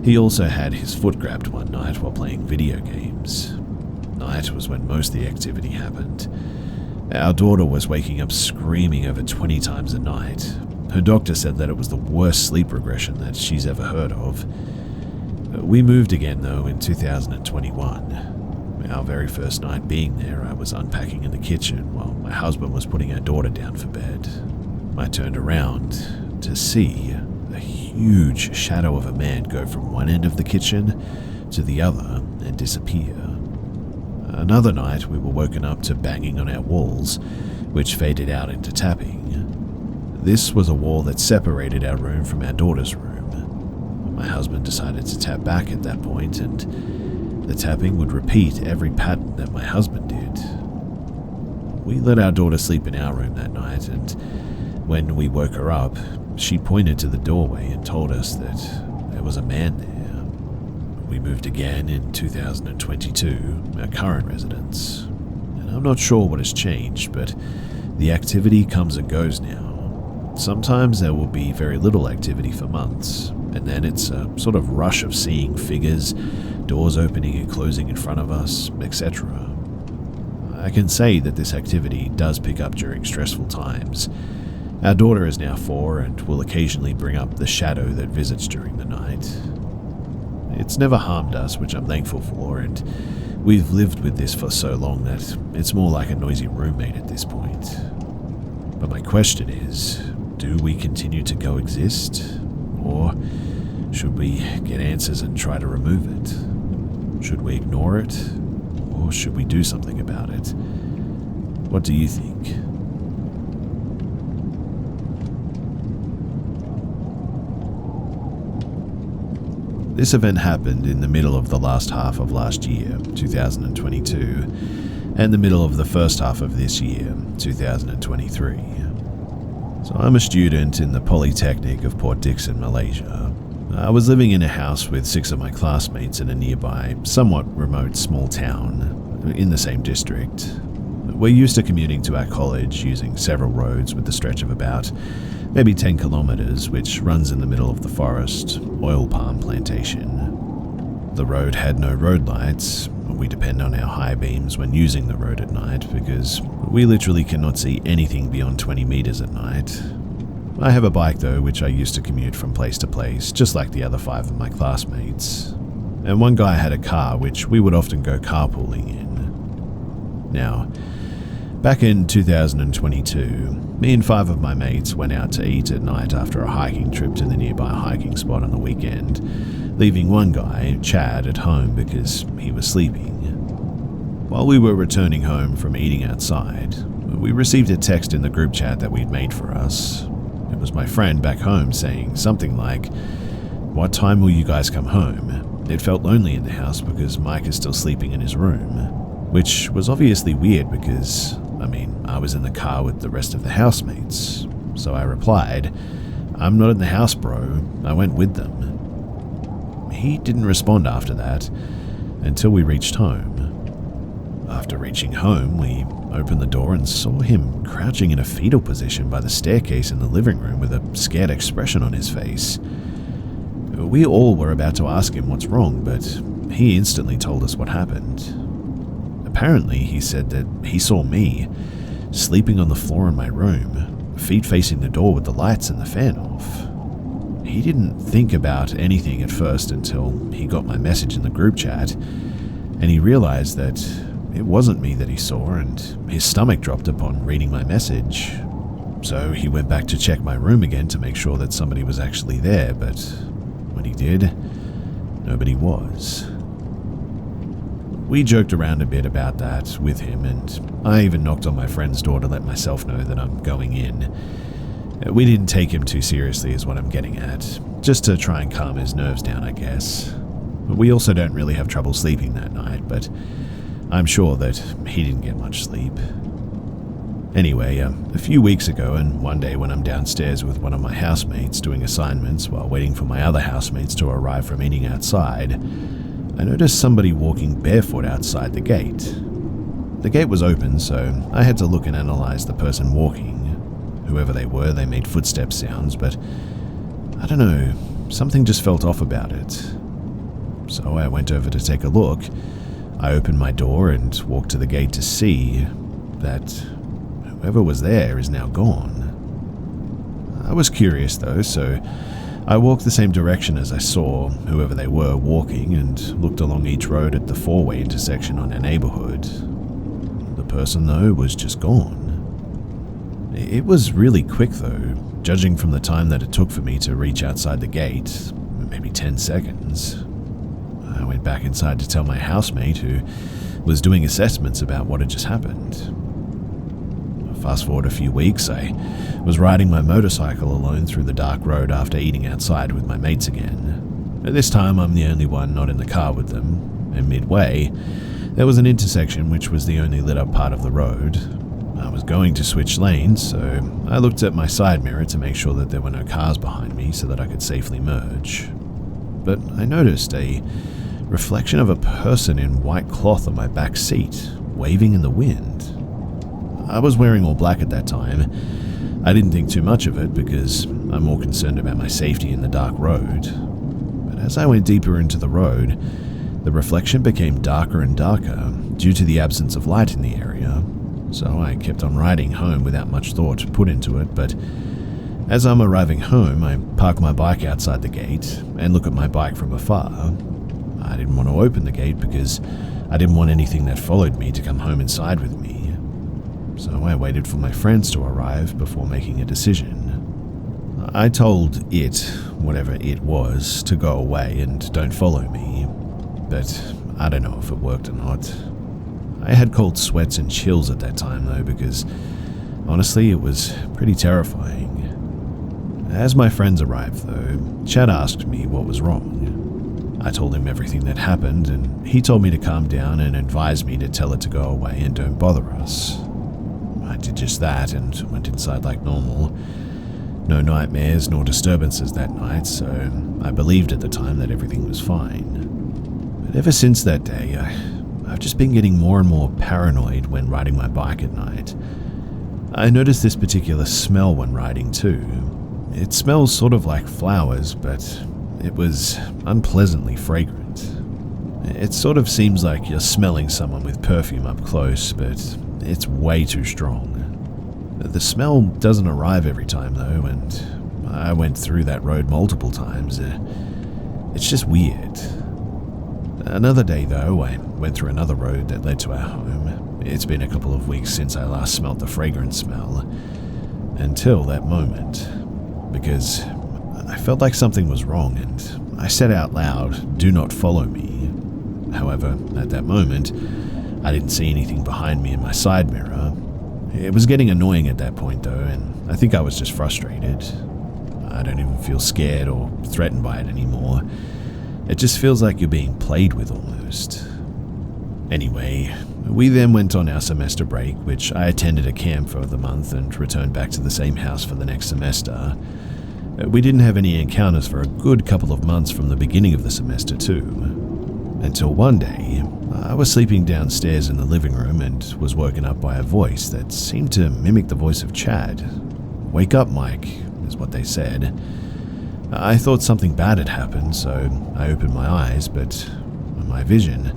he also had his foot grabbed one night while playing video games. Night was when most of the activity happened. Our daughter was waking up screaming over 20 times a night. Her doctor said that it was the worst sleep regression that she's ever heard of. We moved again though in 2021. Our very first night being there, I was unpacking in the kitchen while my husband was putting our daughter down for bed. I turned around to see a huge shadow of a man go from one end of the kitchen to the other and disappear. Another night, we were woken up to banging on our walls, which faded out into tapping. This was a wall that separated our room from our daughter's room. My husband decided to tap back at that point, and the tapping would repeat every pattern that my husband did. We let our daughter sleep in our room that night, and when we woke her up, she pointed to the doorway and told us that there was a man there. We moved again in 2022, our current residence, and I'm not sure what has changed, but the activity comes and goes now. Sometimes there will be very little activity for months, and then it's a sort of rush of seeing figures, doors opening and closing in front of us, etc. I can say that this activity does pick up during stressful times, Our daughter is now 4 and will occasionally bring up the shadow that visits during the night. It's never harmed us, which I'm thankful for, and we've lived with this for so long that it's more like a noisy roommate at this point. But my question is, do we continue to coexist? Or should we get answers and try to remove it? Should we ignore it? Or should we do something about it? What do you think? This event happened in the middle of the last half of last year, 2022, and the middle of the first half of this year, 2023. So I'm a student in the Polytechnic of Port Dickson, Malaysia. I was living in a house with 6 of my classmates in a nearby, somewhat remote small town in the same district. We're used to commuting to our college using several roads with a stretch of about maybe 10 kilometers, which runs in the middle of the forest, oil palm plantation. The road had no road lights. We depend on our high beams when using the road at night because we literally cannot see anything beyond 20 meters at night. I have a bike though, which I used to commute from place to place, just like the other 5 of my classmates. And one guy had a car, which we would often go carpooling in. Now, back in 2022, me and 5 of my mates went out to eat at night after a hiking trip to the nearby hiking spot on the weekend, leaving one guy, Chad, at home because he was sleeping. While we were returning home from eating outside, we received a text in the group chat that we'd made for us. It was my friend back home saying something like, "What time will you guys come home? It felt lonely in the house because Mike is still sleeping in his room." Which was obviously weird because, I was in the car with the rest of the housemates. So I replied, "I'm not in the house, bro. I went with them." He didn't respond after that until we reached home. After reaching home, we opened the door and saw him crouching in a fetal position by the staircase in the living room with a scared expression on his face. We all were about to ask him what's wrong, but he instantly told us what happened. Apparently, he said that he saw me sleeping on the floor in my room, feet facing the door with the lights and the fan off. He didn't think about anything at first until he got my message in the group chat, and he realized that it wasn't me that he saw, and his stomach dropped upon reading my message. So he went back to check my room again to make sure that somebody was actually there, but when he did, nobody was. We joked around a bit about that with him, and I even knocked on my friend's door to let myself know that I'm going in. We didn't take him too seriously is what I'm getting at, just to try and calm his nerves down, I guess. We also don't really have trouble sleeping that night, but I'm sure that he didn't get much sleep. Anyway, a few weeks ago, and one day when I'm downstairs with one of my housemates doing assignments while waiting for my other housemates to arrive from eating outside, I noticed somebody walking barefoot outside the gate. The gate was open, so I had to look and analyze the person walking. Whoever they were, they made footstep sounds, but I don't know, something just felt off about it. So I went over to take a look. I opened my door and walked to the gate to see that whoever was there is now gone. I was curious though, so I walked the same direction as I saw whoever they were walking and looked along each road at the 4-way intersection on our neighborhood. The person though was just gone. It was really quick though, judging from the time that it took for me to reach outside the gate, maybe 10 seconds. I went back inside to tell my housemate who was doing assessments about what had just happened. Fast forward a few weeks, I was riding my motorcycle alone through the dark road after eating outside with my mates again. At this time, I'm the only one not in the car with them, and midway, there was an intersection which was the only lit up part of the road. I was going to switch lanes, so I looked at my side mirror to make sure that there were no cars behind me so that I could safely merge. But I noticed a reflection of a person in white cloth on my back seat, waving in the wind. I was wearing all black at that time. I didn't think too much of it because I'm more concerned about my safety in the dark road. But as I went deeper into the road, the reflection became darker and darker due to the absence of light in the area. So I kept on riding home without much thought put into it, but as I'm arriving home, I park my bike outside the gate and look at my bike from afar. I didn't want to open the gate because I didn't want anything that followed me to come home inside with me. So I waited for my friends to arrive before making a decision. I told it, whatever it was, to go away and don't follow me, but I don't know if it worked or not. I had cold sweats and chills at that time though, because honestly it was pretty terrifying. As my friends arrived though, Chad asked me what was wrong. I told him everything that happened and he told me to calm down and advised me to tell it to go away and don't bother us. I did just that and went inside like normal. No nightmares nor disturbances that night, so I believed at the time that everything was fine. But ever since that day, I've just been getting more and more paranoid when riding my bike at night. I noticed this particular smell when riding too. It smells sort of like flowers, but it was unpleasantly fragrant. It sort of seems like you're smelling someone with perfume up close, but it's way too strong. The smell doesn't arrive every time though, and I went through that road multiple times. It's just weird. Another day though, I went through another road that led to our home. It's been a couple of weeks since I last smelled the fragrant smell. Until that moment. Because I felt like something was wrong and I said out loud, "Do not follow me." However, at that moment, I didn't see anything behind me in my side mirror. It was getting annoying at that point though, and I think I was just frustrated. I don't even feel scared or threatened by it anymore. It just feels like you're being played with almost. Anyway, we then went on our semester break, which I attended a camp for the month and returned back to the same house for the next semester. We didn't have any encounters for a good couple of months from the beginning of the semester too. Until one day, I was sleeping downstairs in the living room and was woken up by a voice that seemed to mimic the voice of Chad. "Wake up, Mike," is what they said. I thought something bad had happened, so I opened my eyes, but in my vision,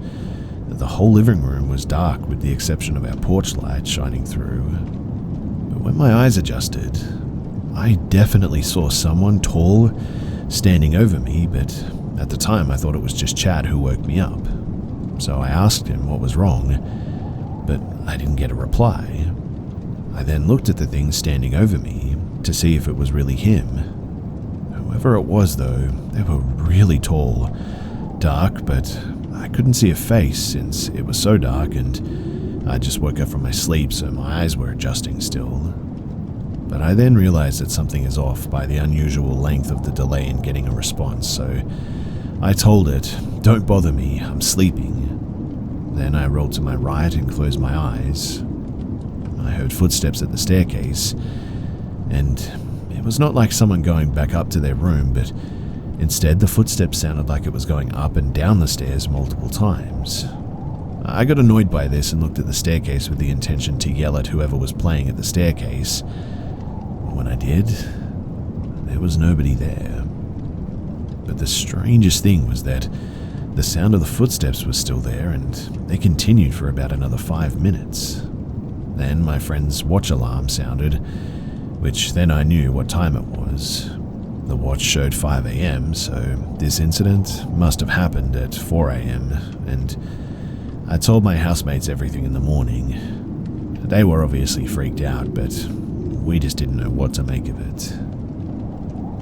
the whole living room was dark with the exception of our porch light shining through. But when my eyes adjusted, I definitely saw someone tall standing over me, but at the time I thought it was just Chad who woke me up. So I asked him what was wrong, but I didn't get a reply. I then looked at the thing standing over me to see if it was really him. Whoever it was though, they were really tall, dark, but I couldn't see a face since it was so dark and I just woke up from my sleep, so my eyes were adjusting still. But I then realized that something is off by the unusual length of the delay in getting a response, so I told it, "Don't bother me, I'm sleeping." Then I rolled to my right and closed my eyes. I heard footsteps at the staircase, and it was not like someone going back up to their room, but instead the footsteps sounded like it was going up and down the stairs multiple times. I got annoyed by this and looked at the staircase with the intention to yell at whoever was playing at the staircase. When I did, there was nobody there. But the strangest thing was that the sound of the footsteps was still there, and they continued for about another 5 minutes. Then my friend's watch alarm sounded, which then I knew what time it was. The watch showed 5 a.m., so this incident must have happened at 4 a.m., and I told my housemates everything in the morning. They were obviously freaked out, but we just didn't know what to make of it.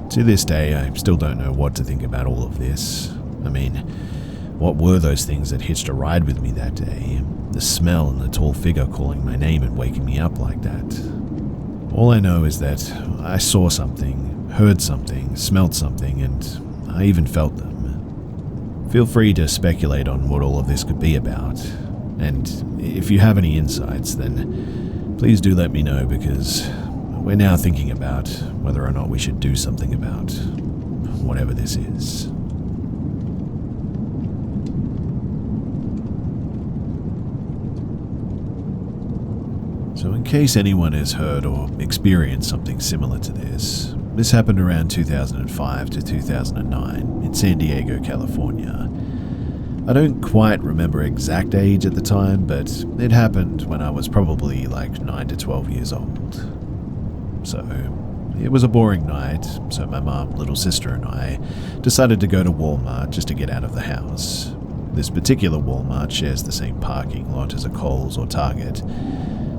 To this day, I still don't know what to think about all of this. I mean, what were those things that hitched a ride with me that day? The smell and the tall figure calling my name and waking me up like that. All I know is that I saw something, heard something, smelled something, and I even felt them. Feel free to speculate on what all of this could be about, and if you have any insights, then please do let me know, because we're now thinking about whether or not we should do something about whatever this is. So in case anyone has heard or experienced something similar to this happened around 2005 to 2009 in San Diego, California. I don't quite remember exact age at the time, but it happened when I was probably like 9 to 12 years old. So, it was a boring night, so my mom, little sister and I decided to go to Walmart just to get out of the house. This particular Walmart shares the same parking lot as a Kohl's or Target,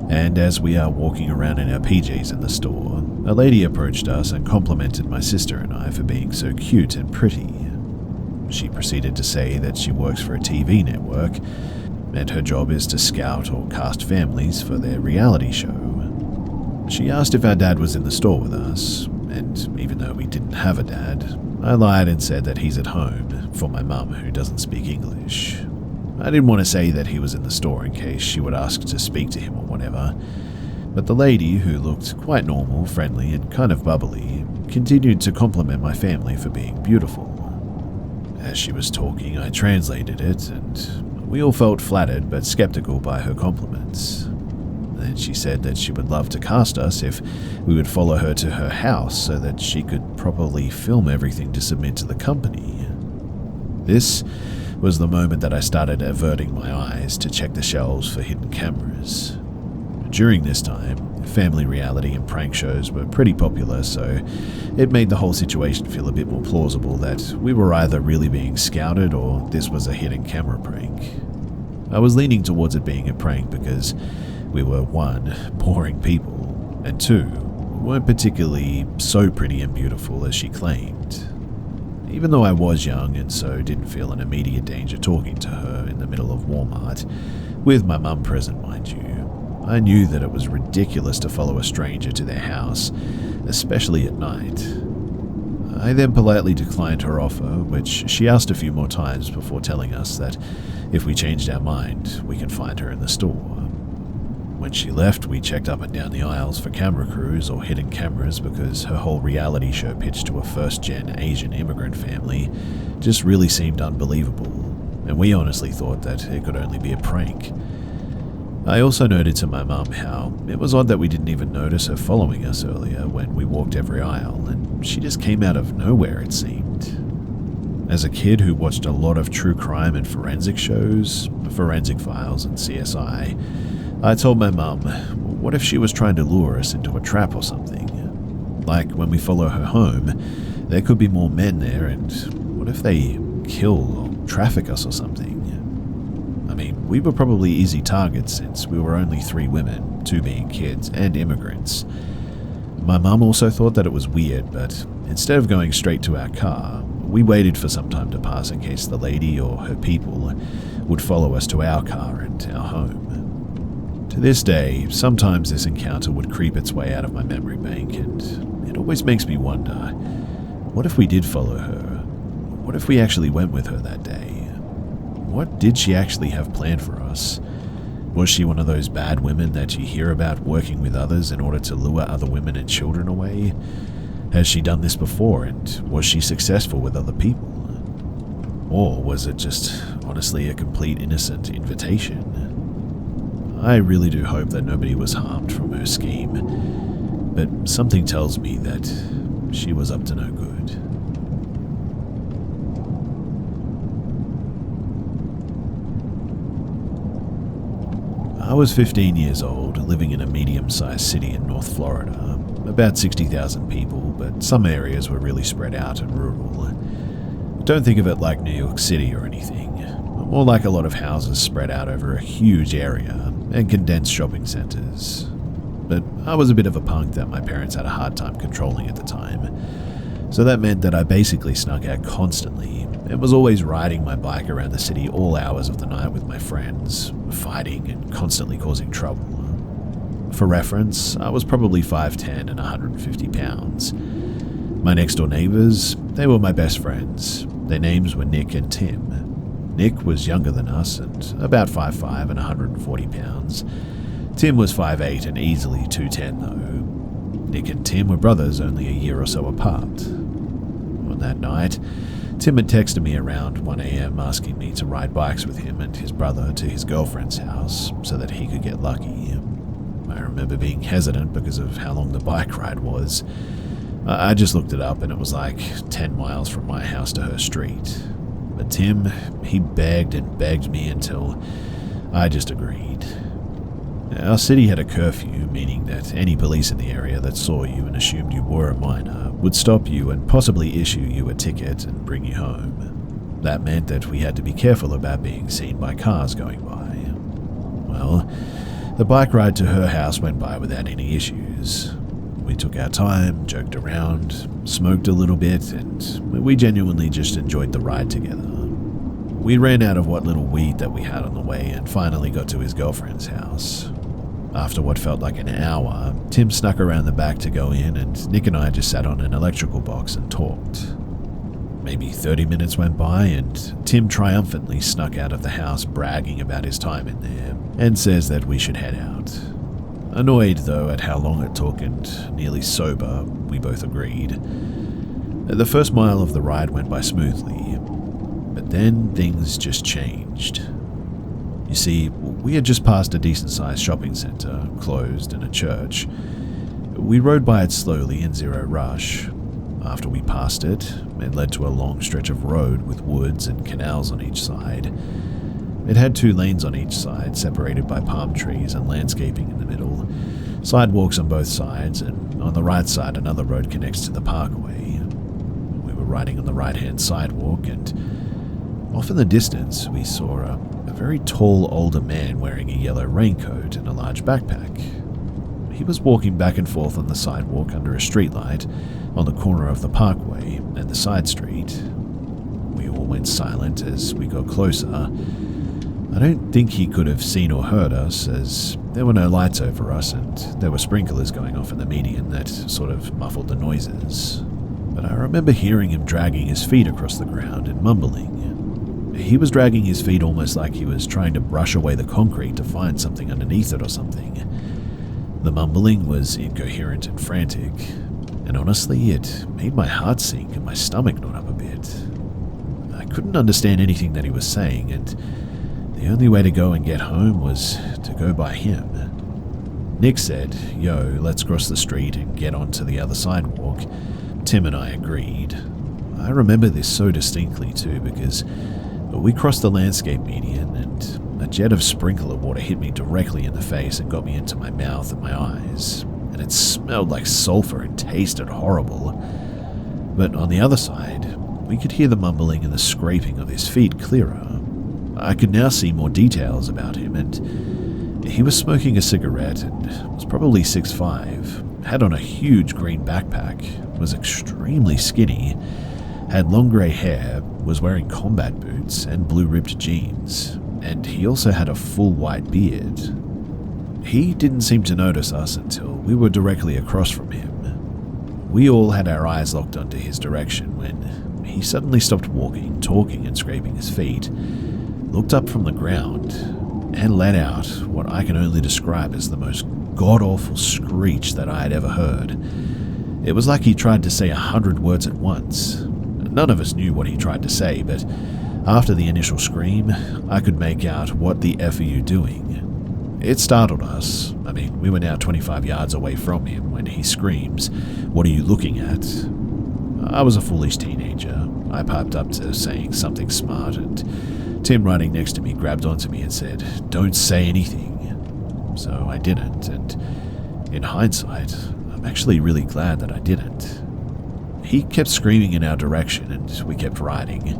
and as we are walking around in our PJs in the store, a lady approached us and complimented my sister and I for being so cute and pretty. She proceeded to say that she works for a TV network, and her job is to scout or cast families for their reality show. She asked if our dad was in the store with us, and even though we didn't have a dad, I lied and said that he's at home for my mum who doesn't speak English. I didn't want to say that he was in the store in case she would ask to speak to him or whatever, but the lady, who looked quite normal, friendly, and kind of bubbly, continued to compliment my family for being beautiful. As she was talking, I translated it, and we all felt flattered but skeptical by her compliments. Then she said that she would love to cast us if we would follow her to her house so that she could properly film everything to submit to the company. This was the moment that I started averting my eyes to check the shelves for hidden cameras. During this time, family reality and prank shows were pretty popular, so it made the whole situation feel a bit more plausible that we were either really being scouted or this was a hidden camera prank. I was leaning towards it being a prank because we were, 1, boring people, and 2, weren't particularly so pretty and beautiful as she claimed. Even though I was young and so didn't feel an immediate danger talking to her in the middle of Walmart, with my mum present, mind you, I knew that it was ridiculous to follow a stranger to their house, especially at night. I then politely declined her offer, which she asked a few more times before telling us that if we changed our mind, we could find her in the store. When she left, we checked up and down the aisles for camera crews or hidden cameras because her whole reality show pitch to a first-gen Asian immigrant family just really seemed unbelievable, and we honestly thought that it could only be a prank. I also noted to my mum how it was odd that we didn't even notice her following us earlier when we walked every aisle, and she just came out of nowhere, it seemed. As a kid who watched a lot of true crime and forensic shows, Forensic Files and CSI, I told my mum, what if she was trying to lure us into a trap or something? Like when we follow her home, there could be more men there, and what if they kill or traffic us or something? I mean, we were probably easy targets since we were only 3 women, 2 being kids and immigrants. My mum also thought that it was weird, but instead of going straight to our car, we waited for some time to pass in case the lady or her people would follow us to our car and our home. To this day, sometimes this encounter would creep its way out of my memory bank, and it always makes me wonder, what if we did follow her? What if we actually went with her that day? What did she actually have planned for us? Was she one of those bad women that you hear about working with others in order to lure other women and children away? Has she done this before, and was she successful with other people? Or was it just honestly a complete innocent invitation? I really do hope that nobody was harmed from her scheme, but something tells me that she was up to no good. I was 15 years old, living in a medium-sized city in North Florida. About 60,000 people, but some areas were really spread out and rural. Don't think of it like New York City or anything, more like a lot of houses spread out over a huge area and condensed shopping centers. But I was a bit of a punk that my parents had a hard time controlling at the time, so that meant that I basically snuck out constantly and was always riding my bike around the city all hours of the night with my friends, fighting and constantly causing trouble. For reference, I was probably 5'10" and 150 pounds. My next door neighbors, they were my best friends. Their names were Nick and Tim. Nick was younger than us and about 5'5" and 140 pounds. Tim was 5'8" and easily 210 though. Nick and Tim were brothers only a year or so apart. On that night, Tim had texted me around 1 a.m. asking me to ride bikes with him and his brother to his girlfriend's house so that he could get lucky. I remember being hesitant because of how long the bike ride was. I just looked it up and it was like 10 miles from my house to her street. But Tim, he begged and begged me until I just agreed. Our city had a curfew, meaning that any police in the area that saw you and assumed you were a minor would stop you and possibly issue you a ticket and bring you home. That meant that we had to be careful about being seen by cars going by. Well, the bike ride to her house went by without any issues. We took our time, joked around, smoked a little bit, and we genuinely just enjoyed the ride together. We ran out of what little weed that we had on the way and finally got to his girlfriend's house. After what felt like an hour, Tim snuck around the back to go in, and Nick and I just sat on an electrical box and talked. Maybe 30 minutes went by, and Tim triumphantly snuck out of the house bragging about his time in there, and says that we should head out. Annoyed, though, at how long it took and nearly sober, we both agreed. The first mile of the ride went by smoothly, but then things just changed. You see, we had just passed a decent-sized shopping centre, closed, and a church. We rode by it slowly in zero rush. After we passed it, it led to a long stretch of road with woods and canals on each side. It had 2 lanes on each side, separated by palm trees and landscaping in the middle, sidewalks on both sides, and on the right side another road connects to the parkway. We were riding on the right-hand sidewalk, and off in the distance we saw a very tall older man wearing a yellow raincoat and a large backpack. He was walking back and forth on the sidewalk under a streetlight on the corner of the parkway and the side street. We all went silent as we got closer. I don't think he could have seen or heard us, as there were no lights over us and there were sprinklers going off in the median that sort of muffled the noises. But I remember hearing him dragging his feet across the ground and mumbling. He was dragging his feet almost like he was trying to brush away the concrete to find something underneath it or something. The mumbling was incoherent and frantic, and honestly, it made my heart sink and my stomach knot up a bit. I couldn't understand anything that he was saying, and the only way to go and get home was to go by him. Nick said, "Yo, let's cross the street and get onto the other sidewalk." Tim and I agreed. I remember this so distinctly too, because we crossed the landscape median and a jet of sprinkler water hit me directly in the face and got me into my mouth and my eyes, and it smelled like sulfur and tasted horrible. But on the other side, we could hear the mumbling and the scraping of his feet clearer. I could now see more details about him, and he was smoking a cigarette and was probably 6'5", had on a huge green backpack, was extremely skinny, had long grey hair, was wearing combat boots and blue-ribbed jeans, and he also had a full white beard. He didn't seem to notice us until we were directly across from him. We all had our eyes locked onto his direction when he suddenly stopped walking, talking and scraping his feet, looked up from the ground, and let out what I can only describe as the most god-awful screech that I had ever heard. It was like he tried to say 100 words at once. None of us knew what he tried to say, but after the initial scream, I could make out, "What the F are you doing?" It startled us. I mean, we were now 25 yards away from him when he screams, "What are you looking at?" I was a foolish teenager. I piped up to saying something smart, and Tim riding next to me grabbed onto me and said, "Don't say anything." So I didn't, and in hindsight, I'm actually really glad that I didn't. He kept screaming in our direction, and we kept riding.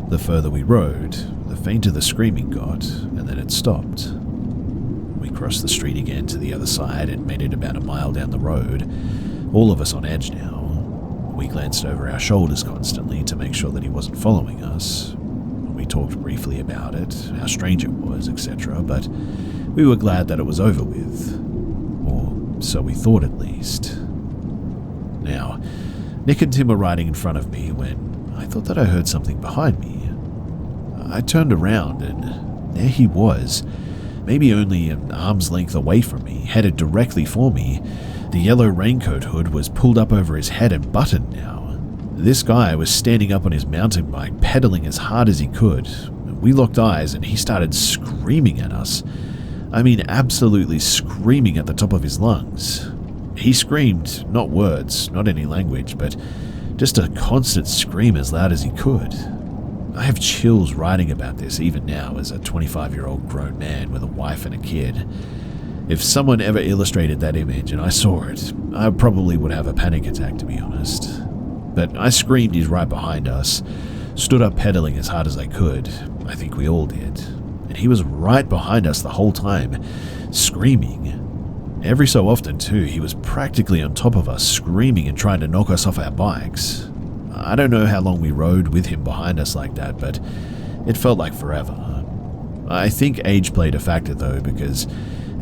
The further we rode, the fainter the screaming got, and then it stopped. We crossed the street again to the other side and made it about a mile down the road, all of us on edge now. We glanced over our shoulders constantly to make sure that he wasn't following us. We talked briefly about it, how strange it was, etc., but we were glad that it was over with. Or so we thought at least. Now, Nick and Tim were riding in front of me when I thought that I heard something behind me. I turned around and there he was, maybe only an arm's length away from me, headed directly for me. The yellow raincoat hood was pulled up over his head and buttoned now. This guy was standing up on his mountain bike, pedaling as hard as he could. We locked eyes and he started screaming at us. I mean, absolutely screaming at the top of his lungs. He screamed, not words, not any language, but just a constant scream as loud as he could. I have chills writing about this even now as a 25-year-old grown man with a wife and a kid. If someone ever illustrated that image and I saw it, I probably would have a panic attack, to be honest. But I screamed he's right behind us, stood up pedaling as hard as I could. I think we all did. And he was right behind us the whole time, screaming. Every so often, too, he was practically on top of us, screaming and trying to knock us off our bikes. I don't know how long we rode with him behind us like that, but it felt like forever. I think age played a factor, though, because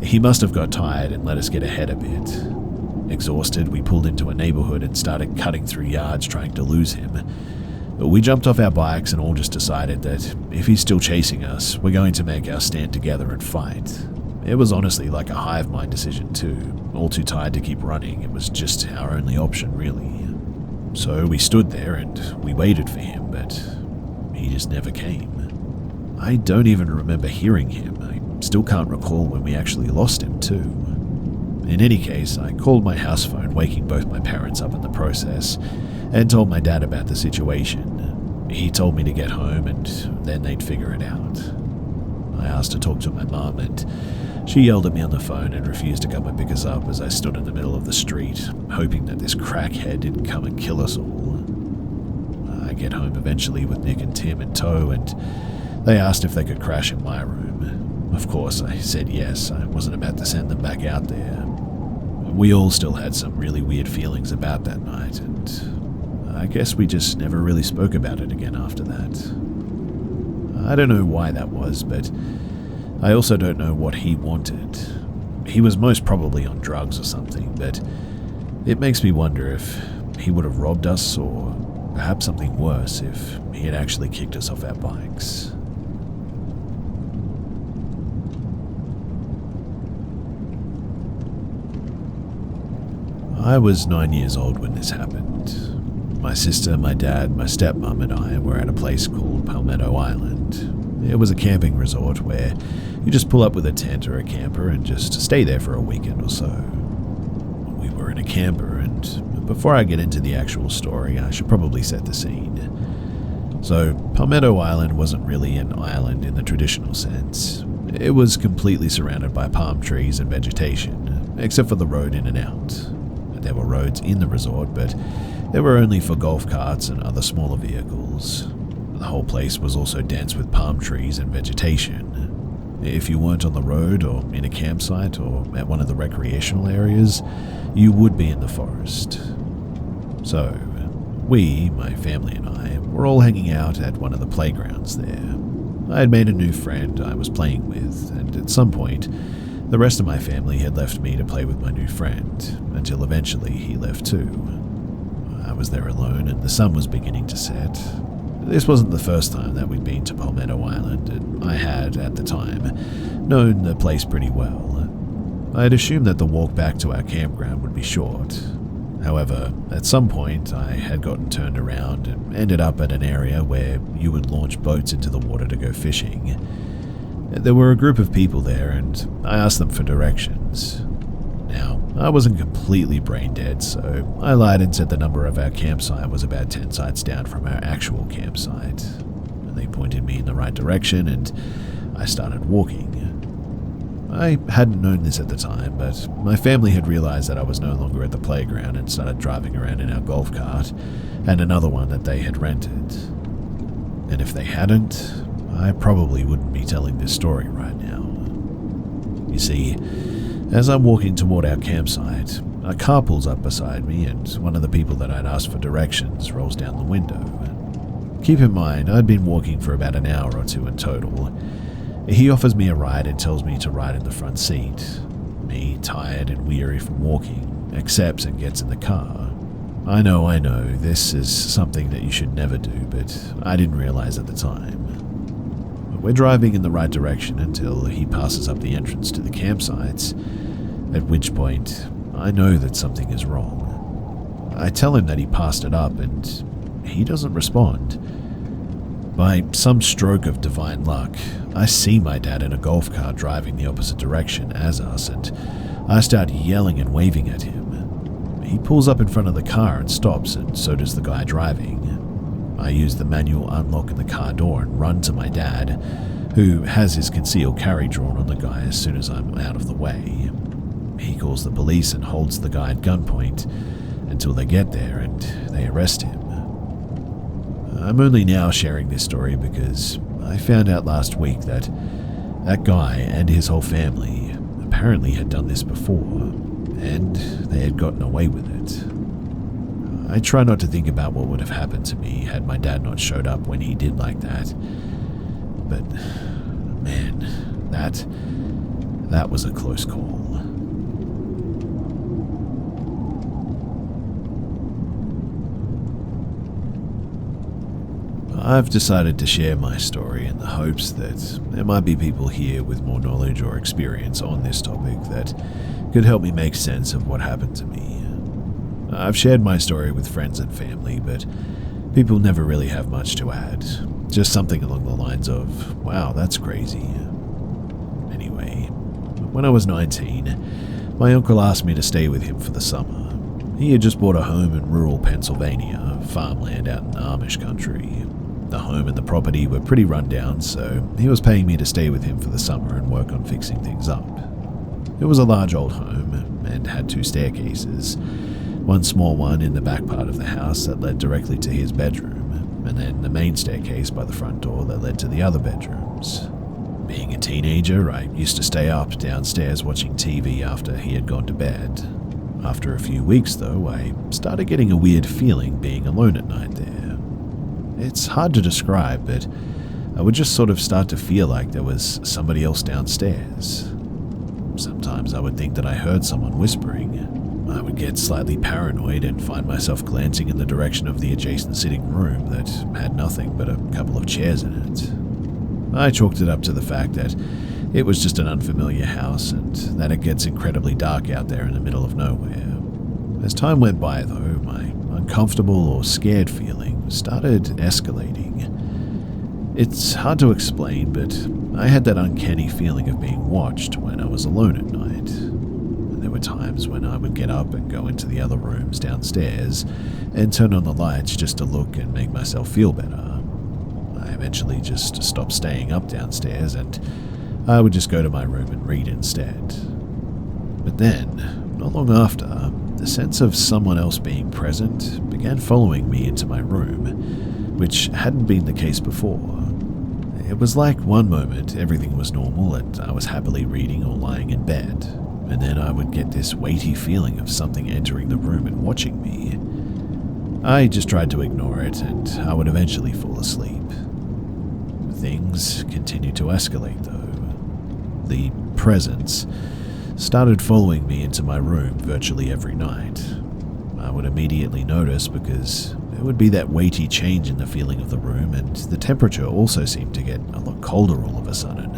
he must have got tired and let us get ahead a bit. Exhausted, we pulled into a neighborhood and started cutting through yards trying to lose him. We jumped off our bikes and all just decided that if he's still chasing us, we're going to make our stand together and fight. It was honestly like a hive mind decision too, all too tired to keep running. It was just our only option, really. So we stood there and we waited for him, but he just never came. I don't even remember hearing him. I still can't recall when we actually lost him too. In any case, I called my house phone, waking both my parents up in the process, and told my dad about the situation. He told me to get home and then they'd figure it out. I asked to talk to my mum and she yelled at me on the phone and refused to come and pick us up as I stood in the middle of the street, hoping that this crackhead didn't come and kill us all. I get home eventually with Nick and Tim in tow, and they asked if they could crash in my room. Of course, I said yes. I wasn't about to send them back out there. We all still had some really weird feelings about that night, and I guess we just never really spoke about it again after that. I don't know why that was, but I also don't know what he wanted. He was most probably on drugs or something, but it makes me wonder if he would have robbed us or perhaps something worse if he had actually kicked us off our bikes. I was 9 years old when this happened. My sister, my dad, my stepmom and I were at a place called Palmetto Island. It was a camping resort where you just pull up with a tent or a camper and just stay there for a weekend or so. We were in a camper, and before I get into the actual story, I should probably set the scene. So, Palmetto Island wasn't really an island in the traditional sense. It was completely surrounded by palm trees and vegetation, except for the road in and out. There were roads in the resort, but they were only for golf carts and other smaller vehicles. The whole place was also dense with palm trees and vegetation. If you weren't on the road or in a campsite or at one of the recreational areas, you would be in the forest. So, we, my family and I, were all hanging out at one of the playgrounds there. I had made a new friend I was playing with, and at some point, the rest of my family had left me to play with my new friend, until eventually he left too. I was there alone and the sun was beginning to set. This wasn't the first time that we'd been to Palmetto Island, and I had, at the time, known the place pretty well. I had assumed that the walk back to our campground would be short. However, at some point I had gotten turned around and ended up at an area where you would launch boats into the water to go fishing. There were a group of people there, and I asked them for directions. Now, I wasn't completely brain dead, so I lied and said the number of our campsite was about 10 sites down from our actual campsite. They pointed me in the right direction, and I started walking. I hadn't known this at the time, but my family had realized that I was no longer at the playground and started driving around in our golf cart and another one that they had rented. And if they hadn't, I probably wouldn't be telling this story right now. You see, as I'm walking toward our campsite, a car pulls up beside me and one of the people that I'd asked for directions rolls down the window. Keep in mind, I'd been walking for about an hour or two in total. He offers me a ride and tells me to ride in the front seat. Me, tired and weary from walking, accepts and gets in the car. I know, this is something that you should never do, but I didn't realize at the time. We're driving in the right direction until he passes up the entrance to the campsites, at which point I know that something is wrong. I tell him that he passed it up and he doesn't respond. By some stroke of divine luck, I see my dad in a golf cart driving the opposite direction as us, and I start yelling and waving at him. He pulls up in front of the car and stops, and so does the guy driving. I use the manual unlock in the car door and run to my dad, who has his concealed carry drawn on the guy as soon as I'm out of the way. He calls the police and holds the guy at gunpoint until they get there and they arrest him. I'm only now sharing this story because I found out last week that that guy and his whole family apparently had done this before, and they had gotten away with it. I try not to think about what would have happened to me had my dad not showed up when he did like that, but man, that was a close call. I've decided to share my story in the hopes that there might be people here with more knowledge or experience on this topic that could help me make sense of what happened to me. I've shared my story with friends and family, but people never really have much to add. Just something along the lines of, wow, that's crazy. Anyway, when I was 19, my uncle asked me to stay with him for the summer. He had just bought a home in rural Pennsylvania, farmland out in Amish country. The home and the property were pretty run down, so he was paying me to stay with him for the summer and work on fixing things up. It was a large old home and had 2 staircases, one small one in the back part of the house that led directly to his bedroom, and then the main staircase by the front door that led to the other bedrooms. Being a teenager, I used to stay up downstairs watching TV after he had gone to bed. After a few weeks, though, I started getting a weird feeling being alone at night there. It's hard to describe, but I would just sort of start to feel like there was somebody else downstairs. Sometimes I would think that I heard someone whispering. I would get slightly paranoid and find myself glancing in the direction of the adjacent sitting room that had nothing but a couple of chairs in it. I chalked it up to the fact that it was just an unfamiliar house and that it gets incredibly dark out there in the middle of nowhere. As time went by, though, my uncomfortable or scared feeling started escalating. It's hard to explain, but I had that uncanny feeling of being watched when I was alone at night. And there were times when I would get up and go into the other rooms downstairs and turn on the lights just to look and make myself feel better. I eventually just stopped staying up downstairs and I would just go to my room and read instead. But then, not long after, the sense of someone else being present began following me into my room, which hadn't been the case before. It was like one moment everything was normal and I was happily reading or lying in bed, and then I would get this weighty feeling of something entering the room and watching me. I just tried to ignore it and I would eventually fall asleep. Things continued to escalate though. The presence started following me into my room virtually every night. I would immediately notice because there would be that weighty change in the feeling of the room, and the temperature also seemed to get a lot colder all of a sudden.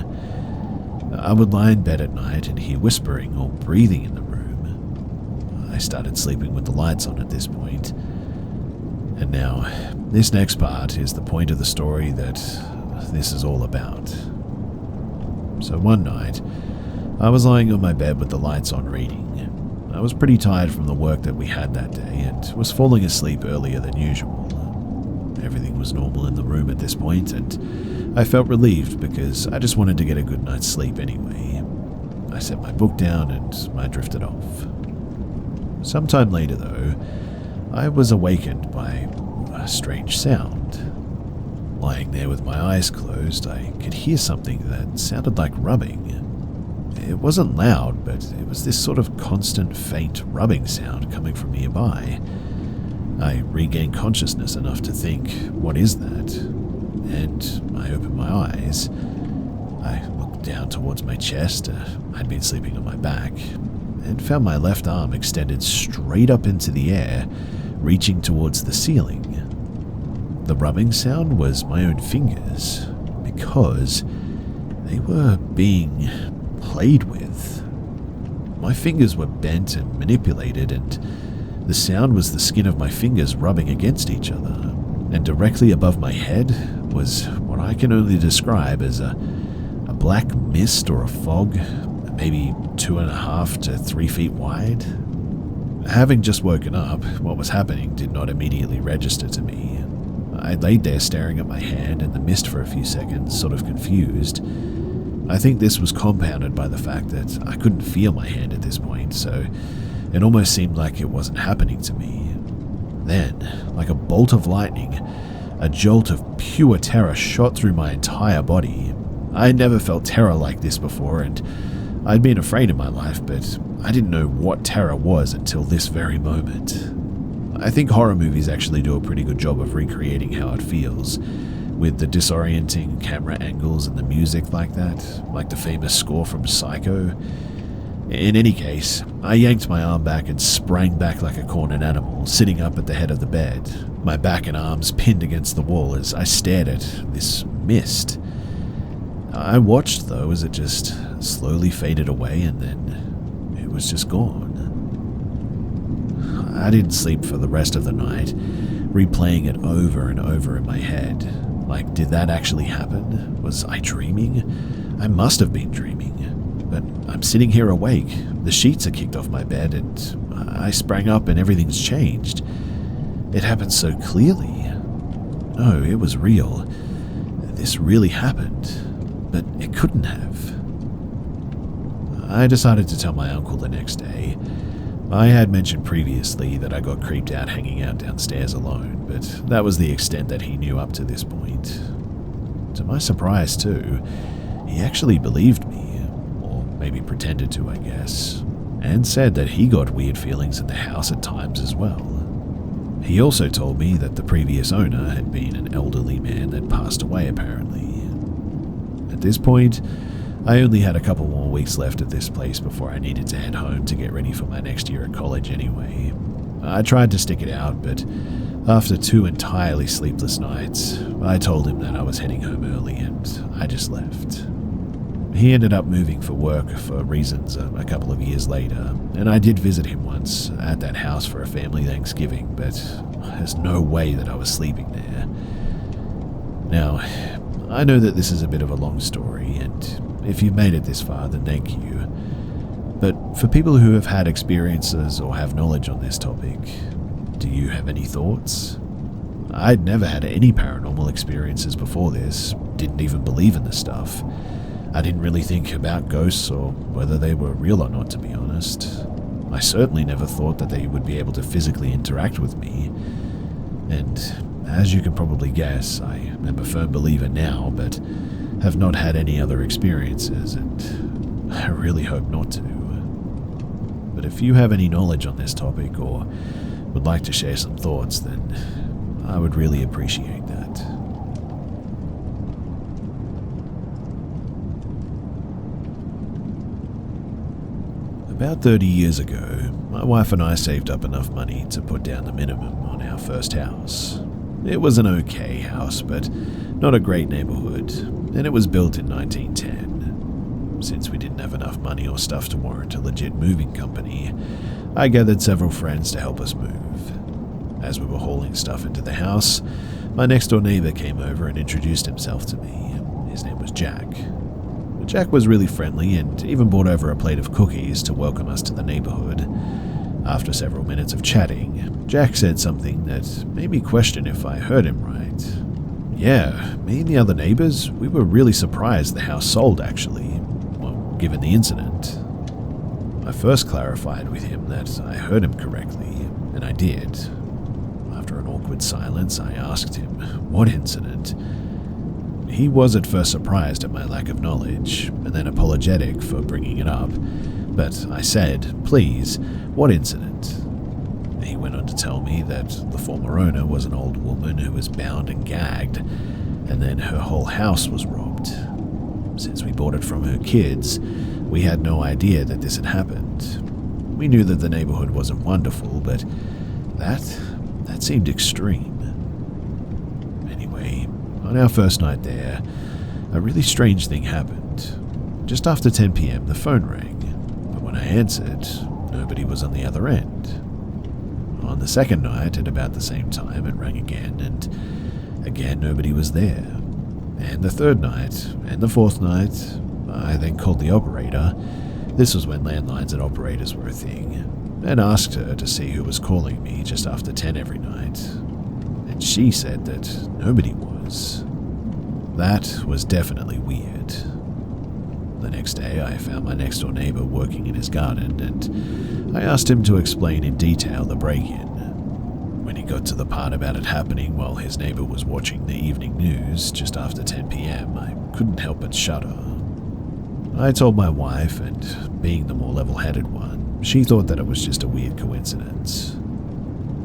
I would lie in bed at night and hear whispering or breathing in the room. I started sleeping with the lights on at this point. And now, this next part is the point of the story that this is all about. So one night, I was lying on my bed with the lights on reading. I was pretty tired from the work that we had that day and was falling asleep earlier than usual. Everything was normal in the room at this point, and I felt relieved because I just wanted to get a good night's sleep anyway. I set my book down and I drifted off. Sometime later, though, I was awakened by a strange sound. Lying there with my eyes closed, I could hear something that sounded like rubbing. It wasn't loud, but it was this sort of constant, faint rubbing sound coming from nearby. I regained consciousness enough to think, what is that? And I opened my eyes. I looked down towards my chest. I'd been sleeping on my back, and found my left arm extended straight up into the air, reaching towards the ceiling. The rubbing sound was my own fingers, because they were being played with. My fingers were bent and manipulated, and the sound was the skin of my fingers rubbing against each other, and directly above my head was what I can only describe as a black mist or a fog, maybe 2.5 to 3 feet wide. Having just woken up, what was happening did not immediately register to me. I laid there staring at my hand in the mist for a few seconds, sort of confused. I think this was compounded by the fact that I couldn't feel my hand at this point, so it almost seemed like it wasn't happening to me. Then, like a bolt of lightning, a jolt of pure terror shot through my entire body. I had never felt terror like this before, and I'd been afraid in my life, but I didn't know what terror was until this very moment. I think horror movies actually do a pretty good job of recreating how it feels, with the disorienting camera angles and the music like that, like the famous score from Psycho. In any case, I yanked my arm back and sprang back like a cornered animal, sitting up at the head of the bed, my back and arms pinned against the wall as I stared at this mist. I watched, though, as it just slowly faded away and then it was just gone. I didn't sleep for the rest of the night, replaying it over and over in my head. Like, did that actually happen? Was I dreaming? I must have been dreaming. But I'm sitting here awake. The sheets are kicked off my bed and I sprang up and everything's changed. It happened so clearly. No, it was real. This really happened. But it couldn't have. I decided to tell my uncle the next day. I had mentioned previously that I got creeped out hanging out downstairs alone, but that was the extent that he knew up to this point. To my surprise, too, he actually believed me, or maybe pretended to, I guess, and said that he got weird feelings in the house at times as well. He also told me that the previous owner had been an elderly man that passed away, apparently. At this point, I only had a couple more weeks left at this place before I needed to head home to get ready for my next year at college anyway. I tried to stick it out, but after 2 entirely sleepless nights, I told him that I was heading home early and I just left. He ended up moving for work for reasons a couple of years later, and I did visit him once at that house for a family Thanksgiving, but there's no way that I was sleeping there. Now, I know that this is a bit of a long story, and if you've made it this far, then thank you. But for people who have had experiences or have knowledge on this topic, do you have any thoughts? I'd never had any paranormal experiences before this, didn't even believe in the stuff. I didn't really think about ghosts or whether they were real or not, to be honest. I certainly never thought that they would be able to physically interact with me. And as you can probably guess, I am a firm believer now, but have not had any other experiences, and I really hope not to. But if you have any knowledge on this topic or would like to share some thoughts, then I would really appreciate that. About 30 years ago, my wife and I saved up enough money to put down the minimum on our first house. It was an okay house, but not a great neighborhood, and it was built in 1910. Since we didn't have enough money or stuff to warrant a legit moving company, I gathered several friends to help us move. As we were hauling stuff into the house, my next-door neighbor came over and introduced himself to me. His name was Jack. Jack was really friendly and even brought over a plate of cookies to welcome us to the neighborhood. After several minutes of chatting, Jack said something that made me question if I heard him right. Yeah, me and the other neighbors, we were really surprised the house sold, actually. Well, given the incident. I first clarified with him that I heard him correctly, and I did. After an awkward silence, I asked him, what incident? He was at first surprised at my lack of knowledge, and then apologetic for bringing it up. But I said, please, what incident? He went on to tell me that the former owner was an old woman who was bound and gagged, and then her whole house was robbed. Since we bought it from her kids, we had no idea that this had happened. We knew that the neighborhood wasn't wonderful, but that seemed extreme. Anyway, on our first night there, a really strange thing happened. Just after 10 p.m., the phone rang, but when I answered, nobody was on the other end. On the second night, at about the same time, it rang again, and again nobody was there. And the third night, and the fourth night, I then called the operator. This was when landlines and operators were a thing, and asked her to see who was calling me just after 10 every night. And and she said that nobody was. That was definitely weird. The next day, I found my next-door neighbor working in his garden, and I asked him to explain in detail the break-in. When he got to the part about it happening while his neighbor was watching the evening news just after 10 p.m., I couldn't help but shudder. I told my wife, and being the more level-headed one, she thought that it was just a weird coincidence.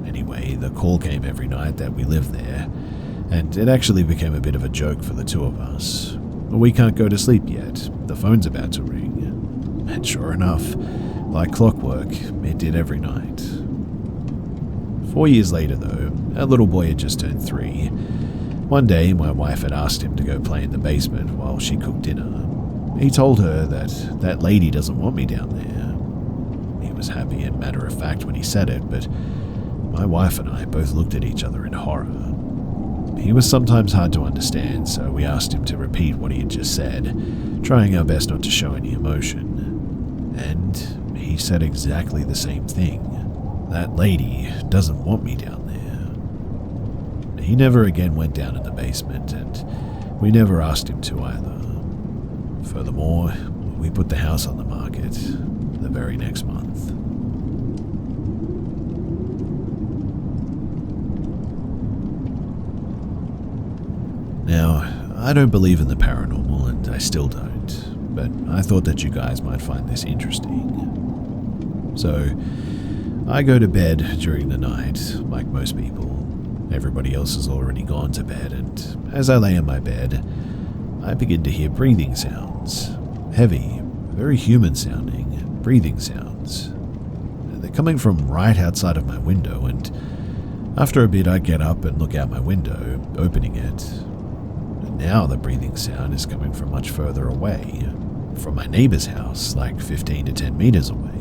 Anyway, the call came every night that we lived there, and it actually became a bit of a joke for the two of us. We can't go to sleep yet, the phone's about to ring. And sure enough, like clockwork, it did every night. 4 years later though, our little boy had just turned 3. One day, my wife had asked him to go play in the basement while she cooked dinner. He told her that that lady doesn't want me down there. He was happy and matter-of-fact when he said it, but my wife and I both looked at each other in horror. He was sometimes hard to understand, so we asked him to repeat what he had just said, trying our best not to show any emotion. And he said exactly the same thing. That lady doesn't want me down there. He never again went down in the basement, and we never asked him to either. Furthermore, we put the house on the market the very next month. Now, I don't believe in the paranormal, and I still don't, but I thought that you guys might find this interesting. So, I go to bed during the night, like most people. Everybody else has already gone to bed, and as I lay in my bed, I begin to hear breathing sounds. Heavy, very human-sounding breathing sounds. They're coming from right outside of my window, and after a bit I get up and look out my window, opening it. And now the breathing sound is coming from much further away, from my neighbor's house, like 15 to 10 meters away.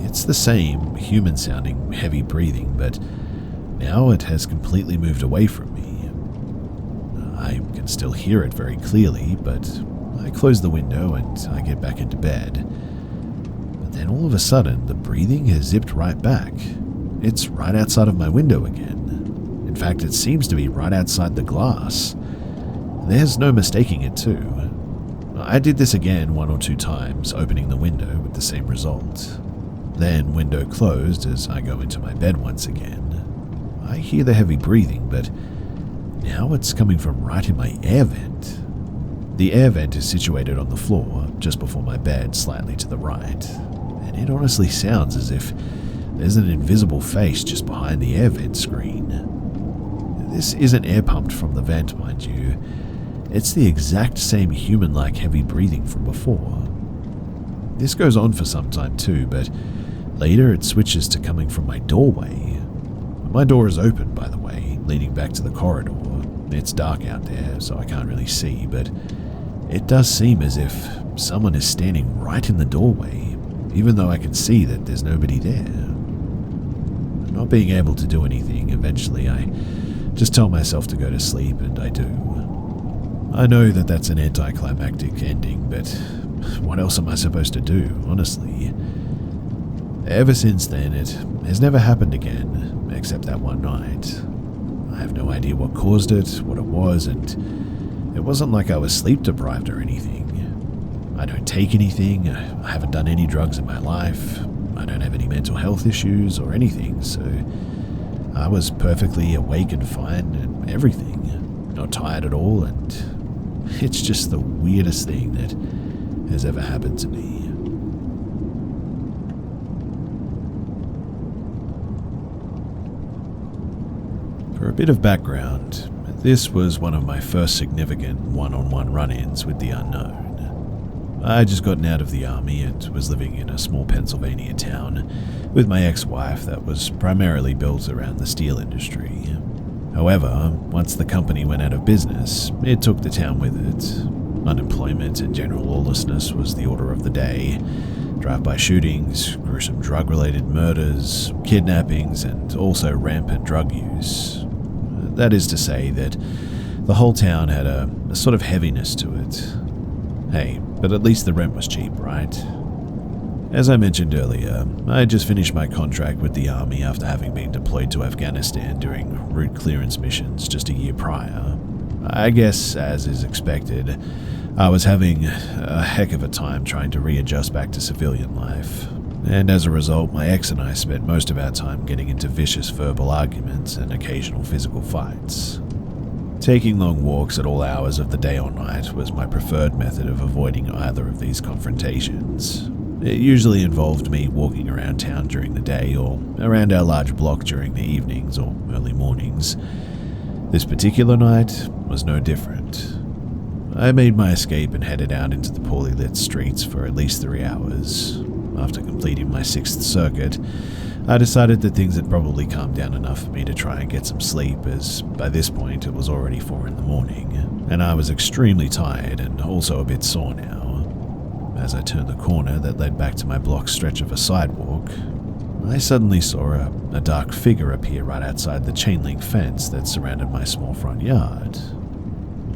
It's the same human-sounding heavy breathing, but now it has completely moved away from me. I can still hear it very clearly, but I close the window and I get back into bed. But then all of a sudden, the breathing has zipped right back. It's right outside of my window again. In fact, it seems to be right outside the glass. There's no mistaking it too. I did this again 1 or 2 times, opening the window with the same result. Then, window closed as I go into my bed once again. I hear the heavy breathing, but now it's coming from right in my air vent. The air vent is situated on the floor, just before my bed, slightly to the right, and it honestly sounds as if there's an invisible face just behind the air vent screen. This isn't air pumped from the vent, mind you. It's the exact same human-like heavy breathing from before. This goes on for some time too, but later it switches to coming from my doorway. My door is open, by the way, leading back to the corridor. It's dark out there, so I can't really see, but it does seem as if someone is standing right in the doorway, even though I can see that there's nobody there. Not being able to do anything, eventually I just tell myself to go to sleep, and I do. I know that that's an anticlimactic ending, but what else am I supposed to do, honestly? Ever since then, it has never happened again, except that one night. I have no idea what caused it, what it was, and it wasn't like I was sleep deprived or anything. I don't take anything, I haven't done any drugs in my life, I don't have any mental health issues or anything, so I was perfectly awake and fine and everything, not tired at all, and it's just the weirdest thing that has ever happened to me. For a bit of background, this was one of my first significant one-on-one run-ins with the unknown. I had just gotten out of the army and was living in a small Pennsylvania town with my ex-wife that was primarily built around the steel industry. However, once the company went out of business, it took the town with it. Unemployment and general lawlessness was the order of the day. Drive-by shootings, gruesome drug-related murders, kidnappings, and also rampant drug use. That is to say that the whole town had a sort of heaviness to it. Hey, but at least the rent was cheap, right? As I mentioned earlier, I had just finished my contract with the army after having been deployed to Afghanistan during route clearance missions just a year prior. I guess, as is expected, I was having a heck of a time trying to readjust back to civilian life, and as a result, my ex and I spent most of our time getting into vicious verbal arguments and occasional physical fights. Taking long walks at all hours of the day or night was my preferred method of avoiding either of these confrontations. It usually involved me walking around town during the day or around our large block during the evenings or early mornings. This particular night was no different. I made my escape and headed out into the poorly lit streets for at least 3 hours. After completing my 6th circuit, I decided that things had probably calmed down enough for me to try and get some sleep, as by this point it was already 4 in the morning, and I was extremely tired and also a bit sore now. As I turned the corner that led back to my block stretch of a sidewalk, I suddenly saw a dark figure appear right outside the chain link fence that surrounded my small front yard.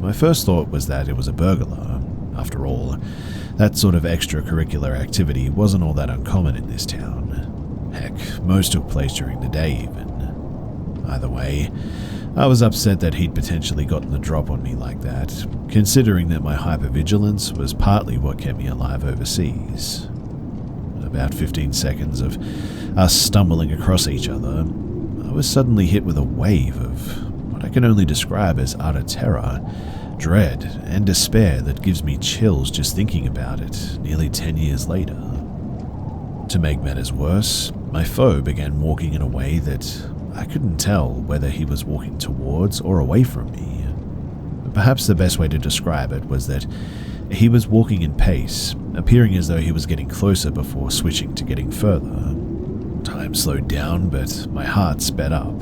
My first thought was that it was a burglar. After all, that sort of extracurricular activity wasn't all that uncommon in this town. Heck, most took place during the day even. Either way, I was upset that he'd potentially gotten the drop on me like that, considering that my hypervigilance was partly what kept me alive overseas. About 15 seconds of us stumbling across each other, I was suddenly hit with a wave of what I can only describe as utter terror, dread, and despair that gives me chills just thinking about it nearly 10 years later. To make matters worse, my foe began walking in a way that I couldn't tell whether he was walking towards or away from me. Perhaps the best way to describe it was that he was walking in pace, appearing as though he was getting closer before switching to getting further. Time slowed down, but my heart sped up,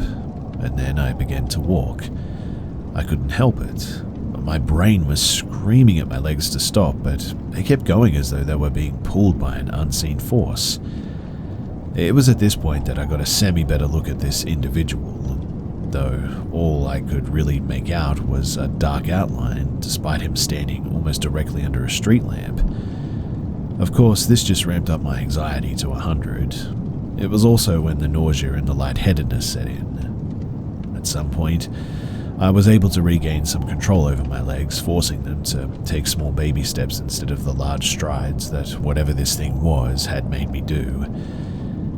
and then I began to walk. I couldn't help it. My brain was screaming at my legs to stop, but they kept going as though they were being pulled by an unseen force. It was at this point that I got a semi-better look at this individual, though all I could really make out was a dark outline, despite him standing almost directly under a street lamp. Of course, this just ramped up my anxiety to 100. It was also when the nausea and the lightheadedness set in. At some point, I was able to regain some control over my legs, forcing them to take small baby steps instead of the large strides that whatever this thing was had made me do.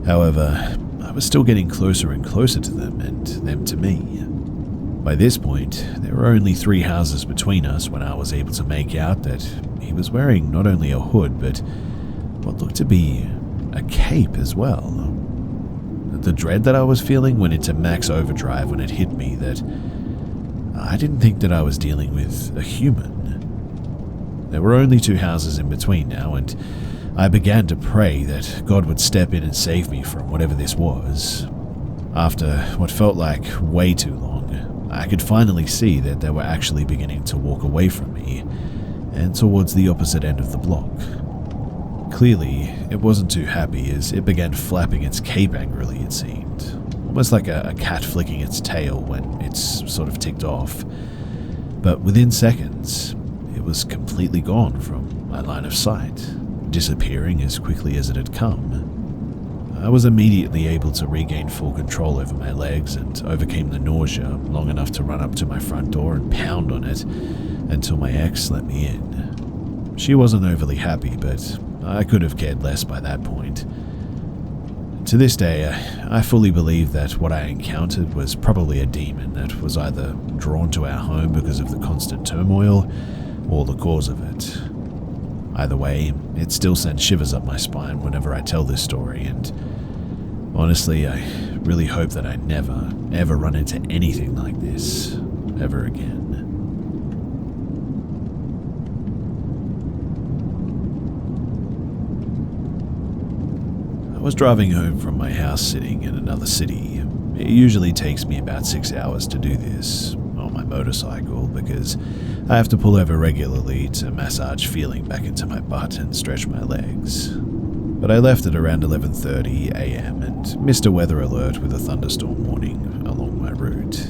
However, I was still getting closer and closer to them, and them to me. By this point, there were only 3 houses between us when I was able to make out that he was wearing not only a hood, but what looked to be a cape as well. The dread that I was feeling went into max overdrive when it hit me that I didn't think that I was dealing with a human. There were only 2 houses in between now, and I began to pray that God would step in and save me from whatever this was. After what felt like way too long, I could finally see that they were actually beginning to walk away from me and towards the opposite end of the block. Clearly, it wasn't too happy as it began flapping its cape angrily, it seemed. Almost like a cat flicking its tail when it's sort of ticked off. But within seconds, it was completely gone from my line of sight, disappearing as quickly as it had come. I was immediately able to regain full control over my legs and overcame the nausea long enough to run up to my front door and pound on it until my ex let me in. She wasn't overly happy, but I could have cared less by that point. To this day, I fully believe that what I encountered was probably a demon that was either drawn to our home because of the constant turmoil or the cause of it. Either way, it still sends shivers up my spine whenever I tell this story, and honestly, I really hope that I never, ever run into anything like this ever again. I was driving home from my house sitting in another city. It usually takes me about 6 hours to do this on my motorcycle because I have to pull over regularly to massage feeling back into my butt and stretch my legs. But I left at around 11:30 a.m. and missed a weather alert with a thunderstorm warning along my route.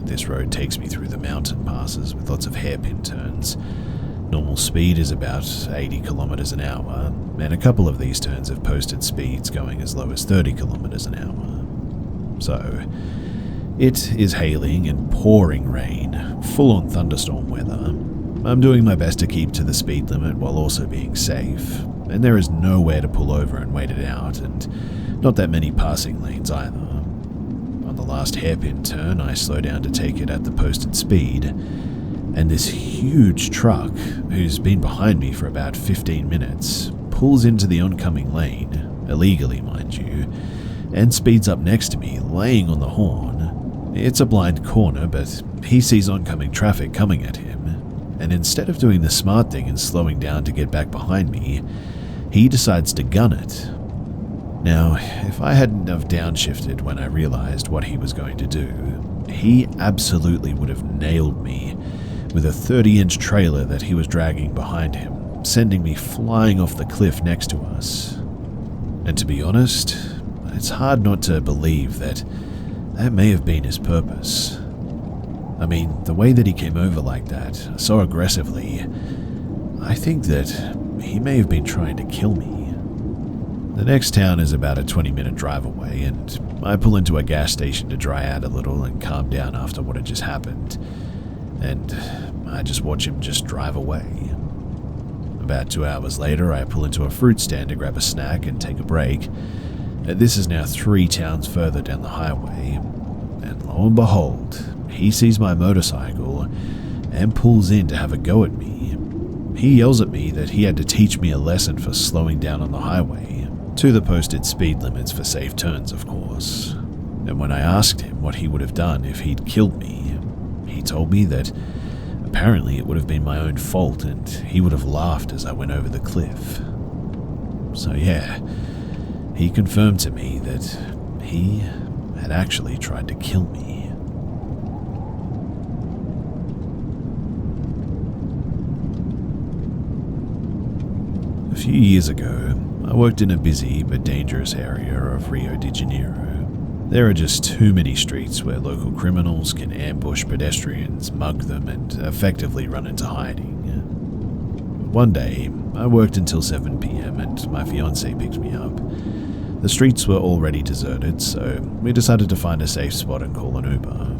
This road takes me through the mountain passes with lots of hairpin turns, Normal speed is about 80 kilometers an hour, and a couple of these turns have posted speeds going as low as 30 kilometers an hour. So, it is hailing and pouring rain, full-on thunderstorm weather. I'm doing my best to keep to the speed limit while also being safe, and there is nowhere to pull over and wait it out, and not that many passing lanes either. On the last hairpin turn, I slow down to take it at the posted speed, and this huge truck, who's been behind me for about 15 minutes, pulls into the oncoming lane, illegally mind you, and speeds up next to me, laying on the horn. It's a blind corner, but he sees oncoming traffic coming at him, and instead of doing the smart thing and slowing down to get back behind me, he decides to gun it. Now, if I hadn't have downshifted when I realized what he was going to do, he absolutely would have nailed me with a 30-inch trailer that he was dragging behind him, sending me flying off the cliff next to us. And to be honest, it's hard not to believe that may have been his purpose. I mean, the way that he came over like that, so aggressively, I think that he may have been trying to kill me. The next town is about a 20-minute drive away, and I pull into a gas station to dry out a little and calm down after what had just happened, and I just watch him just drive away. About 2 hours later, I pull into a fruit stand to grab a snack and take a break. This is now 3 towns further down the highway, and lo and behold, he sees my motorcycle and pulls in to have a go at me. He yells at me that he had to teach me a lesson for slowing down on the highway, to the posted speed limits for safe turns, of course. And when I asked him what he would have done if he'd killed me, he told me that apparently it would have been my own fault and he would have laughed as I went over the cliff. So yeah, he confirmed to me that he had actually tried to kill me. A few years ago, I worked in a busy but dangerous area of Rio de Janeiro. There are just too many streets where local criminals can ambush pedestrians, mug them, and effectively run into hiding. One day, I worked until 7 p.m. and my fiancé picked me up. The streets were already deserted, so we decided to find a safe spot and call an Uber.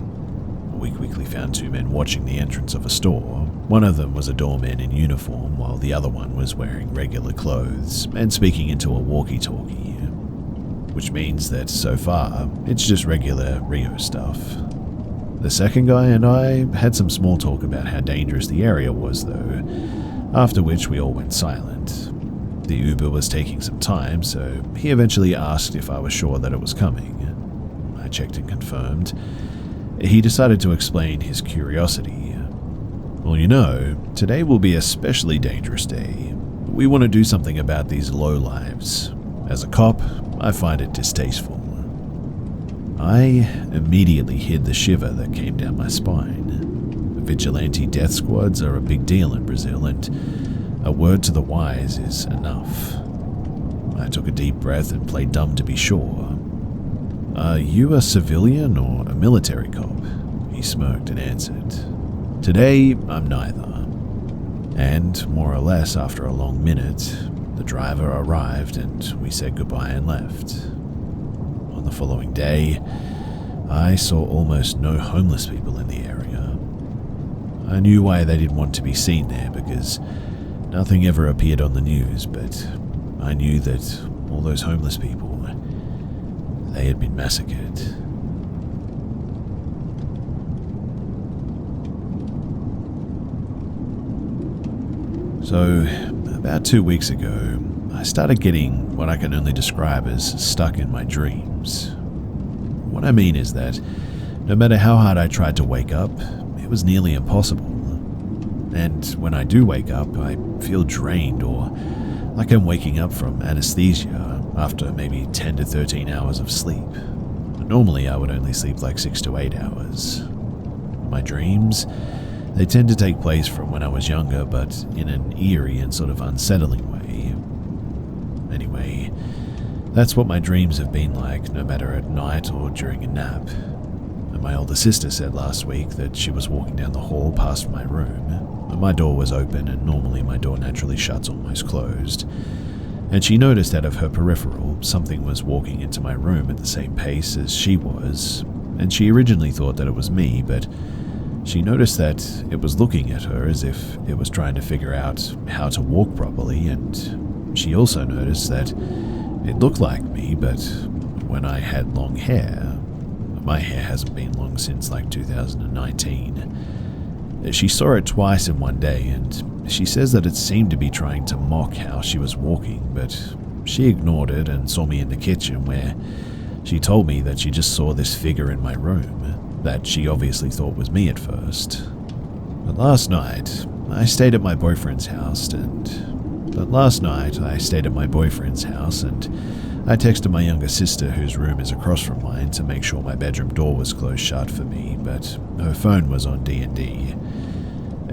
We quickly found 2 men watching the entrance of a store. One of them was a doorman in uniform, while the other one was wearing regular clothes and speaking into a walkie-talkie. Which means that, so far, it's just regular Rio stuff. The second guy and I had some small talk about how dangerous the area was, though, after which we all went silent. The Uber was taking some time, so he eventually asked if I was sure that it was coming. I checked and confirmed. He decided to explain his curiosity. Well, you know, today will be a especially dangerous day. We want to do something about these lowlives. As a cop, I find it distasteful. I immediately hid the shiver that came down my spine. Vigilante death squads are a big deal in Brazil, and a word to the wise is enough. I took a deep breath and played dumb to be sure. Are you a civilian or a military cop? He smirked and answered. Today, I'm neither. And more or less after a long minute, the driver arrived and we said goodbye and left. On the following day, I saw almost no homeless people in the area. I knew why they didn't want to be seen there because nothing ever appeared on the news, but I knew that all those homeless people, they had been massacred. So, about 2 weeks ago, I started getting what I can only describe as stuck in my dreams. What I mean is that no matter how hard I tried to wake up, it was nearly impossible. And when I do wake up, I feel drained or like I'm waking up from anesthesia after maybe 10 to 13 hours of sleep. Normally I would only sleep like 6 to 8 hours. My dreams, they tend to take place from when I was younger, but in an eerie and sort of unsettling way. Anyway, that's what my dreams have been like, no matter at night or during a nap. And my older sister said last week that she was walking down the hall past my room. My door was open, and normally my door naturally shuts almost closed. And she noticed out of her peripheral something was walking into my room at the same pace as she was, and she originally thought that it was me, but she noticed that it was looking at her as if it was trying to figure out how to walk properly, and she also noticed that it looked like me, but when I had long hair. My hair hasn't been long since like 2019. She saw it twice in one day, and she says that it seemed to be trying to mock how she was walking, but she ignored it and saw me in the kitchen, where she told me that she just saw this figure in my room, that she obviously thought was me at first. But last night, I stayed at my boyfriend's house, and I texted my younger sister, whose room is across from mine, to make sure my bedroom door was closed shut for me, but her phone was on D&D.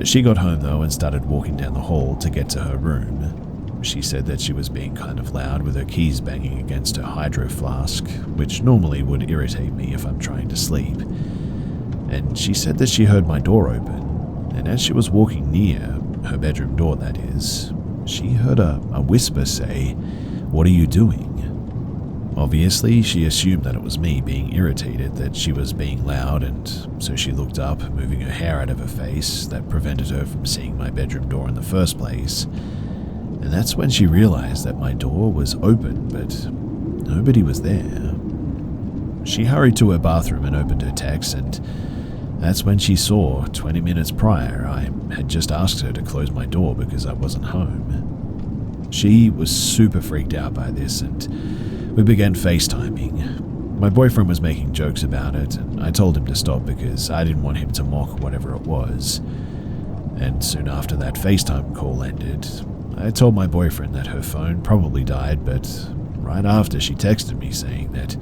She got home though and started walking down the hall to get to her room. She said that she was being kind of loud with her keys banging against her hydro flask, which normally would irritate me if I'm trying to sleep. And she said that she heard my door open, and as she was walking near, her bedroom door that is, she heard a whisper say, "What are you doing?" Obviously, she assumed that it was me being irritated that she was being loud, and so she looked up, moving her hair out of her face that prevented her from seeing my bedroom door in the first place. And that's when she realized that my door was open, but nobody was there. She hurried to her bathroom and opened her text, and that's when she saw, 20 minutes prior, I had just asked her to close my door because I wasn't home. She was super freaked out by this, and we began FaceTiming. My boyfriend was making jokes about it, and I told him to stop because I didn't want him to mock whatever it was. And soon after that FaceTime call ended, I told my boyfriend that her phone probably died, but right after she texted me saying that,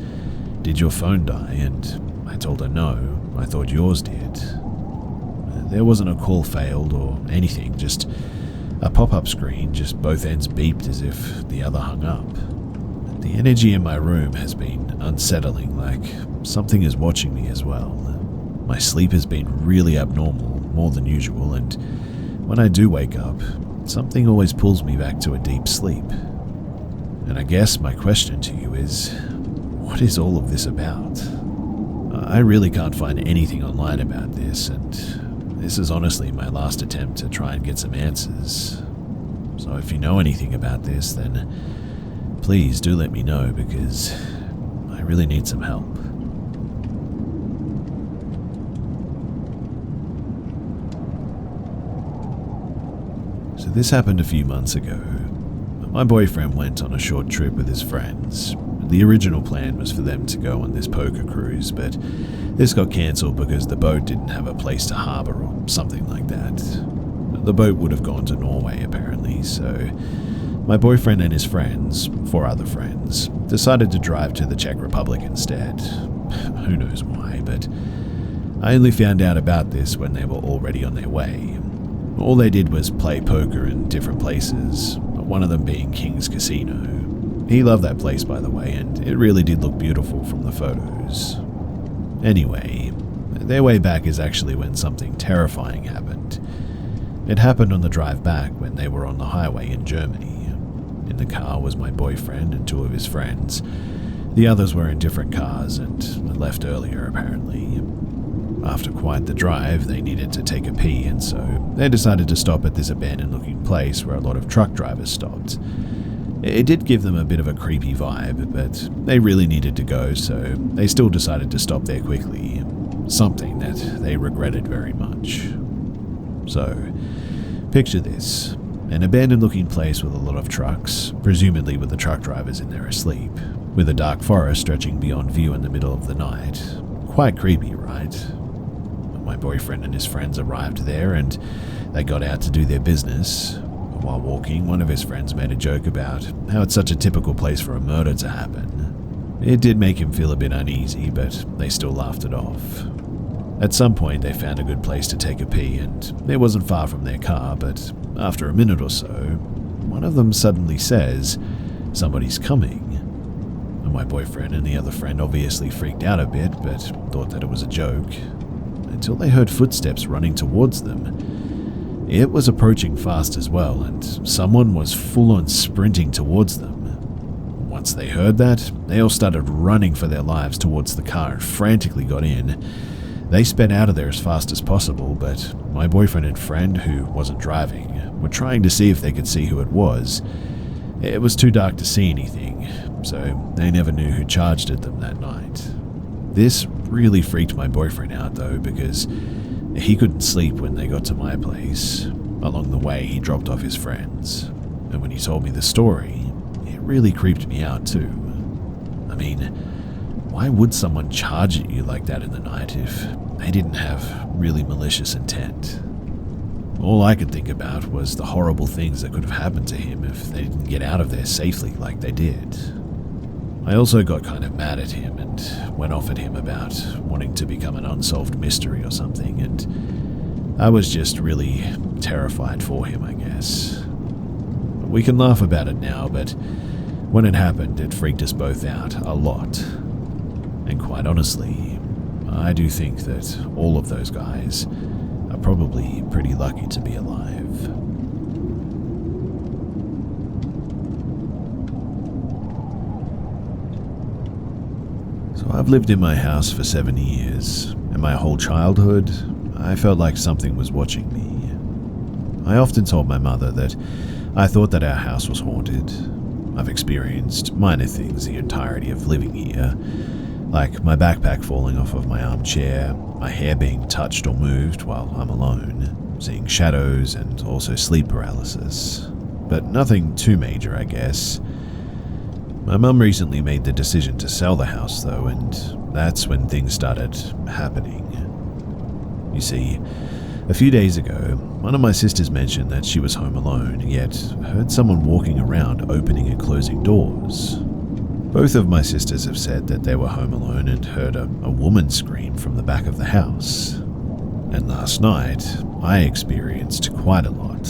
"Did your phone die?" And I told her no, I thought yours did. There wasn't a call failed or anything, just a pop-up screen, just both ends beeped as if the other hung up. The energy in my room has been unsettling, like something is watching me as well. My sleep has been really abnormal, more than usual, and when I do wake up, something always pulls me back to a deep sleep. And I guess my question to you is, what is all of this about? I really can't find anything online about this, and this is honestly my last attempt to try and get some answers. So if you know anything about this, then please do let me know, because I really need some help. So this happened a few months ago. My boyfriend went on a short trip with his friends. The original plan was for them to go on this poker cruise, but this got cancelled because the boat didn't have a place to harbour or something like that. The boat would have gone to Norway apparently, so my boyfriend and his friends, 4 other friends, decided to drive to the Czech Republic instead. Who knows why, but I only found out about this when they were already on their way. All they did was play poker in different places, one of them being King's Casino. He loved that place, by the way, and it really did look beautiful from the photos. Anyway, their way back is actually when something terrifying happened. It happened on the drive back when they were on the highway in Germany. In the car was my boyfriend and 2 of his friends. The others were in different cars and left earlier, apparently. After quite the drive, they needed to take a pee, and so they decided to stop at this abandoned-looking place where a lot of truck drivers stopped. It did give them a bit of a creepy vibe, but they really needed to go, so they still decided to stop there quickly, something that they regretted very much. So, picture this. An abandoned-looking place with a lot of trucks, presumably with the truck drivers in there asleep, with a dark forest stretching beyond view in the middle of the night. Quite creepy, right? My boyfriend and his friends arrived there and they got out to do their business. While walking, one of his friends made a joke about how it's such a typical place for a murder to happen. It did make him feel a bit uneasy, but they still laughed it off. At some point, they found a good place to take a pee, and it wasn't far from their car, but after a minute or so, one of them suddenly says, "Somebody's coming." And my boyfriend and the other friend obviously freaked out a bit, but thought that it was a joke, until they heard footsteps running towards them. It was approaching fast as well, and someone was full-on sprinting towards them. Once they heard that, they all started running for their lives towards the car and frantically got in. They sped out of there as fast as possible, but my boyfriend and friend, who wasn't driving, were trying to see if they could see who it was. It was too dark to see anything, so they never knew who charged at them that night. This really freaked my boyfriend out though, because he couldn't sleep when they got to my place. Along the way, he dropped off his friends, and when he told me the story, it really creeped me out too. I mean, why would someone charge at you like that in the night if they didn't have really malicious intent? All I could think about was the horrible things that could have happened to him if they didn't get out of there safely like they did. I also got kind of mad at him and went off at him about wanting to become an unsolved mystery or something, and I was just really terrified for him, I guess. We can laugh about it now, but when it happened, it freaked us both out a lot. And quite honestly, I do think that all of those guys are probably pretty lucky to be alive. So I've lived in my house for 7 years, and my whole childhood, I felt like something was watching me. I often told my mother that I thought that our house was haunted. I've experienced minor things the entirety of living here, like my backpack falling off of my armchair, my hair being touched or moved while I'm alone, seeing shadows, and also sleep paralysis. But nothing too major, I guess. My mum recently made the decision to sell the house though, and that's when things started happening. You see, a few days ago, one of my sisters mentioned that she was home alone, yet heard someone walking around opening and closing doors. Both of my sisters have said that they were home alone and heard a woman scream from the back of the house. And last night, I experienced quite a lot.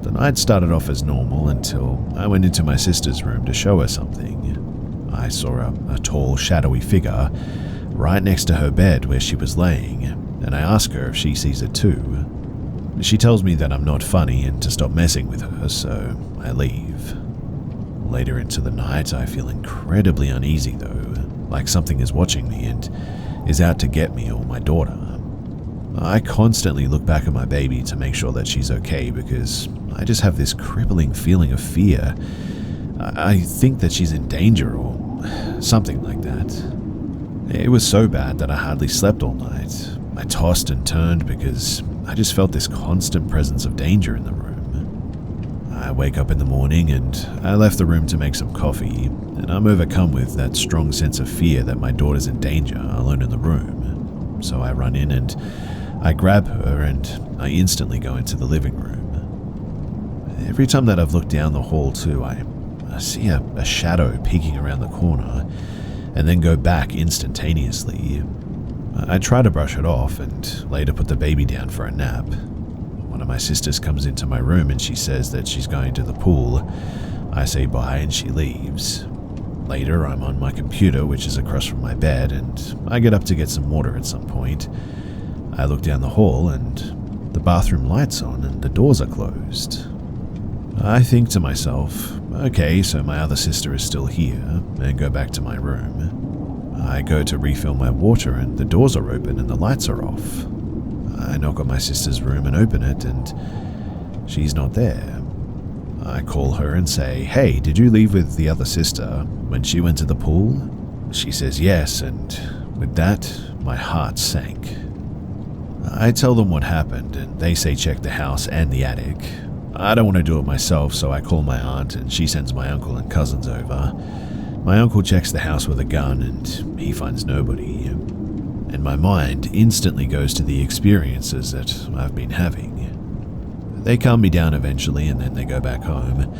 The night started off as normal until I went into my sister's room to show her something. I saw a tall, shadowy figure right next to her bed where she was laying, and I ask her if she sees it too. She tells me that I'm not funny and to stop messing with her, so I leave. Later into the night, I feel incredibly uneasy though, like something is watching me and is out to get me or my daughter. I constantly look back at my baby to make sure that she's okay because I just have this crippling feeling of fear. I think that she's in danger or something like that. It was so bad that I hardly slept all night. I tossed and turned because I just felt this constant presence of danger in the room. I wake up in the morning and I left the room to make some coffee, and I'm overcome with that strong sense of fear that my daughter's in danger alone in the room. So I run in and I grab her and I instantly go into the living room. Every time that I've looked down the hall too, I see a shadow peeking around the corner and then go back instantaneously. I try to brush it off and later put the baby down for a nap. One of my sisters comes into my room and she says that she's going to the pool. I say bye and she leaves. Later, I'm on my computer, which is across from my bed, and I get up to get some water at some point. I look down the hall and the bathroom light's on and the doors are closed. I think to myself, okay, so my other sister is still here, and go back to my room. I go to refill my water and the doors are open and the lights are off. I knock on my sister's room and open it, and she's not there. I call her and say, hey, did you leave with the other sister when she went to the pool? She says yes, and with that, my heart sank. I tell them what happened, and they say check the house and the attic. I don't want to do it myself, so I call my aunt, and she sends my uncle and cousins over. My uncle checks the house with a gun, and he finds nobody. And my mind instantly goes to the experiences that I've been having. They calm me down eventually, and then they go back home.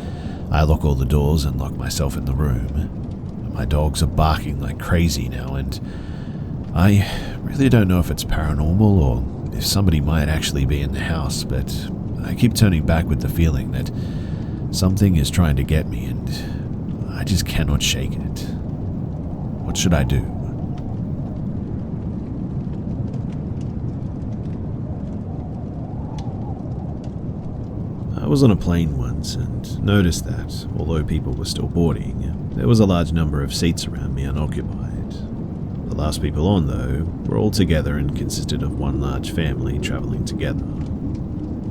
I lock all the doors and lock myself in the room. My dogs are barking like crazy now, and I really don't know if it's paranormal or if somebody might actually be in the house, but I keep turning back with the feeling that something is trying to get me, and I just cannot shake it. What should I do? I was on a plane once and noticed that, although people were still boarding, there was a large number of seats around me unoccupied. The last people on, though, were all together and consisted of one large family travelling together.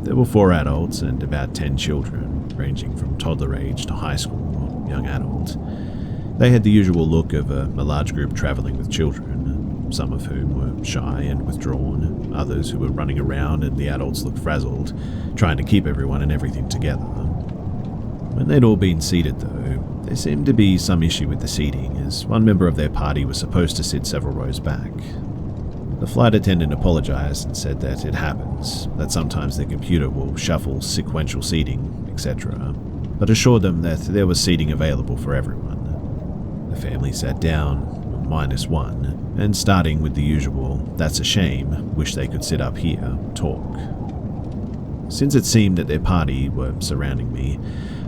There were 4 adults and about 10 children, ranging from toddler age to high school or young adult. They had the usual look of a large group travelling with children, some of whom were shy and withdrawn, others who were running around, and the adults looked frazzled, trying to keep everyone and everything together. When they'd all been seated, though, there seemed to be some issue with the seating, as one member of their party was supposed to sit several rows back. The flight attendant apologized and said that it happens, that sometimes their computer will shuffle sequential seating, etc., but assured them that there was seating available for everyone. The family sat down, -1, and starting with the usual, "That's a shame, wish they could sit up here," talk. Since it seemed that their party were surrounding me,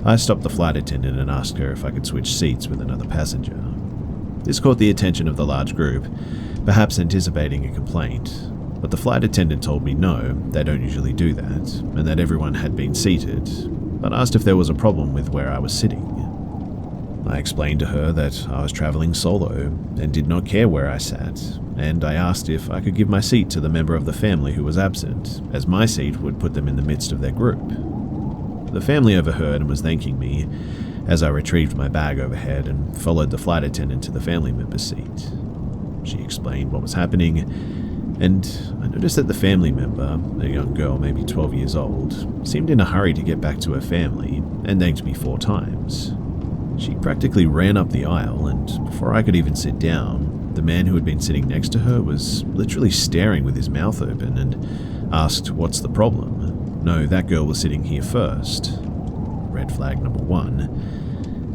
I stopped the flight attendant and asked her if I could switch seats with another passenger. This caught the attention of the large group, perhaps anticipating a complaint, but the flight attendant told me no, they don't usually do that, and that everyone had been seated, but asked if there was a problem with where I was sitting. I explained to her that I was travelling solo and did not care where I sat, and I asked if I could give my seat to the member of the family who was absent, as my seat would put them in the midst of their group. The family overheard and was thanking me as I retrieved my bag overhead and followed the flight attendant to the family member's seat. She explained what was happening, and I noticed that the family member, a young girl maybe 12 years old, seemed in a hurry to get back to her family and thanked me 4 times. She practically ran up the aisle, and before I could even sit down, the man who had been sitting next to her was literally staring with his mouth open and asked, "What's the problem?" No, that girl was sitting here first. Red flag number 1.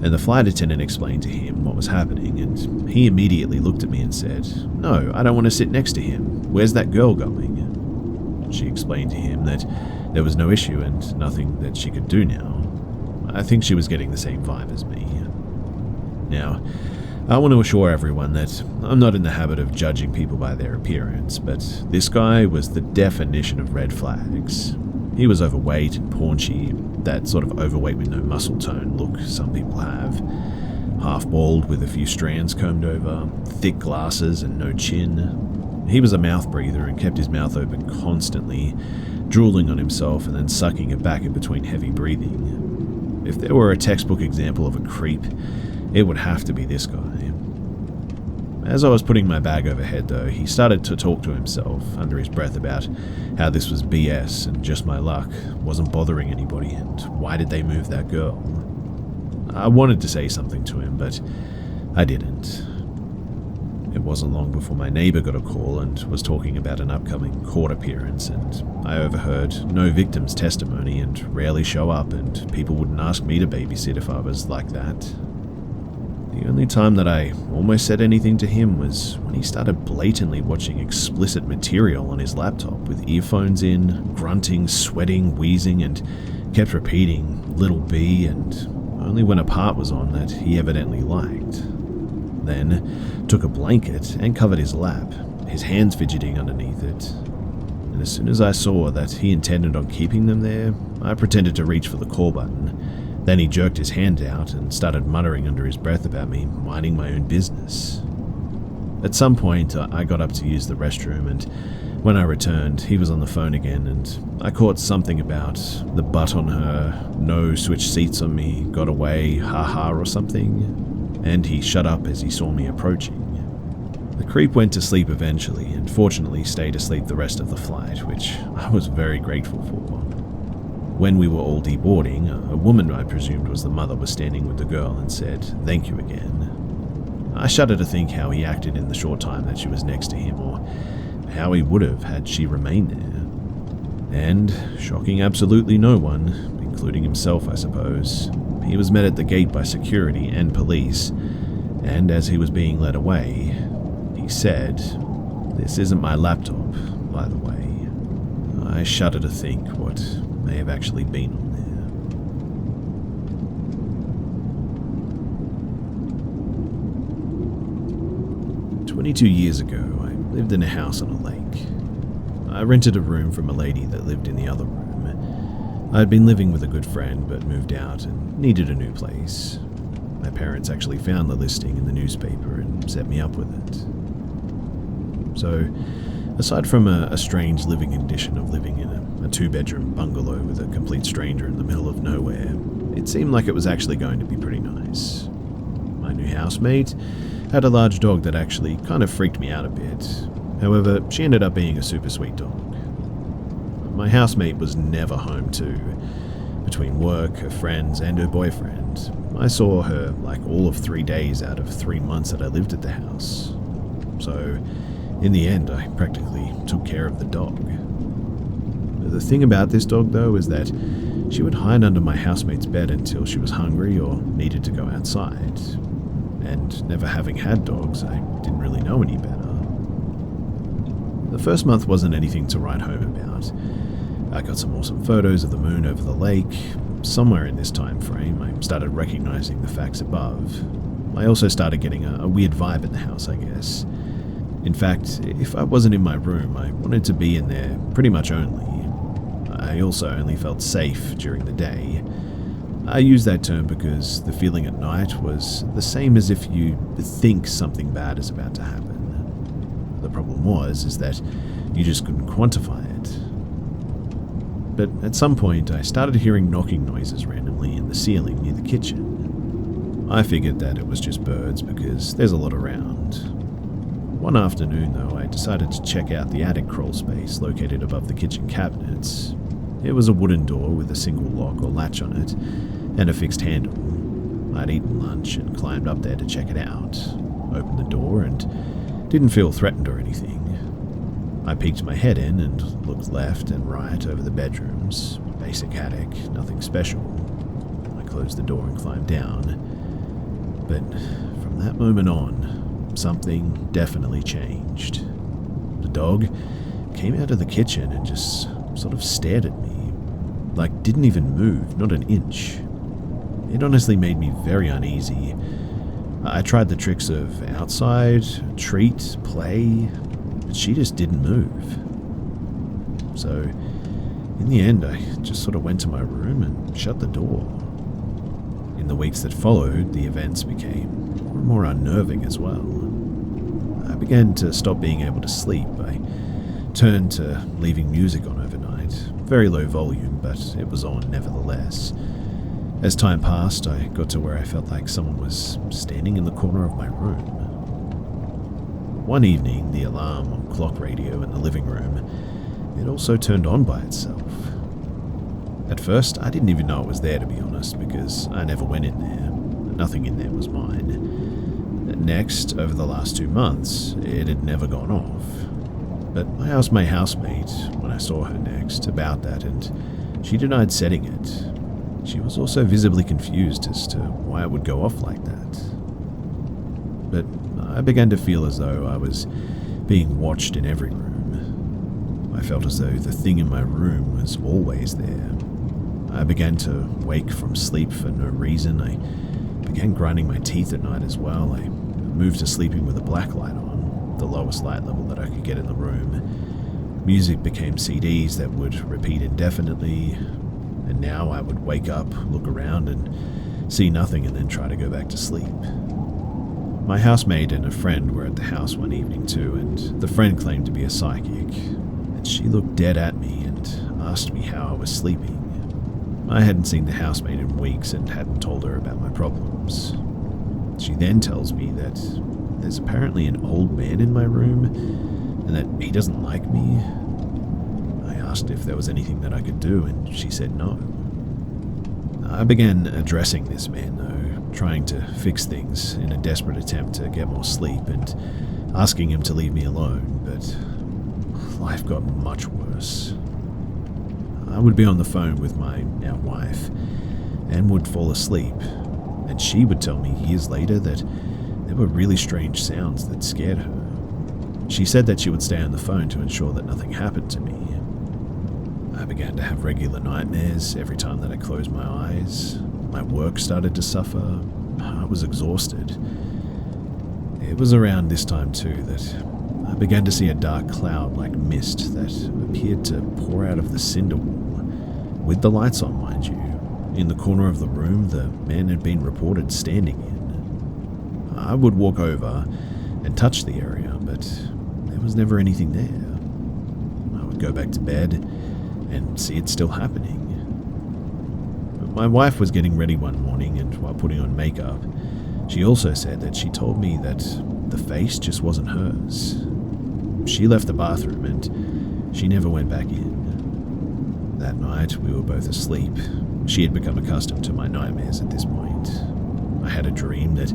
And the flight attendant explained to him what was happening, and he immediately looked at me and said, "No, I don't want to sit next to him. Where's that girl going?" She explained to him that there was no issue and nothing that she could do now. I think she was getting the same vibe as me. Now, I want to assure everyone that I'm not in the habit of judging people by their appearance, but this guy was the definition of red flags. He was overweight and paunchy, that sort of overweight with no muscle tone look some people have. Half bald with a few strands combed over, thick glasses and no chin. He was a mouth breather and kept his mouth open constantly, drooling on himself and then sucking it back in between heavy breathing. If there were a textbook example of a creep, it would have to be this guy. As I was putting my bag overhead, though, he started to talk to himself under his breath about how this was BS and just my luck, wasn't bothering anybody, and why did they move that girl? I wanted to say something to him, but I didn't. It wasn't long before my neighbour got a call and was talking about an upcoming court appearance, and I overheard no victim's testimony and rarely show up, and people wouldn't ask me to babysit if I was like that. The only time that I almost said anything to him was when he started blatantly watching explicit material on his laptop with earphones in, grunting, sweating, wheezing, and kept repeating "little B," and only when a part was on that he evidently liked. Then took a blanket and covered his lap, his hands fidgeting underneath it. And as soon as I saw that he intended on keeping them there, I pretended to reach for the call button. Then he jerked his hand out and started muttering under his breath about me minding my own business. At some point, I got up to use the restroom, and when I returned, he was on the phone again, and I caught something about the butt on her, no, switch seats on me, got away, haha, or something, and he shut up as he saw me approaching. The creep went to sleep eventually, and fortunately stayed asleep the rest of the flight, which I was very grateful for. When we were all deboarding, a woman I presumed was the mother was standing with the girl and said, "Thank you again." I shudder to think how he acted in the short time that she was next to him, or how he would have had she remained there. And, shocking absolutely no one, including himself I suppose, he was met at the gate by security and police, and as he was being led away, he said, "This isn't my laptop, by the way." I shudder to think what may have actually been on 22 years ago, I lived in a house on a lake. I rented a room from a lady that lived in the other room. I had been living with a good friend but moved out and needed a new place. My parents actually found the listing in the newspaper and set me up with it. So, aside from a strange living condition of living in a two-bedroom bungalow with a complete stranger in the middle of nowhere, it seemed like it was actually going to be pretty nice. My new housemate had a large dog that actually kind of freaked me out a bit. However, she ended up being a super sweet dog. My housemate was never home too. Between work, her friends, and her boyfriend, I saw her like all of 3 days out of 3 months that I lived at the house. So, in the end, I practically took care of the dog. The thing about this dog, though, is that she would hide under my housemate's bed until she was hungry or needed to go outside. And never having had dogs, I didn't really know any better. The first month wasn't anything to write home about. I got some awesome photos of the moon over the lake. Somewhere in this time frame, I started recognizing the facts above. I also started getting a weird vibe in the house, I guess. In fact, if I wasn't in my room, I wanted to be in there pretty much only. I also only felt safe during the day. I use that term because the feeling at night was the same as if you think something bad is about to happen. The problem is that you just couldn't quantify it. But at some point, I started hearing knocking noises randomly in the ceiling near the kitchen. I figured that it was just birds because there's a lot around. One afternoon, though, I decided to check out the attic crawl space located above the kitchen cabinets. It was a wooden door with a single lock or latch on it, and a fixed handle. I'd eaten lunch and climbed up there to check it out, opened the door, and didn't feel threatened or anything. I peeked my head in and looked left and right over the bedrooms. Basic attic, nothing special. I closed the door and climbed down. But from that moment on, something definitely changed. The dog came out of the kitchen and just sort of stared at me, like didn't even move, not an inch. It honestly made me very uneasy. I tried the tricks of outside, treat, play, but she just didn't move. So, in the end, I just sort of went to my room and shut the door. In the weeks that followed, the events became more and more unnerving as well. I began to stop being able to sleep. I turned to leaving music on overnight, very low volume, but it was on nevertheless. As time passed, I got to where I felt like someone was standing in the corner of my room. One evening, the alarm on clock radio in the living room, it also turned on by itself. At first, I didn't even know it was there, to be honest, because I never went in there. Nothing in there was mine. Next, over the last 2 months, it had never gone off. But I asked my housemate, when I saw her next, about that, and she denied setting it. She was also visibly confused as to why it would go off like that. But I began to feel as though I was being watched in every room. I felt as though the thing in my room was always there. I began to wake from sleep for no reason. I began grinding my teeth at night as well. I moved to sleeping with a black light on, the lowest light level that I could get in the room. Music became CDs that would repeat indefinitely. And now I would wake up, look around, and see nothing and then try to go back to sleep. My housemate and a friend were at the house one evening too, and the friend claimed to be a psychic. And she looked dead at me and asked me how I was sleeping. I hadn't seen the housemate in weeks and hadn't told her about my problems. She then tells me that there's apparently an old man in my room and that he doesn't like me. Asked if there was anything that I could do, and she said no. I began addressing this man, though, trying to fix things in a desperate attempt to get more sleep and asking him to leave me alone, but life got much worse. I would be on the phone with my now wife and would fall asleep, and she would tell me years later that there were really strange sounds that scared her. She said that she would stay on the phone to ensure that nothing happened to me. I began to have regular nightmares every time that I closed my eyes. My work started to suffer. I was exhausted. It was around this time too that I began to see a dark cloud like mist that appeared to pour out of the cinder wall, with the lights on, mind you, in the corner of the room the man had been reported standing in. I would walk over and touch the area, but there was never anything there. I would go back to bed and see it still happening. But my wife was getting ready one morning, and while putting on makeup, she also said that she told me that the face just wasn't hers. She left the bathroom and she never went back in. That night, we were both asleep. She had become accustomed to my nightmares at this point. I had a dream that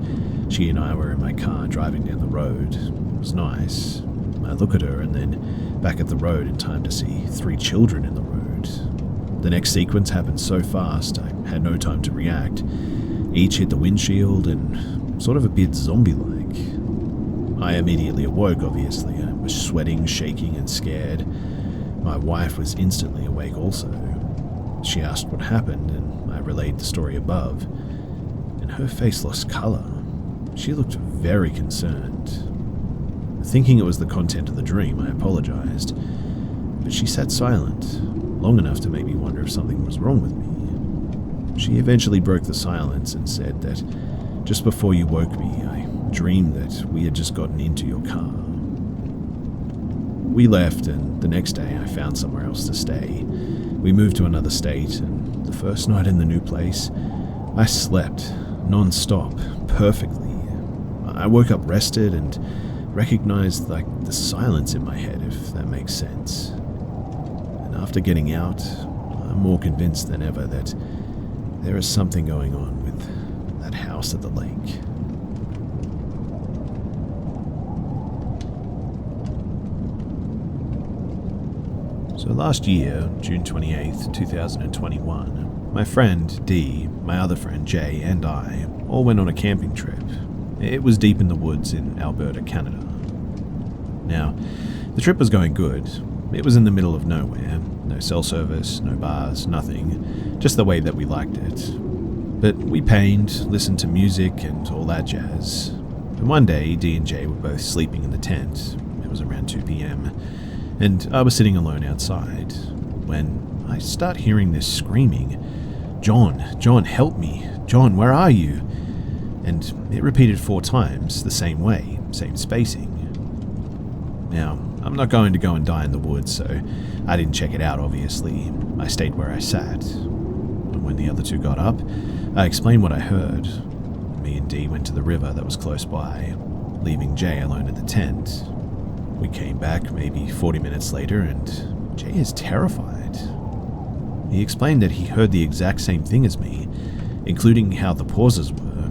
she and I were in my car driving down the road. It was nice. I look at her and then back at the road in time to see 3 children in the road. The next sequence happened so fast, I had no time to react. Each hit the windshield and sort of a bit zombie-like. I immediately awoke, obviously. I was sweating, shaking, and scared. My wife was instantly awake also. She asked what happened, and I relayed the story above, and her face lost colour. She looked very concerned. Thinking it was the content of the dream, I apologised, but she sat silent, long enough to make me wonder if something was wrong with me. She eventually broke the silence and said that just before you woke me, I dreamed that we had just gotten into your car. We left, and the next day I found somewhere else to stay. We moved to another state, and the first night in the new place, I slept non-stop, perfectly. I woke up rested and recognized the silence in my head, if that makes sense. And after getting out, I'm more convinced than ever that there is something going on with that house at the lake. So last year, June 28th, 2021, my friend Dee, my other friend Jay, and I all went on a camping trip. It was deep in the woods in Alberta, Canada. Now, the trip was going good. It was in the middle of nowhere. No cell service, no bars, nothing. Just the way that we liked it. But we painted, listened to music, and all that jazz. And one day, Dee and Jay were both sleeping in the tent. It was around 2 p.m. And I was sitting alone outside when I start hearing this screaming, John, help me. John, where are you? And it repeated 4 times, the same way, same spacing. Now, I'm not going to go and die in the woods, so I didn't check it out, obviously. I stayed where I sat. And when the other 2 got up, I explained what I heard. Me and Dee went to the river that was close by, leaving Jay alone in the tent. We came back maybe 40 minutes later, and Jay is terrified. He explained that he heard the exact same thing as me, including how the pauses were.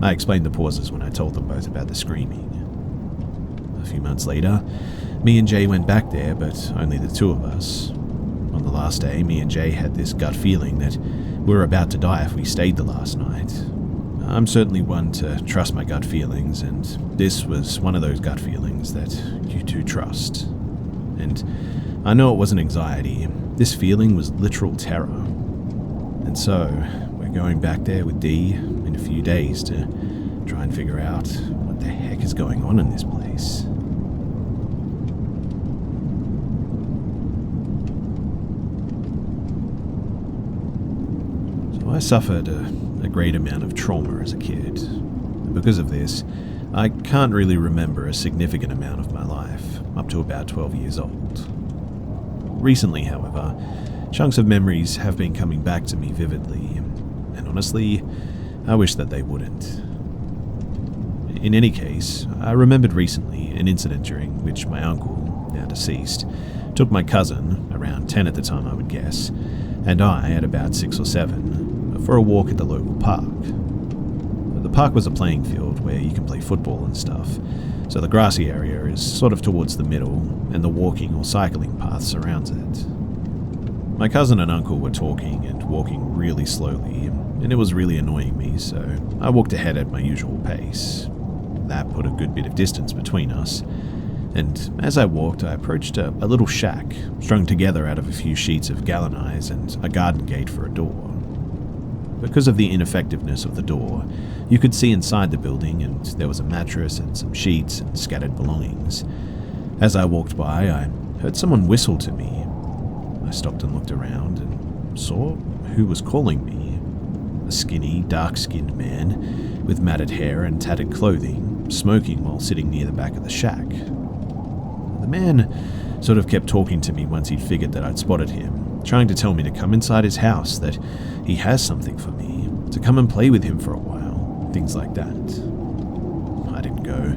I explained the pauses when I told them both about the screaming. A few months later, me and Jay went back there, but only the 2 of us. On the last day, me and Jay had this gut feeling that we were about to die if we stayed the last night. I'm certainly one to trust my gut feelings, and this was one of those gut feelings that you 2 trust. And I know it wasn't anxiety. This feeling was literal terror. And so, we're going back there with Dee in a few days to try and figure out what the heck is going on in this place. So I suffered a great amount of trauma as a kid. And because of this, I can't really remember a significant amount of my life, up to about 12 years old. Recently, however, chunks of memories have been coming back to me vividly, and honestly, I wish that they wouldn't. In any case, I remembered recently an incident during which my uncle, now deceased, took my cousin, around 10 at the time I would guess, and I, at about 6 or 7, for a walk at the local park. The park was a playing field where you can play football and stuff, so the grassy area is sort of towards the middle, and the walking or cycling path surrounds it. My cousin and uncle were talking and walking really slowly, and it was really annoying me, so I walked ahead at my usual pace. That put a good bit of distance between us, and as I walked, I approached a little shack, strung together out of a few sheets of galvanized and a garden gate for a door. because of the ineffectiveness of the door, you could see inside the building, and there was a mattress and some sheets and scattered belongings. As I walked by, I heard someone whistle to me. I stopped and looked around and saw who was calling me. A skinny, dark-skinned man with matted hair and tattered clothing, smoking while sitting near the back of the shack. The man sort of kept talking to me once he'd figured that I'd spotted him, trying to tell me to come inside his house, that he has something for me, to come and play with him for a while, things like that. I didn't go,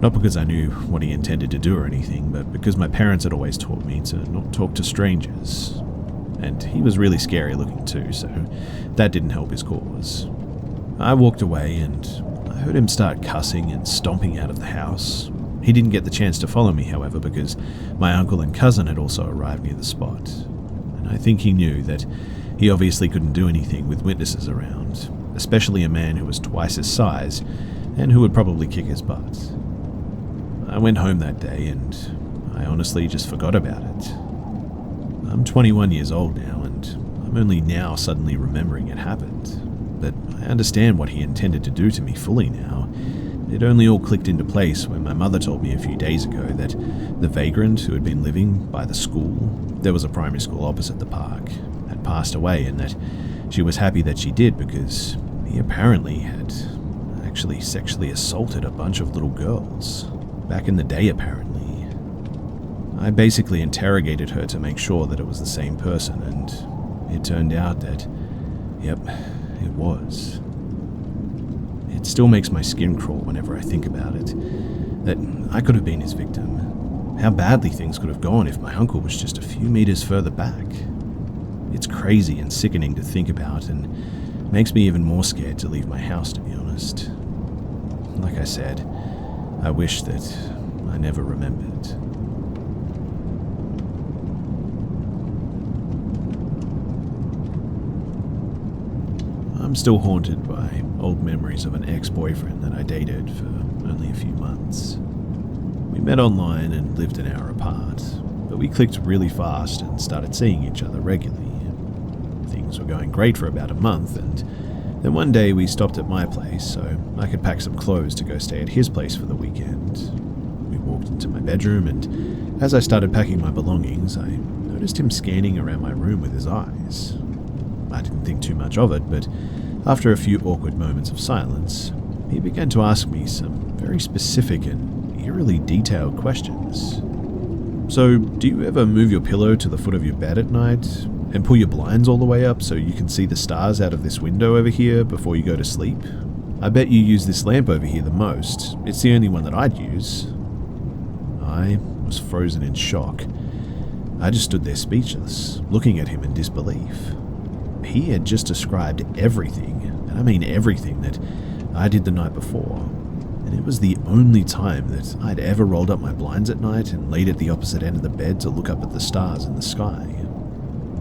not because I knew what he intended to do or anything, but because my parents had always taught me to not talk to strangers. And he was really scary looking too, so that didn't help his cause. I walked away and I heard him start cussing and stomping out of the house. He didn't get the chance to follow me, however, because my uncle and cousin had also arrived near the spot. And I think he knew that he obviously couldn't do anything with witnesses around, especially a man who was twice his size and who would probably kick his butt. I went home that day and I honestly just forgot about it. I'm 21 years old now and I'm only now suddenly remembering it happened, but I understand what he intended to do to me fully now. It only all clicked into place when my mother told me a few days ago that the vagrant who had been living by the school, there was a primary school opposite the park, had passed away, and that she was happy that she did because he apparently had actually sexually assaulted a bunch of little girls. Back in the day, apparently. I basically interrogated her to make sure that it was the same person, and it turned out that, yep, it was. It still makes my skin crawl whenever I think about it, that I could have been his victim. How badly things could have gone if my uncle was just a few meters further back. It's crazy and sickening to think about, and makes me even more scared to leave my house, to be honest. Like I said, I wish that I never remembered. I'm still haunted by old memories of an ex-boyfriend that I dated for only a few months. We met online and lived an hour apart, but we clicked really fast and started seeing each other regularly. Things were going great for about a month, and then one day we stopped at my place so I could pack some clothes to go stay at his place for the weekend. We walked into my bedroom, and as I started packing my belongings, I noticed him scanning around my room with his eyes. I didn't think too much of it, but after a few awkward moments of silence, he began to ask me some very specific and eerily detailed questions. So, do you ever move your pillow to the foot of your bed at night and pull your blinds all the way up so you can see the stars out of this window over here before you go to sleep? I bet you use this lamp over here the most. It's the only one that I'd use. I was frozen in shock. I just stood there speechless, looking at him in disbelief. He had just described everything, and I mean everything, that I did the night before. And it was the only time that I'd ever rolled up my blinds at night and laid at the opposite end of the bed to look up at the stars in the sky.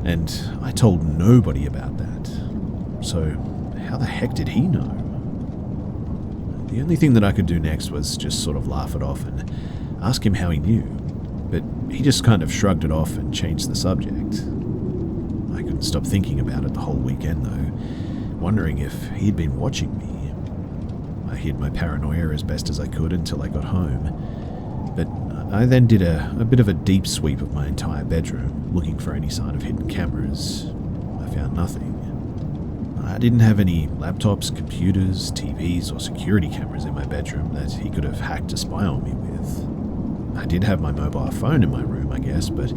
And I told nobody about that. So how the heck did he know? The only thing that I could do next was just sort of laugh it off and ask him how he knew. But he just kind of shrugged it off and changed the subject. I couldn't stop thinking about it the whole weekend though, wondering if he'd been watching me. I hid my paranoia as best as I could until I got home, but I then did a bit of a deep sweep of my entire bedroom, looking for any sign of hidden cameras. I found nothing. I didn't have any laptops, computers, TVs, or security cameras in my bedroom that he could have hacked to spy on me with. I did have my mobile phone in my room, I guess, but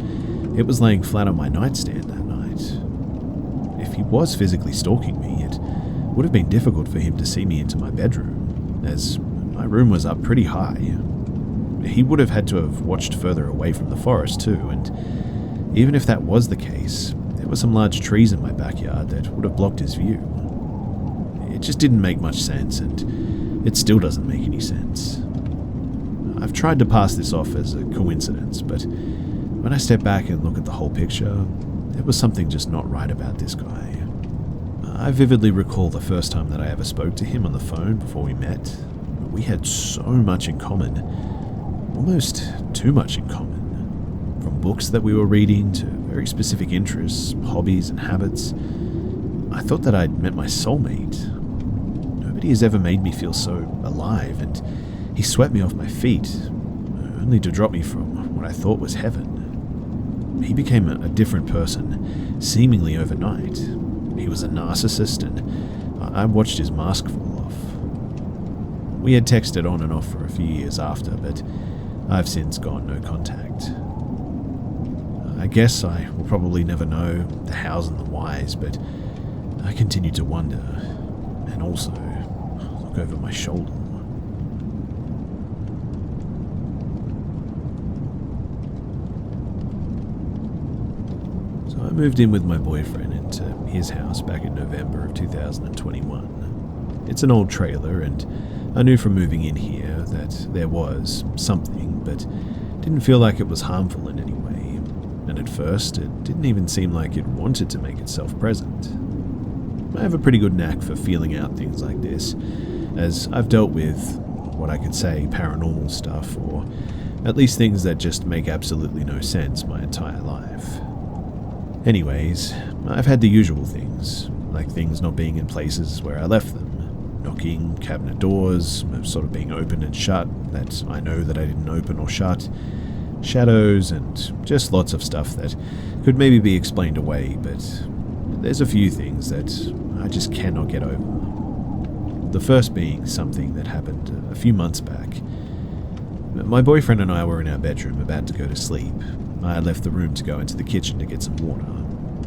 it was laying flat on my nightstand that night. If he was physically stalking me, it would have been difficult for him to see me into my bedroom, as my room was up pretty high. He would have had to have watched further away from the forest too, and even if that was the case, there were some large trees in my backyard that would have blocked his view. It just didn't make much sense, and it still doesn't make any sense. I've tried to pass this off as a coincidence, but when I step back and look at the whole picture, there was something just not right about this guy. I vividly recall the first time that I ever spoke to him on the phone before we met. We had so much in common, almost too much in common. From books that we were reading to very specific interests, hobbies and habits. I thought that I'd met my soulmate. Nobody has ever made me feel so alive, and he swept me off my feet, only to drop me from what I thought was heaven. He became a different person, seemingly overnight. He was a narcissist, and I watched his mask fall off. We had texted on and off for a few years after, but I've since gone no contact. I guess I will probably never know the hows and the whys, but I continue to wonder, and also look over my shoulder. So I moved in with my boyfriend into his house back in November of 2021. It's an old trailer, and I knew from moving in here that there was something, but didn't feel like it was harmful in any way. And at first, it didn't even seem like it wanted to make itself present. I have a pretty good knack for feeling out things like this, as I've dealt with what I could say paranormal stuff, or at least things that just make absolutely no sense my entire life. Anyways, I've had the usual things, like things not being in places where I left them, knocking, cabinet doors, sort of being opened and shut that I know that I didn't open or shut, shadows, and just lots of stuff that could maybe be explained away, but there's a few things that I just cannot get over. The first being something that happened a few months back. My boyfriend and I were in our bedroom about to go to sleep. I had left the room to go into the kitchen to get some water.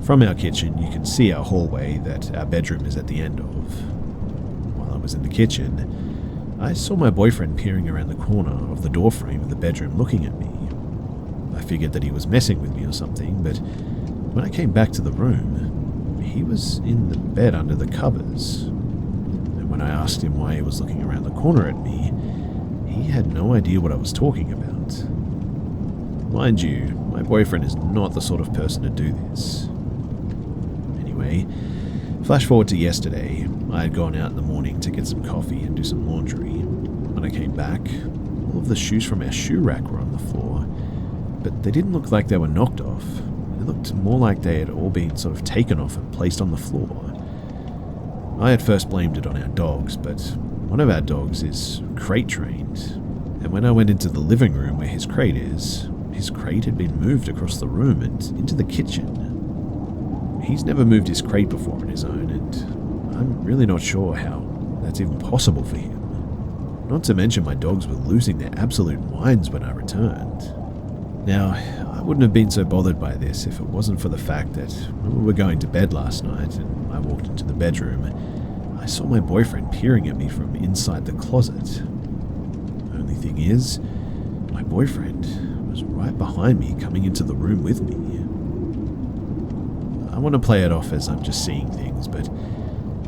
From our kitchen, you can see our hallway that our bedroom is at the end of. While I was in the kitchen, I saw my boyfriend peering around the corner of the doorframe of the bedroom looking at me. I figured that he was messing with me or something, but when I came back to the room, he was in the bed under the covers. And when I asked him why he was looking around the corner at me, he had no idea what I was talking about. Mind you, my boyfriend is not the sort of person to do this. Anyway, flash forward to yesterday. I had gone out in the morning to get some coffee and do some laundry. When I came back, all of the shoes from our shoe rack were on the floor, but they didn't look like they were knocked off. They looked more like they had all been sort of taken off and placed on the floor. I had first blamed it on our dogs, but one of our dogs is crate trained, and when I went into the living room where his crate is, his crate had been moved across the room and into the kitchen. He's never moved his crate before on his own, and I'm really not sure how that's even possible for him. Not to mention my dogs were losing their absolute minds when I returned. Now, I wouldn't have been so bothered by this if it wasn't for the fact that when we were going to bed last night and I walked into the bedroom, I saw my boyfriend peering at me from inside the closet. Only thing is, my boyfriend was right behind me coming into the room with me. I want to play it off as I'm just seeing things, but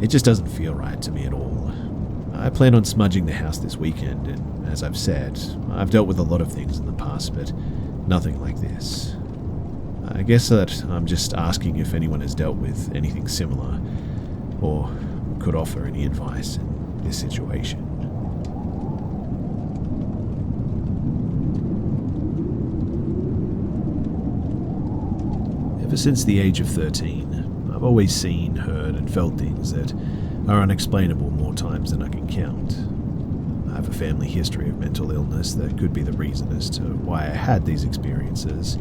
it just doesn't feel right to me at all. I plan on smudging the house this weekend, and as I've said, I've dealt with a lot of things in the past, but nothing like this. I guess that I'm just asking if anyone has dealt with anything similar, or could offer any advice in this situation. Ever since the age of 13, I've always seen, heard, and felt things that are unexplainable more times than I can count. I have a family history of mental illness that could be the reason as to why I had these experiences,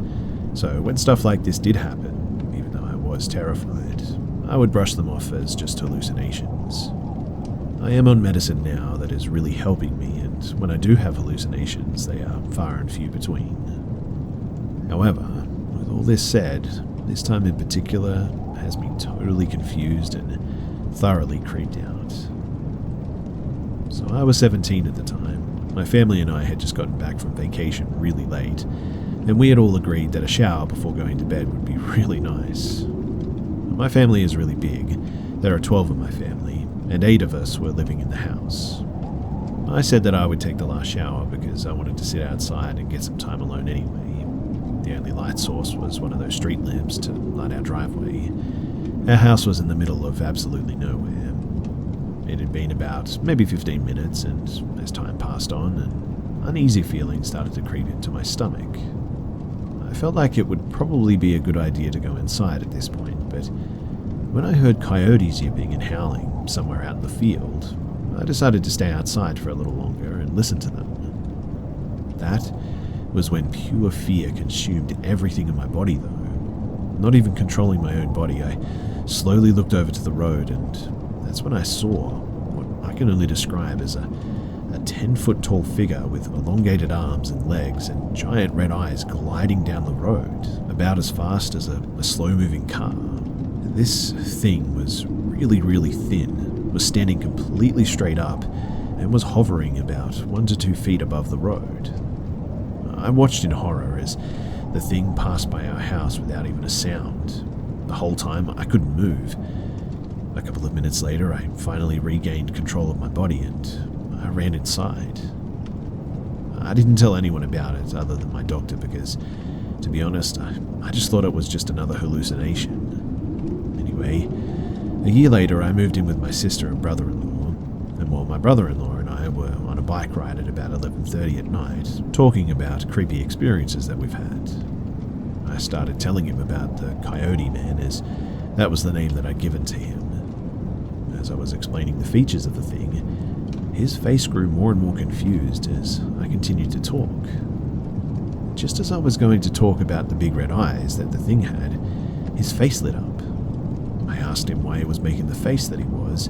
so when stuff like this did happen, even though I was terrified, I would brush them off as just hallucinations. I am on medicine now that is really helping me, and when I do have hallucinations, they are far and few between. However, with all this said, this time in particular has me totally confused and thoroughly creeped out. So I was 17 at the time. My family and I had just gotten back from vacation really late, and we had all agreed that a shower before going to bed would be really nice. My family is really big. There are 12 of my family, and 8 of us were living in the house. I said that I would take the last shower because I wanted to sit outside and get some time alone anyway. The only light source was one of those street lamps to light our driveway. Our house was in the middle of absolutely nowhere. It had been about maybe 15 minutes, and as time passed on, an uneasy feeling started to creep into my stomach. I felt like it would probably be a good idea to go inside at this point, but when I heard coyotes yipping and howling somewhere out in the field, I decided to stay outside for a little longer and listen to them. That was when pure fear consumed everything in my body, though. Not even controlling my own body, I slowly looked over to the road, and that's when I saw what I can only describe as a 10-foot tall figure with elongated arms and legs and giant red eyes gliding down the road, about as fast as a slow-moving car. This thing was really, really thin, was standing completely straight up, and was hovering about 1 to 2 feet above the road. I watched in horror as the thing passed by our house without even a sound. The whole time, I couldn't move. A couple of minutes later, I finally regained control of my body and I ran inside. I didn't tell anyone about it other than my doctor because, to be honest, I just thought it was just another hallucination. Anyway, a year later, I moved in with my sister and brother-in-law, and while my brother-in-law and I were on a bike ride at about 11:30 at night, talking about creepy experiences that we've had, I started telling him about the Coyote Man, as that was the name that I'd given to him. As I was explaining the features of the thing, his face grew more and more confused as I continued to talk. Just as I was going to talk about the big red eyes that the thing had, his face lit up. I asked him why he was making the face that he was,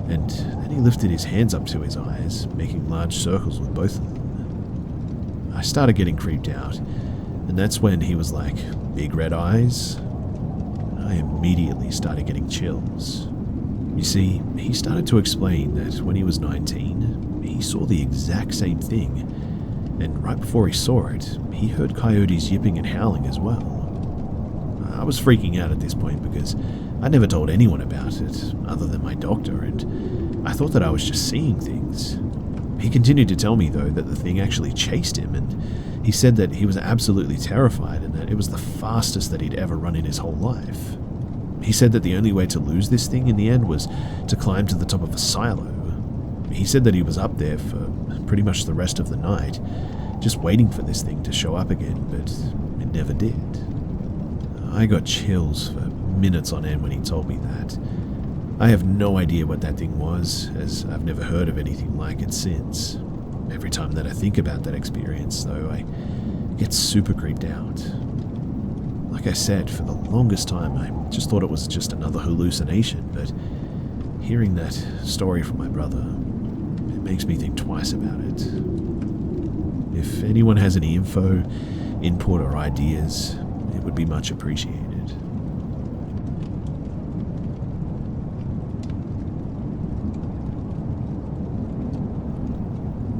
and then he lifted his hands up to his eyes, making large circles with both of them. I started getting creeped out, and that's when he was like, "Big red eyes?" And I immediately started getting chills. You see, he started to explain that when he was 19, he saw the exact same thing, and right before he saw it, he heard coyotes yipping and howling as well. I was freaking out at this point because I never told anyone about it other than my doctor, and I thought that I was just seeing things. He continued to tell me, though, that the thing actually chased him, and he said that he was absolutely terrified and that it was the fastest that he'd ever run in his whole life. He said that the only way to lose this thing in the end was to climb to the top of a silo. He said that he was up there for pretty much the rest of the night, just waiting for this thing to show up again, but it never did. I got chills for minutes on end when he told me that. I have no idea what that thing was, as I've never heard of anything like it since. Every time that I think about that experience, though, I get super creeped out. Like I said, for the longest time, I just thought it was just another hallucination, but hearing that story from my brother, it makes me think twice about it. If anyone has any info, input, or ideas, it would be much appreciated.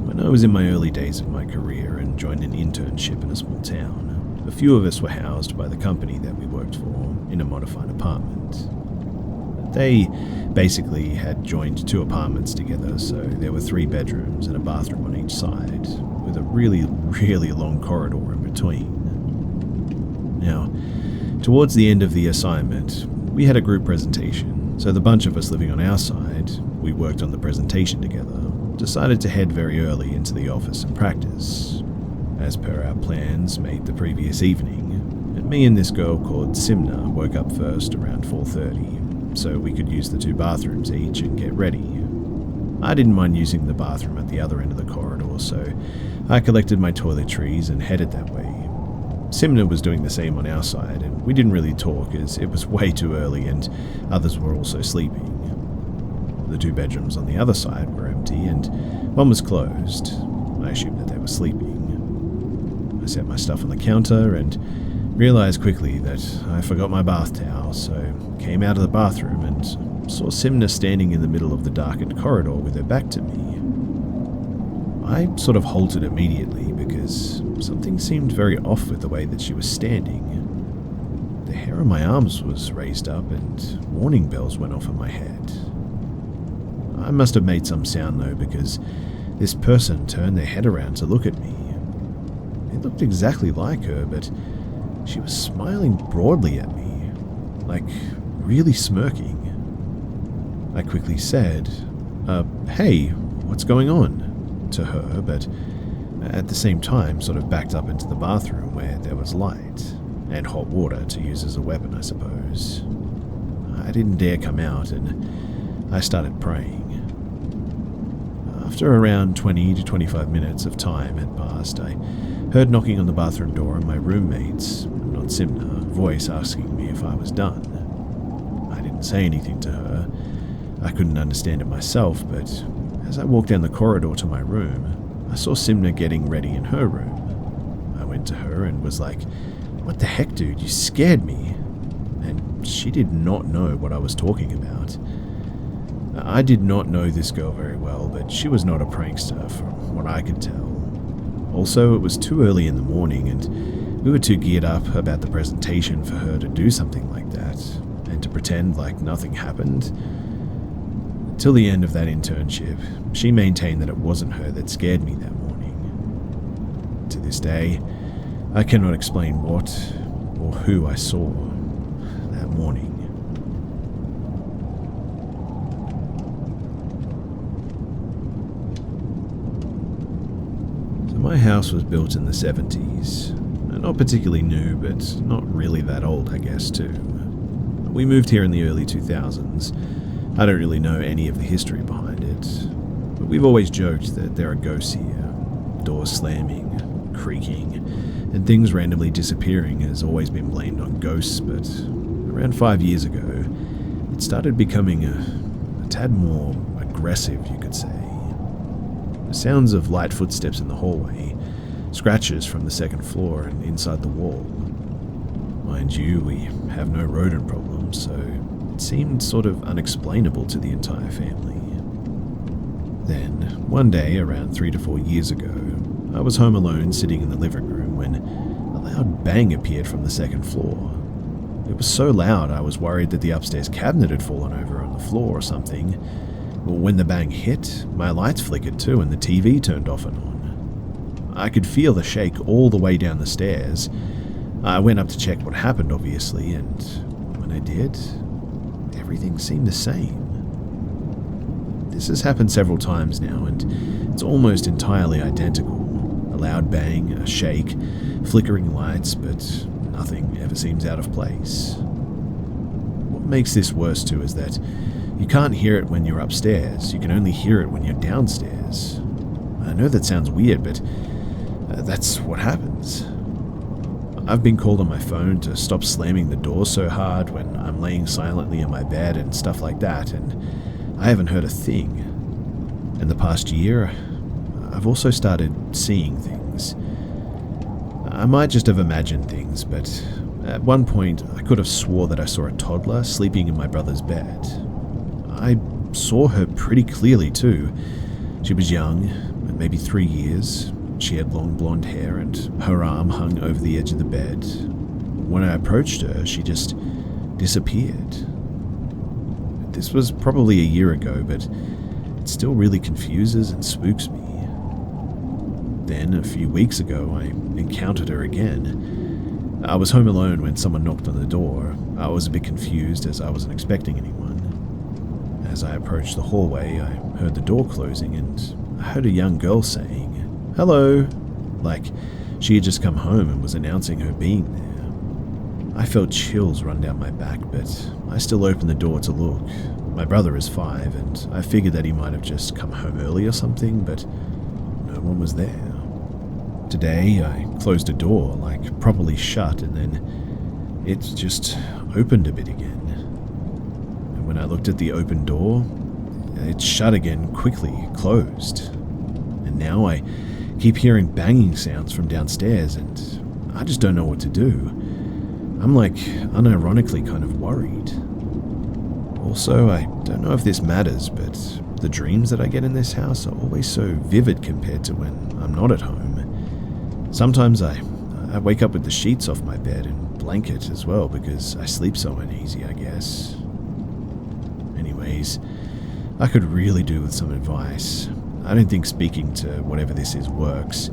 When I was in my early days of my career and joined an internship in a small town, a few of us were housed by the company that we worked for in a modified apartment. They basically had joined 2 apartments together, so there were 3 bedrooms and a bathroom on each side, with a really, really long corridor in between. Now, towards the end of the assignment, we had a group presentation, so the bunch of us living on our side, we worked on the presentation together, decided to head very early into the office and practice, as per our plans made the previous evening, and me and this girl called Simna woke up first around 4:30, so we could use the 2 bathrooms each and get ready. I didn't mind using the bathroom at the other end of the corridor, so I collected my toiletries and headed that way. Simna was doing the same on our side, and we didn't really talk as it was way too early and others were also sleeping. The 2 bedrooms on the other side were empty and one was closed. I assumed that they were sleeping. I set my stuff on the counter and realized quickly that I forgot my bath towel, so came out of the bathroom and saw Simna standing in the middle of the darkened corridor with her back to me. I sort of halted immediately because something seemed very off with the way that she was standing. The hair on my arms was raised up and warning bells went off in my head. I must have made some sound though, because this person turned their head around to look at me. It looked exactly like her, but she was smiling broadly at me, like really smirking. I quickly said, "Hey, what's going on?" to her, but at the same time sort of backed up into the bathroom where there was light and hot water to use as a weapon, I suppose. I didn't dare come out, and I started praying. After around 20 to 25 minutes of time had passed, I heard knocking on the bathroom door and my roommate's, not Simna, voice asking me if I was done. I didn't say anything to her. I couldn't understand it myself, but as I walked down the corridor to my room, I saw Simna getting ready in her room. I went to her and was like, "What the heck, dude? You scared me." And she did not know what I was talking about. I did not know this girl very well, but she was not a prankster from what I could tell. Also, it was too early in the morning and we were too geared up about the presentation for her to do something like that and to pretend like nothing happened. Till the end of that internship, she maintained that it wasn't her that scared me that morning. To this day, I cannot explain what or who I saw that morning. My house was built in the 70s. Not particularly new, but not really that old, I guess, too. We moved here in the early 2000s. I don't really know any of the history behind it, but we've always joked that there are ghosts here. Doors slamming, creaking, and things randomly disappearing has always been blamed on ghosts, but around 5 years ago, it started becoming a tad more aggressive, you could say. The sounds of light footsteps in the hallway, scratches from the second floor and inside the wall. Mind you, we have no rodent problems, so it seemed sort of unexplainable to the entire family. Then, one day, around 3 to 4 years ago, I was home alone sitting in the living room when a loud bang appeared from the second floor. It was so loud I was worried that the upstairs cabinet had fallen over on the floor or something. When the bang hit, my lights flickered too and the TV turned off and on. I could feel the shake all the way down the stairs. I went up to check what happened, obviously, and when I did, everything seemed the same. This has happened several times now, and it's almost entirely identical. A loud bang, a shake, flickering lights, but nothing ever seems out of place. What makes this worse too is that you can't hear it when you're upstairs, you can only hear it when you're downstairs. I know that sounds weird, but that's what happens. I've been called on my phone to stop slamming the door so hard when I'm laying silently in my bed and stuff like that, and I haven't heard a thing. In the past year, I've also started seeing things. I might just have imagined things, but at one point I could have swore that I saw a toddler sleeping in my brother's bed. I saw her pretty clearly too. She was young, maybe 3 years. She had long blonde hair and her arm hung over the edge of the bed. When I approached her, she just disappeared. This was probably a year ago, but it still really confuses and spooks me. Then, a few weeks ago, I encountered her again. I was home alone when someone knocked on the door. I was a bit confused as I wasn't expecting anyone. As I approached the hallway, I heard the door closing and I heard a young girl saying, "Hello," like she had just come home and was announcing her being there. I felt chills run down my back, but I still opened the door to look. My brother is 5 and I figured that he might have just come home early or something, but no one was there. Today, I closed a door, like properly shut, and then it just opened a bit again. And when I looked at the open door, it shut again quickly, closed. And now I keep hearing banging sounds from downstairs, and I just don't know what to do. I'm like unironically kind of worried. Also, I don't know if this matters, but the dreams that I get in this house are always so vivid compared to when I'm not at home. Sometimes I wake up with the sheets off my bed and blanket as well because I sleep so uneasy, I guess. Anyways, I could really do with some advice. I don't think speaking to whatever this is works.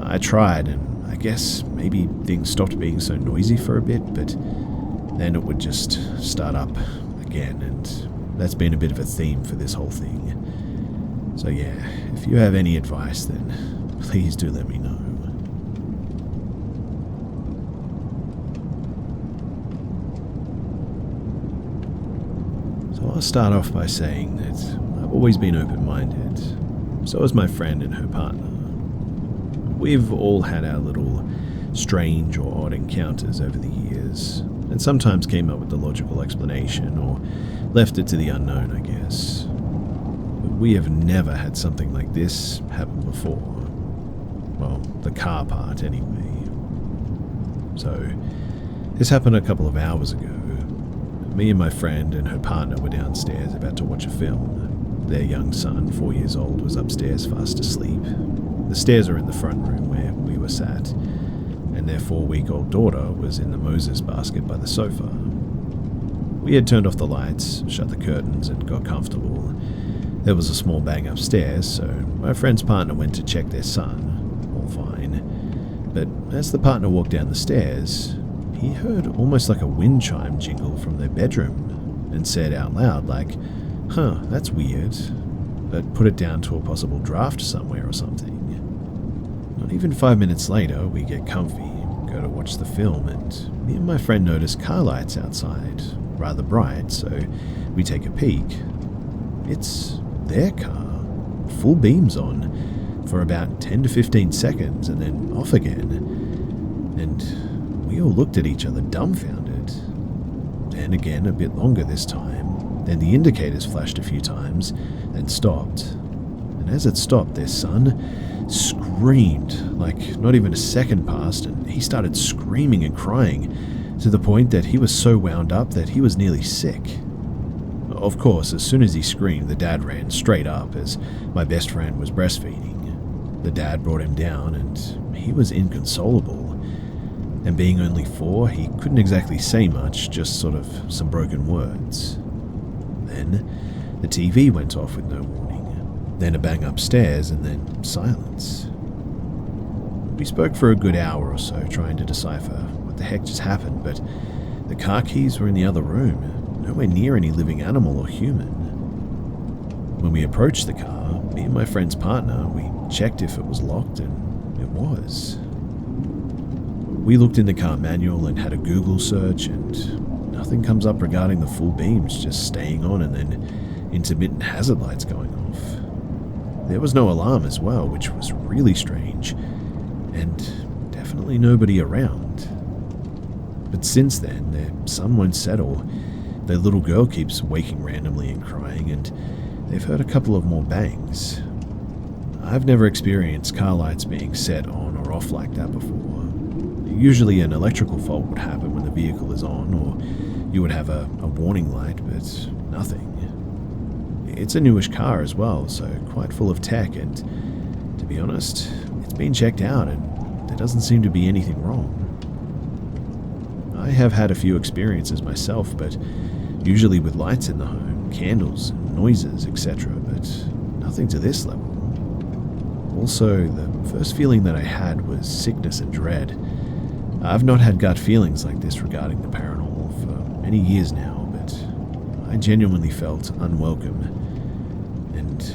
I tried, and I guess maybe things stopped being so noisy for a bit, but then it would just start up again, and that's been a bit of a theme for this whole thing. So yeah, if you have any advice, then please do let me know. must start off by saying that I've always been open-minded. So has my friend and her partner. We've all had our little strange or odd encounters over the years, and sometimes came up with the logical explanation or left it to the unknown, I guess. But we have never had something like this happen before. Well, the car part anyway. So, this happened a couple of hours ago. Me and my friend and her partner were downstairs about to watch a film. Their young son, 4 years old, was upstairs fast asleep. The stairs are in the front room where we were sat, and their 4-week-old daughter was in the Moses basket by the sofa. We had turned off the lights, shut the curtains, and got comfortable. There was a small bang upstairs, so my friend's partner went to check their son. All fine. But as the partner walked down the stairs, he heard almost like a wind chime jingle from their bedroom and said out loud like, "Huh, that's weird," but put it down to a possible draft somewhere or something. Not even 5 minutes later, we get comfy, go to watch the film, and me and my friend notice car lights outside, rather bright, so we take a peek. It's their car, full beams on, for about 10 to 15 seconds and then off again. And we all looked at each other dumbfounded. And again, a bit longer this time. Then the indicators flashed a few times, then stopped. And as it stopped, their son screamed, like not even a second passed, and he started screaming and crying, to the point that he was so wound up that he was nearly sick. Of course, as soon as he screamed, the dad ran straight up as my best friend was breastfeeding. The dad brought him down, and he was inconsolable. And being only 4, he couldn't exactly say much, just sort of some broken words. Then the TV went off with no warning. Then a bang upstairs, and then silence. We spoke for a good hour or so, trying to decipher what the heck just happened, but the car keys were in the other room, nowhere near any living animal or human. When we approached the car, me and my friend's partner, we checked if it was locked, and it was. We looked in the car manual and had a Google search, and nothing comes up regarding the full beams just staying on and then intermittent hazard lights going off. There was no alarm as well, which was really strange, and definitely nobody around. But since then, their son won't settle. Their little girl keeps waking randomly and crying, and they've heard a couple of more bangs. I've never experienced car lights being set on or off like that before. Usually an electrical fault would happen when the vehicle is on, or you would have a warning light, but nothing. It's a newish car as well, so quite full of tech, and to be honest, it's been checked out and there doesn't seem to be anything wrong. I have had a few experiences myself, but usually with lights in the home, candles, noises, etc., but nothing to this level. Also, the first feeling that I had was sickness and dread. I've not had gut feelings like this regarding the paranormal for many years now, but I genuinely felt unwelcome, and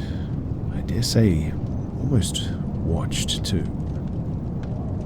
I dare say almost watched too.